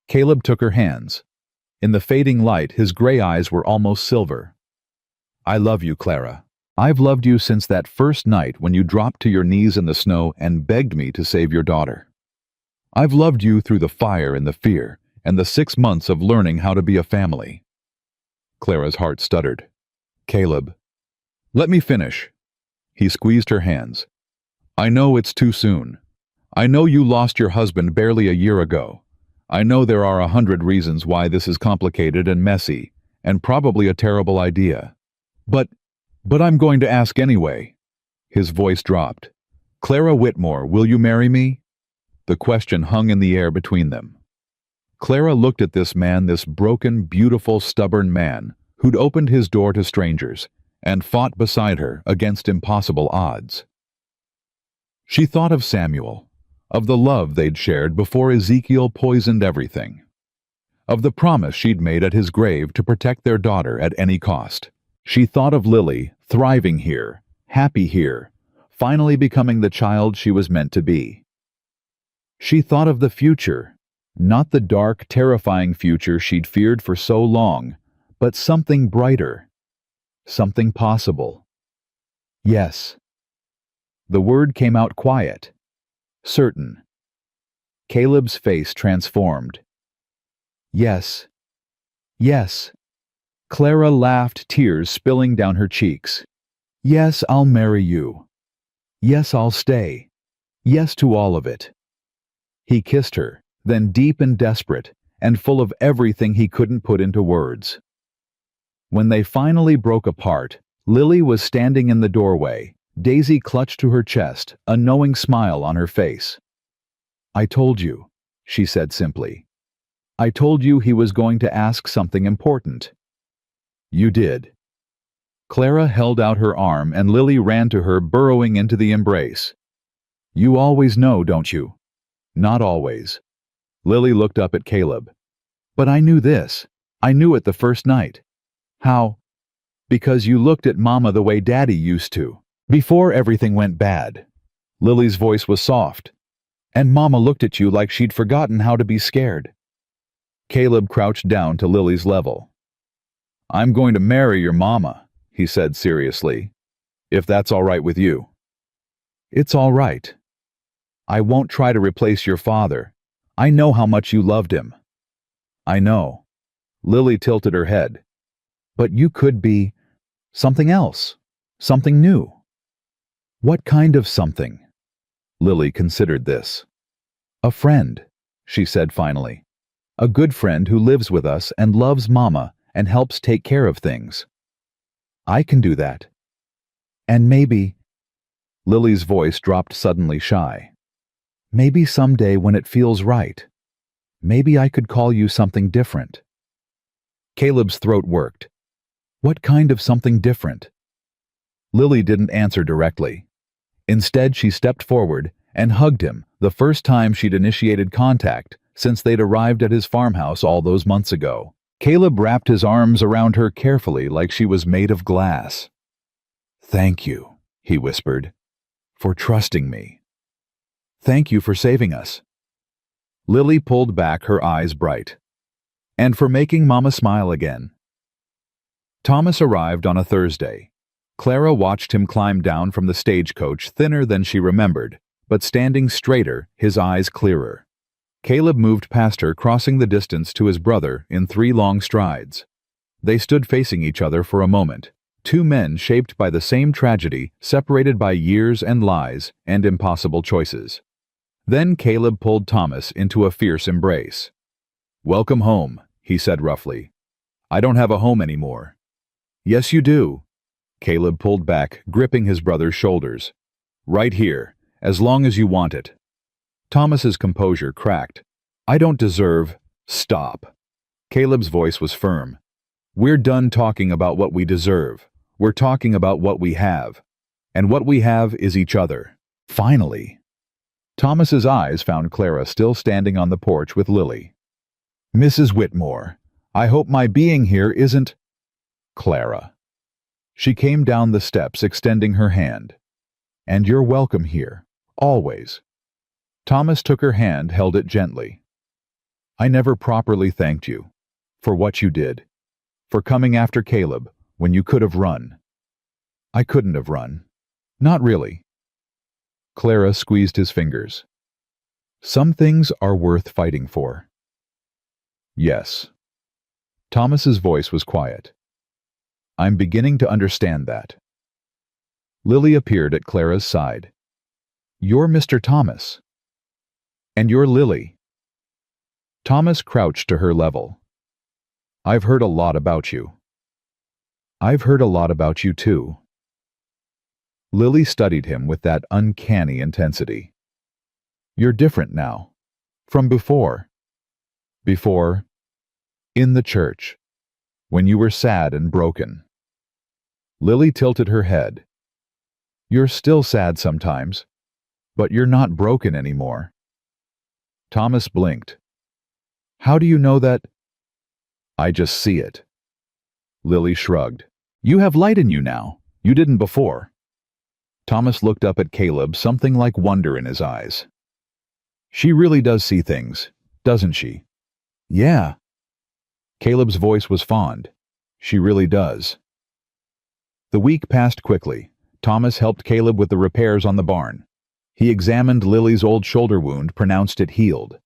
Caleb took her hands. In the fading light, his gray eyes were almost silver. I love you, Clara. I've loved you since that first night when you dropped to your knees in the snow and begged me to save your daughter. I've loved you through the fire and the fear and the 6 months of learning how to be a family. Clara's heart stuttered. Caleb. Let me finish. He squeezed her hands. I know it's too soon. I know you lost your husband barely a year ago. I know there are 100 reasons why this is complicated and messy, and probably a terrible idea. But I'm going to ask anyway. His voice dropped. Clara Whitmore, will you marry me? The question hung in the air between them. Clara looked at this man, this broken, beautiful, stubborn man, who'd opened his door to strangers, and fought beside her against impossible odds. She thought of Samuel, of the love they'd shared before Ezekiel poisoned everything, of the promise she'd made at his grave to protect their daughter at any cost. She thought of Lily, thriving here, happy here, finally becoming the child she was meant to be. She thought of the future, not the dark, terrifying future she'd feared for so long, but something brighter, something possible. Yes. The word came out quiet, certain. Caleb's face transformed. Yes. Yes. Clara laughed, tears spilling down her cheeks. Yes, I'll marry you. Yes, I'll stay. Yes to all of it. He kissed her, then deep and desperate, and full of everything he couldn't put into words. When they finally broke apart, Lily was standing in the doorway, Daisy clutched to her chest, a knowing smile on her face. I told you, she said simply. I told you he was going to ask something important. You did. Clara held out her arm and Lily ran to her, burrowing into the embrace. You always know, don't you? Not always. Lily looked up at Caleb. But I knew this. I knew it the first night. How? Because you looked at Mama the way Daddy used to, before everything went bad. Lily's voice was soft. And Mama looked at you like she'd forgotten how to be scared. Caleb crouched down to Lily's level. I'm going to marry your mama, he said seriously. If that's all right with you. It's all right. I won't try to replace your father. I know how much you loved him. I know. Lily tilted her head. But you could be something else, something new. What kind of something? Lily considered this. A friend, she said finally. A good friend who lives with us and loves Mama and helps take care of things. I can do that. And maybe... Lily's voice dropped suddenly shy. Maybe someday when it feels right. Maybe I could call you something different. Caleb's throat worked. What kind of something different? Lily didn't answer directly. Instead, she stepped forward and hugged him, the first time she'd initiated contact since they'd arrived at his farmhouse all those months ago. Caleb wrapped his arms around her carefully like she was made of glass. Thank you, he whispered, for trusting me. Thank you for saving us. Lily pulled back, her eyes bright. And for making Mama smile again. Thomas arrived on a Thursday. Clara watched him climb down from the stagecoach, thinner than she remembered, but standing straighter, his eyes clearer. Caleb moved past her, crossing the distance to his brother in 3 long strides. They stood facing each other for a moment, 2 men shaped by the same tragedy, separated by years and lies and impossible choices. Then Caleb pulled Thomas into a fierce embrace. Welcome home, he said roughly. I don't have a home anymore. Yes, you do. Caleb pulled back, gripping his brother's shoulders. Right here, as long as you want it. Thomas's composure cracked. I don't deserve... Stop. Caleb's voice was firm. We're done talking about what we deserve. We're talking about what we have. And what we have is each other. Finally. Thomas's eyes found Clara still standing on the porch with Lily. Mrs. Whitmore, I hope my being here isn't... Clara. She came down the steps, extending her hand. And you're welcome here, always. Thomas took her hand, held it gently. I never properly thanked you for what you did, for coming after Caleb when you could have run. I couldn't have run. Not really. Clara squeezed his fingers. Some things are worth fighting for. Yes. Thomas's voice was quiet. I'm beginning to understand that. Lily appeared at Clara's side. You're Mr. Thomas. And you're Lily. Thomas crouched to her level. I've heard a lot about you. I've heard a lot about you too. Lily studied him with that uncanny intensity. You're different now. From before. Before. In the church. When you were sad and broken. Lily tilted her head. You're still sad sometimes, but you're not broken anymore. Thomas blinked. How do you know that? I just see it. Lily shrugged. You have light in you now. You didn't before. Thomas looked up at Caleb, something like wonder in his eyes. She really does see things, doesn't she? Yeah. Caleb's voice was fond. She really does. The week passed quickly. Thomas helped Caleb with the repairs on the barn. He examined Lily's old shoulder wound, pronounced it healed.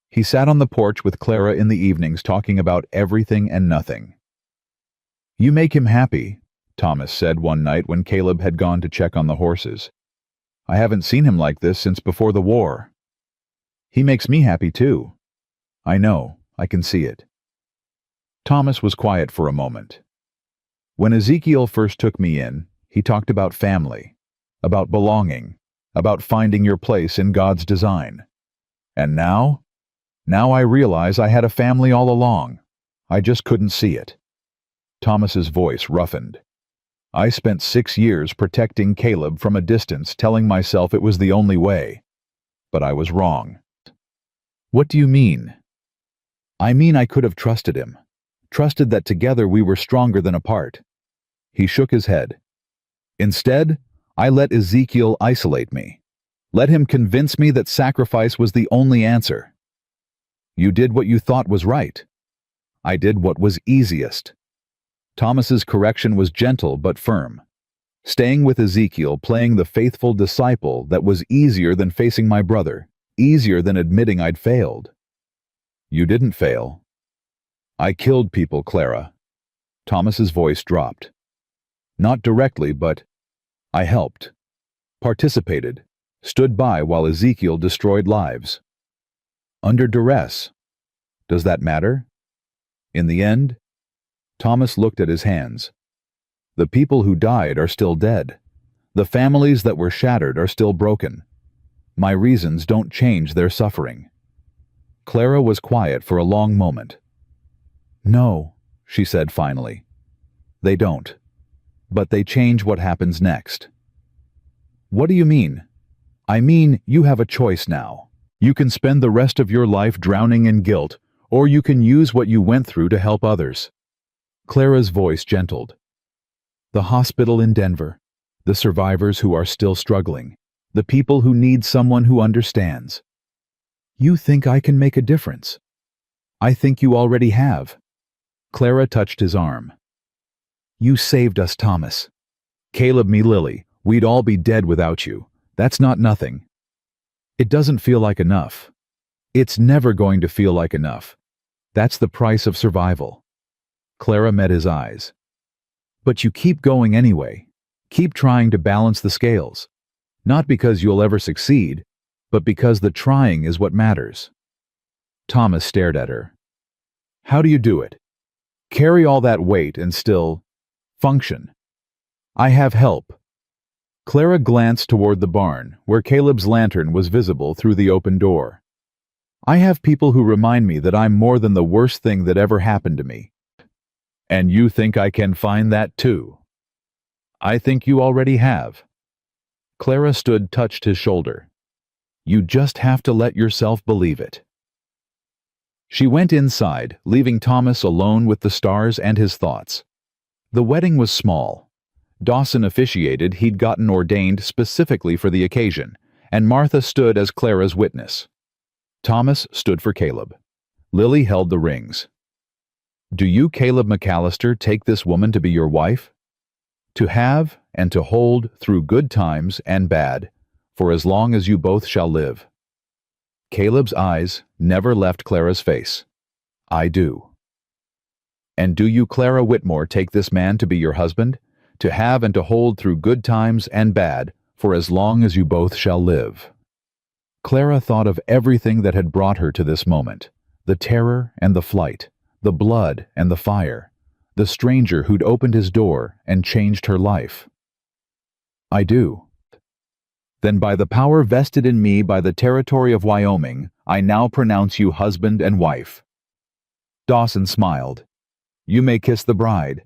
He sat on the porch with Clara in the evenings talking about everything and nothing. You make him happy, Thomas said one night when Caleb had gone to check on the horses. I haven't seen him like this since before the war. He makes me happy too. I know, I can see it. Thomas was quiet for a moment. When Ezekiel first took me in, he talked about family, about belonging, about finding your place in God's design. And now I realize I had a family all along. I just couldn't see it. Thomas's voice roughened. I spent 6 years protecting Caleb from a distance, telling myself it was the only way. But I was wrong. What do you mean? I mean I could have trusted him. Trusted that together we were stronger than apart. He shook his head. Instead, I let Ezekiel isolate me. Let him convince me that sacrifice was the only answer. You did what you thought was right. I did what was easiest. Thomas's correction was gentle but firm. Staying with Ezekiel, playing the faithful disciple, that was easier than facing my brother, easier than admitting I'd failed. You didn't fail. I killed people, Clara. Thomas's voice dropped. Not directly, but I helped, participated, stood by while Ezekiel destroyed lives. Under duress. Does that matter? In the end, Thomas looked at his hands. The people who died are still dead. The families that were shattered are still broken. My reasons don't change their suffering. Clara was quiet for a long moment. No, she said finally. They don't. But they change what happens next. What do you mean? I mean, you have a choice now. You can spend the rest of your life drowning in guilt, or you can use what you went through to help others. Clara's voice gentled. The hospital in Denver, the survivors who are still struggling, the people who need someone who understands. You think I can make a difference? I think you already have. Clara touched his arm. You saved us, Thomas. Caleb, me, Lily, we'd all be dead without you. That's not nothing. It doesn't feel like enough. It's never going to feel like enough. That's the price of survival. Clara met his eyes. But you keep going anyway. Keep trying to balance the scales. Not because you'll ever succeed, but because the trying is what matters. Thomas stared at her. How do you do it? Carry all that weight and still function. I have help. Clara glanced toward the barn, where Caleb's lantern was visible through the open door. I have people who remind me that I'm more than the worst thing that ever happened to me. And you think I can find that too? I think you already have. Clara touched his shoulder. You just have to let yourself believe it. She went inside, leaving Thomas alone with the stars and his thoughts. The wedding was small. Dawson officiated. He'd gotten ordained specifically for the occasion, and Martha stood as Clara's witness. Thomas stood for Caleb. Lily held the rings. Do you, Caleb McAllister, take this woman to be your wife? To have and to hold through good times and bad, for as long as you both shall live. Caleb's eyes never left Clara's face. I do. And do you, Clara Whitmore, take this man to be your husband? To have and to hold through good times and bad, for as long as you both shall live. Clara thought of everything that had brought her to this moment. The terror and the flight, the blood and the fire, the stranger who'd opened his door and changed her life. I do. Then by the power vested in me by the territory of Wyoming, I now pronounce you husband and wife. Dawson smiled. You may kiss the bride.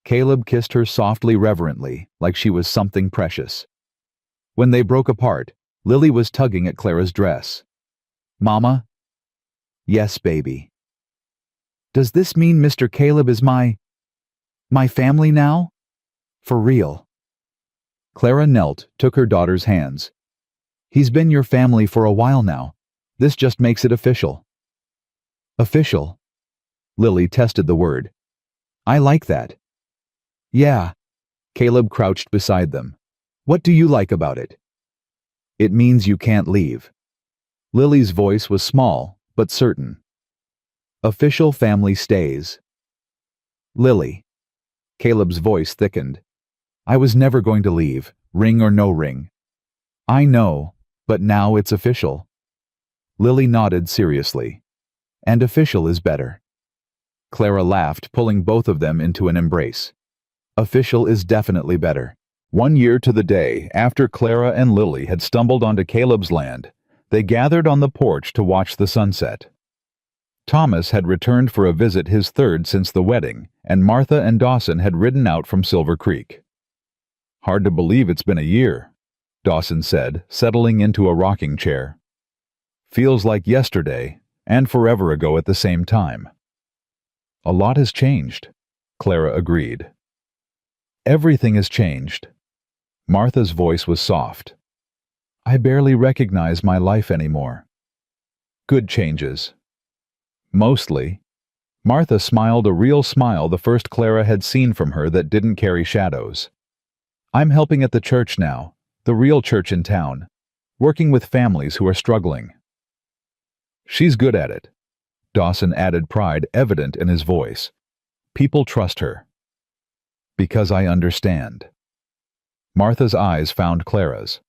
Caleb kissed her softly, reverently, like she was something precious. When they broke apart, Lily was tugging at Clara's dress. Mama? Yes, baby. Does this mean Mr. Caleb is my family now? For real? Clara knelt, took her daughter's hands. He's been your family for a while now. This just makes it official. Official? Lily tested the word. I like that. Yeah. Caleb crouched beside them. What do you like about it? It means you can't leave. Lily's voice was small, but certain. Official family stays. Lily. Caleb's voice thickened. I was never going to leave, ring or no ring. I know, but now it's official. Lily nodded seriously. And official is better. Clara laughed, pulling both of them into an embrace. Official is definitely better. 1 year to the day after Clara and Lily had stumbled onto Caleb's land, they gathered on the porch to watch the sunset. Thomas had returned for a visit, his third since the wedding, and Martha and Dawson had ridden out from Silver Creek. Hard to believe it's been a year, Dawson said, settling into a rocking chair. Feels like yesterday, and forever ago at the same time. A lot has changed, Clara agreed. Everything has changed. Martha's voice was soft. I barely recognize my life anymore. Good changes. Mostly. Martha smiled a real smile, the first Clara had seen from her that didn't carry shadows. I'm helping at the church now, the real church in town, working with families who are struggling. She's good at it. Dawson added, pride evident in his voice. People trust her. Because I understand. Martha's eyes found Clara's.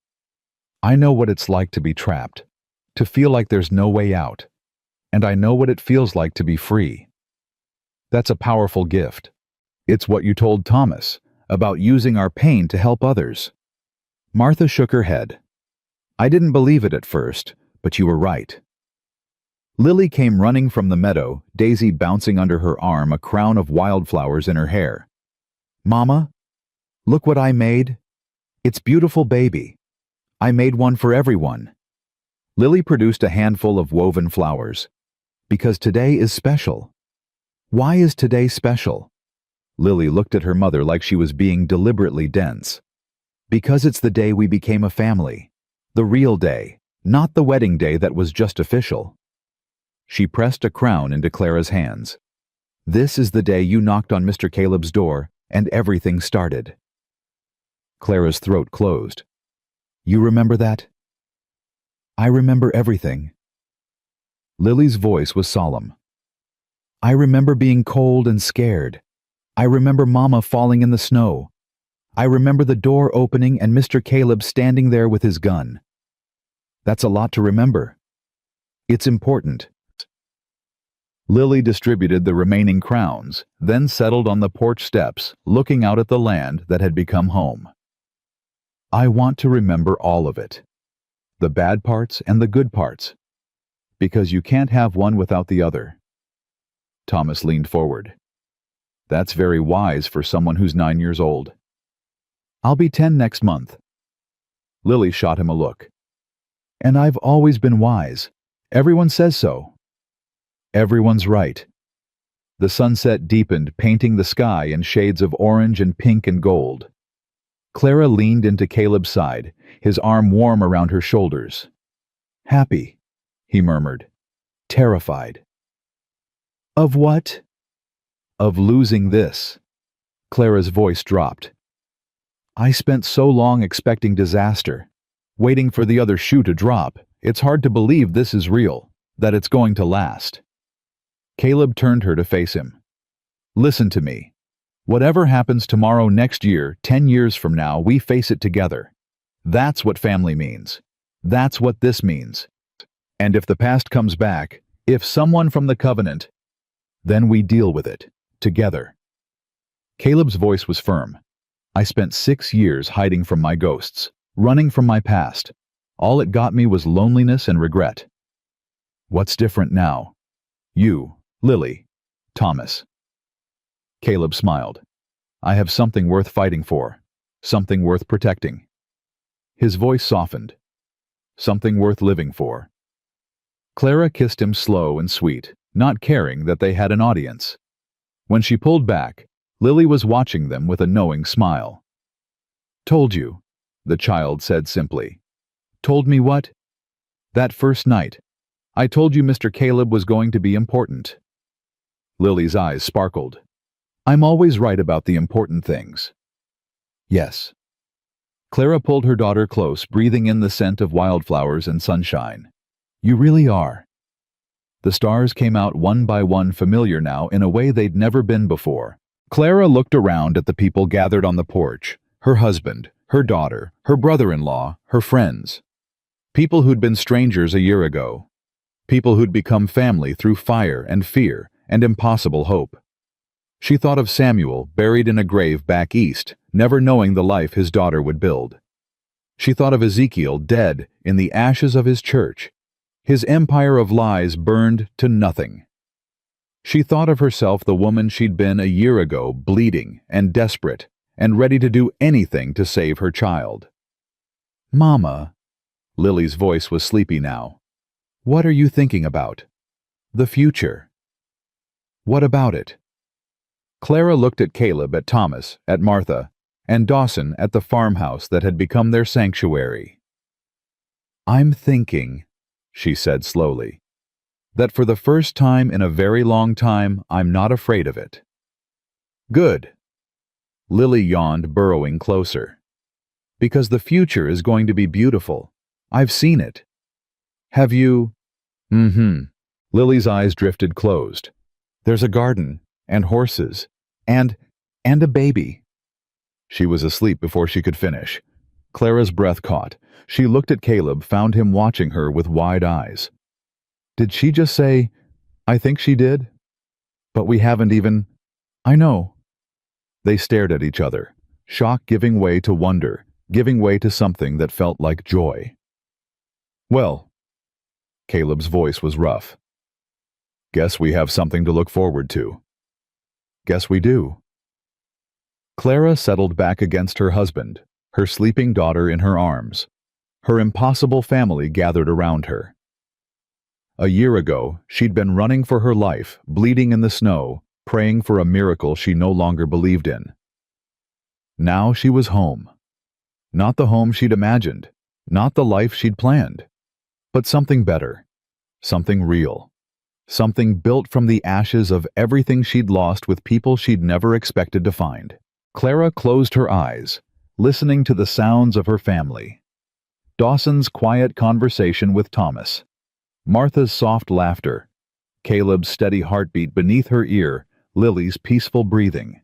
I know what it's like to be trapped, to feel like there's no way out, and I know what it feels like to be free. That's a powerful gift. It's what you told Thomas, about using our pain to help others. Martha shook her head. I didn't believe it at first, but you were right. Lily came running from the meadow, Daisy bouncing under her arm, a crown of wildflowers in her hair. Mama, look what I made. It's beautiful, baby. I made one for everyone. Lily produced a handful of woven flowers. Because today is special. Why is today special? Lily looked at her mother like she was being deliberately dense. Because it's the day we became a family. The real day, not the wedding day that was just official. She pressed a crown into Clara's hands. This is the day you knocked on Mr. Caleb's door, and everything started. Clara's throat closed. You remember that? I remember everything. Lily's voice was solemn. I remember being cold and scared. I remember Mama falling in the snow. I remember the door opening and Mr. Caleb standing there with his gun. That's a lot to remember. It's important. Lily distributed the remaining crowns, then settled on the porch steps, looking out at the land that had become home. I want to remember all of it. The bad parts and the good parts. Because you can't have one without the other. Thomas leaned forward. That's very wise for someone who's 9 years old. I'll be 10 next month. Lily shot him a look. And I've always been wise. Everyone says so. Everyone's right. The sunset deepened, painting the sky in shades of orange and pink and gold. Clara leaned into Caleb's side, his arm warm around her shoulders. Happy, he murmured. Terrified. Of what? Of losing this. Clara's voice dropped. I spent so long expecting disaster, waiting for the other shoe to drop. It's hard to believe this is real, that it's going to last. Caleb turned her to face him. Listen to me. Whatever happens tomorrow, next year, 10 years from now, we face it together. That's what family means. That's what this means. And if the past comes back, if someone from the covenant, then we deal with it, together. Caleb's voice was firm. I spent 6 years hiding from my ghosts, running from my past. All it got me was loneliness and regret. What's different now? You, Lily, Thomas. Caleb smiled. I have something worth fighting for, something worth protecting. His voice softened. Something worth living for. Clara kissed him slow and sweet, not caring that they had an audience. When she pulled back, Lily was watching them with a knowing smile. Told you, the child said simply. Told me what? That first night. I told you Mr. Caleb was going to be important. Lily's eyes sparkled. I'm always right about the important things. Yes. Clara pulled her daughter close, breathing in the scent of wildflowers and sunshine. You really are. The stars came out one by one, familiar now in a way they'd never been before. Clara looked around at the people gathered on the porch, her husband, her daughter, her brother-in-law, her friends. People who'd been strangers a year ago. People who'd become family through fire and fear and impossible hope. She thought of Samuel, buried in a grave back east, never knowing the life his daughter would build. She thought of Ezekiel, dead in the ashes of his church, his empire of lies burned to nothing. She thought of herself, the woman she'd been a year ago, bleeding and desperate and ready to do anything to save her child. Mama, Lily's voice was sleepy now. What are you thinking about? The future. What about it? Clara looked at Caleb, at Thomas, at Martha, and Dawson at the farmhouse that had become their sanctuary. I'm thinking, she said slowly. That for the first time in a very long time, I'm not afraid of it. Good. Lily yawned, burrowing closer. Because the future is going to be beautiful. I've seen it. Have you? Mm-hmm. Lily's eyes drifted closed. There's a garden, and horses, and a baby. She was asleep before she could finish. Clara's breath caught. She looked at Caleb, found him watching her with wide eyes. Did she just say, I think she did? But we haven't even... I know. They stared at each other, shock giving way to wonder, giving way to something that felt like joy. Well, Caleb's voice was rough. Guess we have something to look forward to. Guess we do. Clara settled back against her husband, her sleeping daughter in her arms. Her impossible family gathered around her. A year ago, she'd been running for her life, bleeding in the snow, praying for a miracle she no longer believed in. Now she was home. Not the home she'd imagined, not the life she'd planned, but something better, something real, something built from the ashes of everything she'd lost with people she'd never expected to find. Clara closed her eyes, listening to the sounds of her family. Dawson's quiet conversation with Thomas, Martha's soft laughter, Caleb's steady heartbeat beneath her ear, Lily's peaceful breathing.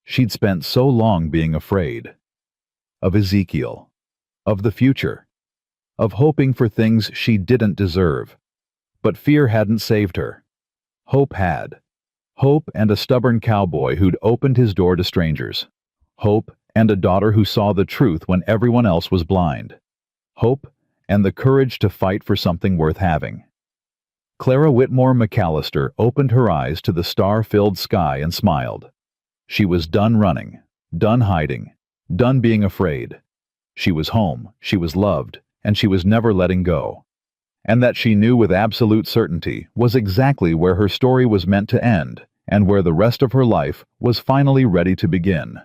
She'd spent so long being afraid. Of Ezekiel. Of the future. Of hoping for things she didn't deserve. But fear hadn't saved her. Hope had. Hope and a stubborn cowboy who'd opened his door to strangers. Hope and a daughter who saw the truth when everyone else was blind. Hope and the courage to fight for something worth having. Clara Whitmore McAllister opened her eyes to the star-filled sky and smiled. She was done running, done hiding, done being afraid. She was home, she was loved, and she was never letting go. And that she knew with absolute certainty was exactly where her story was meant to end, and where the rest of her life was finally ready to begin.